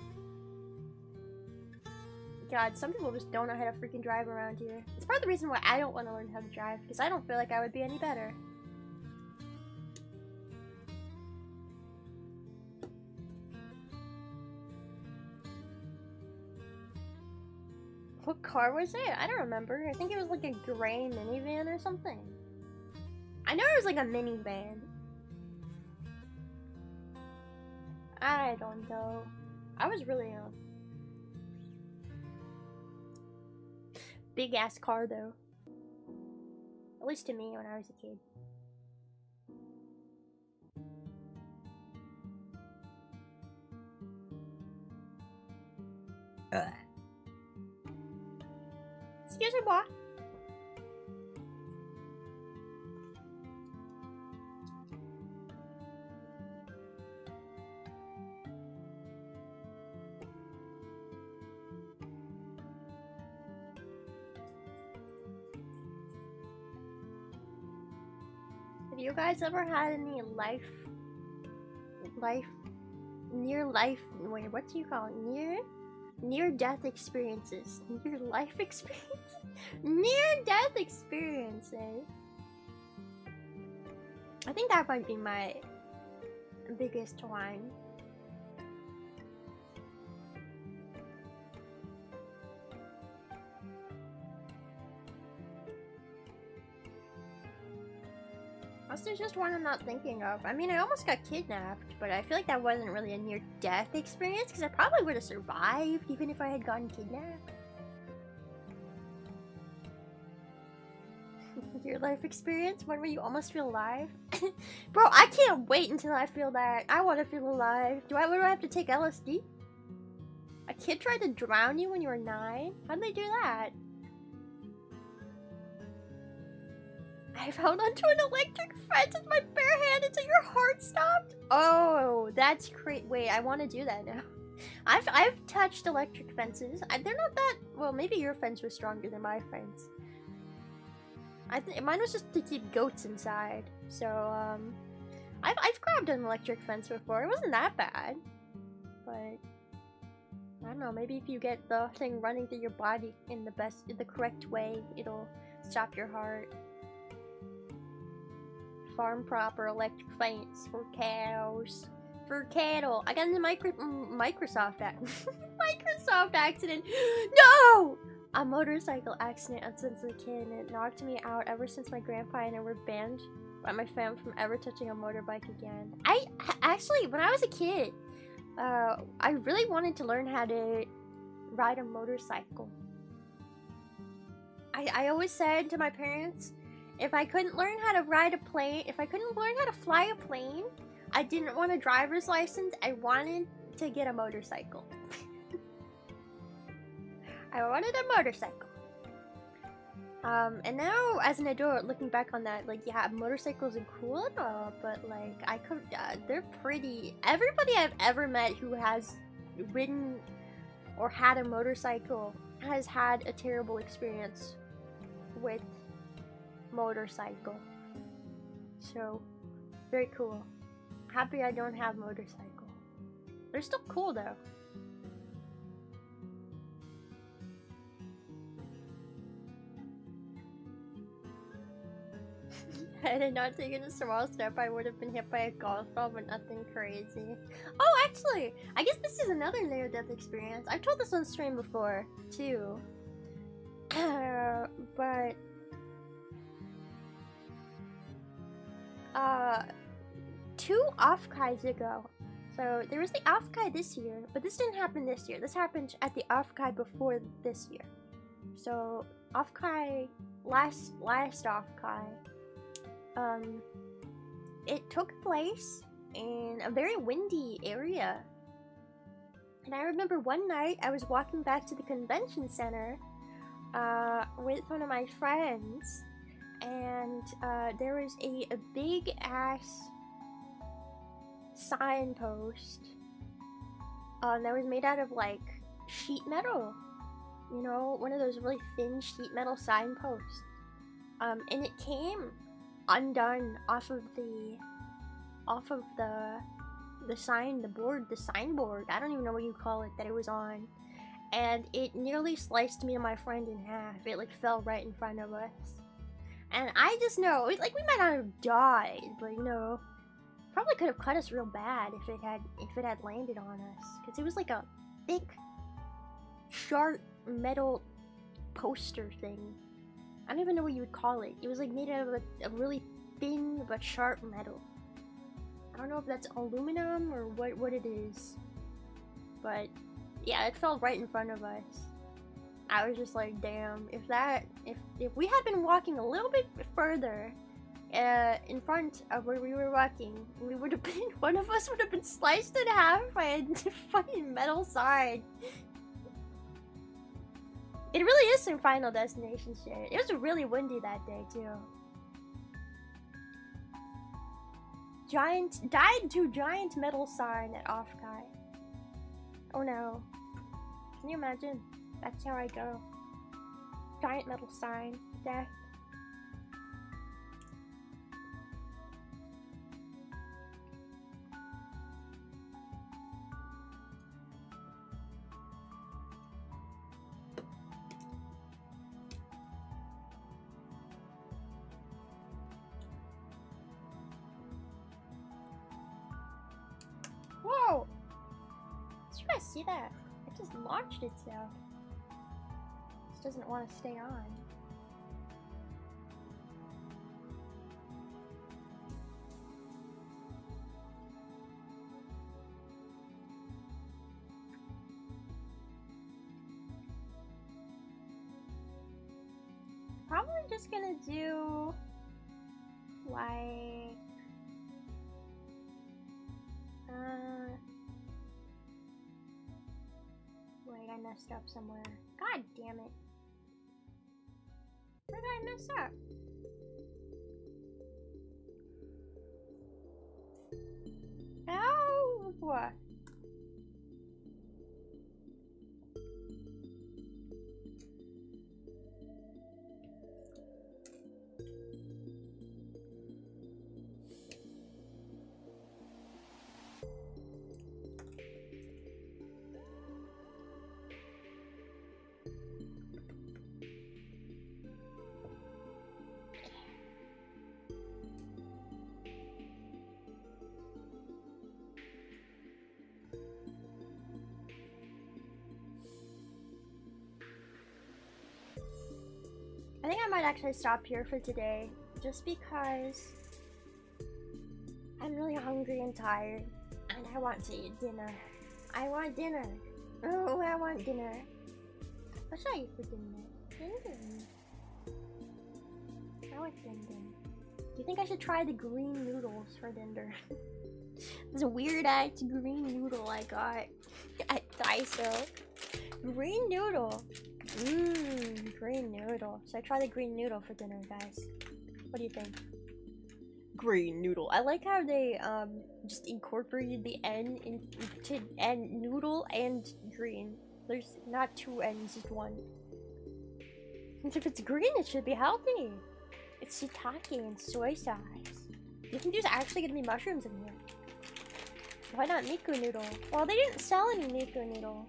God, some people just don't know how to freaking drive around here. It's part of the reason why I don't want to learn how to drive, because I don't feel like I would be any better. What car was it? I don't remember. I think it was like a gray minivan or something. I know it was like a minivan. I don't know. I was really young. Big ass car though. At least to me when I was a kid. Excuse me, boy. Have you guys ever had any wait, what do you call it? Near-death experiences? Near-life experience? Near-death experiences? I think that might be my biggest one. Unless there's just one I'm not thinking of. I mean, I almost got kidnapped, but I feel like that wasn't really a near-death experience because I probably would have survived even if I had gotten kidnapped. Your life experience? One where you almost feel alive? Bro, I can't wait until I feel that. I want to feel alive. What do I have to take LSD? A kid tried to drown you when you were 9? How'd they do that? I've held onto an electric fence with my bare hand until your heart stopped. Oh, that's great. Wait, I want to do that now. I've touched electric fences. They're not that well. Maybe your fence was stronger than my fence. Mine was just to keep goats inside. So I've grabbed an electric fence before. It wasn't that bad, but I don't know. Maybe if you get the thing running through your body in the correct way, it'll stop your heart. Farm proper electric fence for cows. For cattle. I got in the Microsoft accident. No! A motorcycle accident since a kid, and it knocked me out ever since my grandpa and I were banned by my fam from ever touching a motorbike again. I actually, when I was a kid, I really wanted to learn how to ride a motorcycle. I always said to my parents, if I couldn't learn how to ride a plane, if I couldn't learn how to fly a plane, I didn't want a driver's license. I wanted to get a motorcycle. I wanted a motorcycle. And now, as an adult, looking back on that, like, yeah, motorcycles are cool and all, but, like, they're pretty... Everybody I've ever met who has ridden or had a motorcycle has had a terrible experience with motorcycle. So, very cool. Happy I don't have motorcycle. They're still cool though. Had I not taken a small step, I would have been hit by a golf ball, but nothing crazy. Oh, actually, I guess this is another near-death experience. I've told this on stream before, too. But... 2 off-kais ago. So, there was the off-kai this year, but this didn't happen this year. This happened at the off-kai before this year. So, off-kai, last off-kai, it took place in a very windy area. And I remember one night I was walking back to the convention center with one of my friends, and there was a big ass signpost that was made out of like sheet metal, you know, one of those really thin sheet metal signposts, and it came undone off of the signboard, I don't even know what you call it, that it was on, and it nearly sliced me and my friend in half. It like fell right in front of us, and I just know, like, we might not have died, but you know, probably could have cut us real bad if it had landed on us, because it was like a thick sharp metal poster thing. I don't even know what you would call it. It was like made out of a really thin but sharp metal. I don't know if that's aluminum or what it is. But yeah, it fell right in front of us. I was just like, damn, if we had been walking a little bit further in front of where we were walking, we would have been, one of us would have been sliced in half by a fucking metal sign. It really is some Final Destination shit. It was really windy that day, too. Died to giant metal sign at off-kai. Oh no. Can you imagine? That's how I go. Giant metal sign. Death. Whoa! Did you guys see that? It just launched itself. This doesn't want to stay on. Probably just gonna do like wait, I messed up somewhere. God damn it. Where did I mess up? Ow! What? I think I might actually stop here for today, just because I'm really hungry and tired, and I want to eat dinner. I want dinner. Oh, I want dinner. What should I eat for dinner? Dinner. I like dinner. Do you think I should try the green noodles for dinner? This weird-ass green noodle I got at Daiso. Green noodle. Mmm, green noodle. Should I try the green noodle for dinner, guys? What do you think? Green noodle. I like how they just incorporated the N into N noodle and green. There's not two N's, just one. Since if it's green, it should be healthy. It's shiitake and soy sauce. You think there's actually gonna be mushrooms in here? Why not Miku Noodle? Well, they didn't sell any Miku Noodle.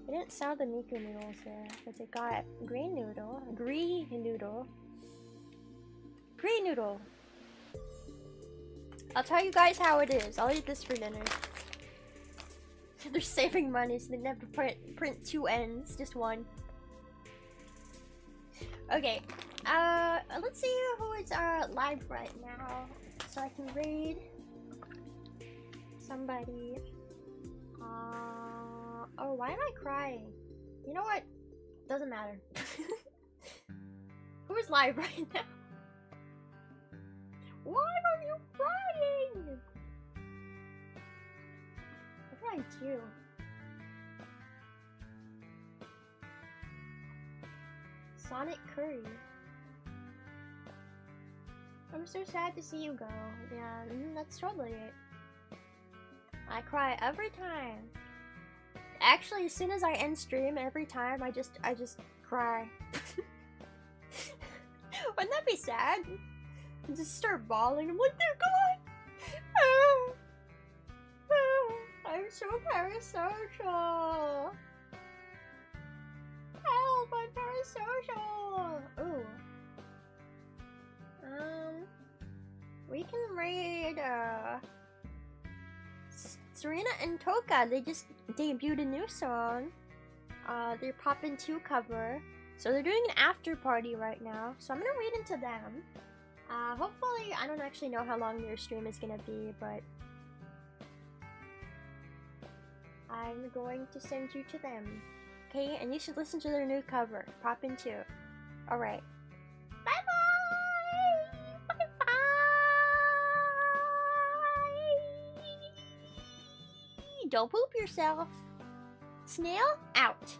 They didn't sell the Miku Noodles there, but they got Green Noodle. Green Noodle. Green Noodle. I'll tell you guys how it is. I'll eat this for dinner. They're saving money, so they never print two N's, just one. Okay, let's see who is live right now, so I can raid somebody. Oh, why am I crying? You know what? Doesn't matter. Who is live right now? Why are you crying? What did I do? Sonic Curry. I'm so sad to see you go. Yeah, that's totally it. I cry every time. Actually, as soon as I end stream, every time I just cry. Wouldn't that be sad? I just start bawling. I'm like, they're gone. Oh, oh, I'm so parasocial. Help! I'm parasocial. Ooh. We can raid Serena and Toka. They just debuted a new song. They're Poppin' 2 cover. So they're doing an after party right now. So I'm gonna read into them. Hopefully, I don't actually know how long their stream is gonna be, but I'm going to send you to them. Okay, and you should listen to their new cover, Poppin' 2. Alright. Bye-bye! Bye-bye! Don't poop yourself. Snail, out.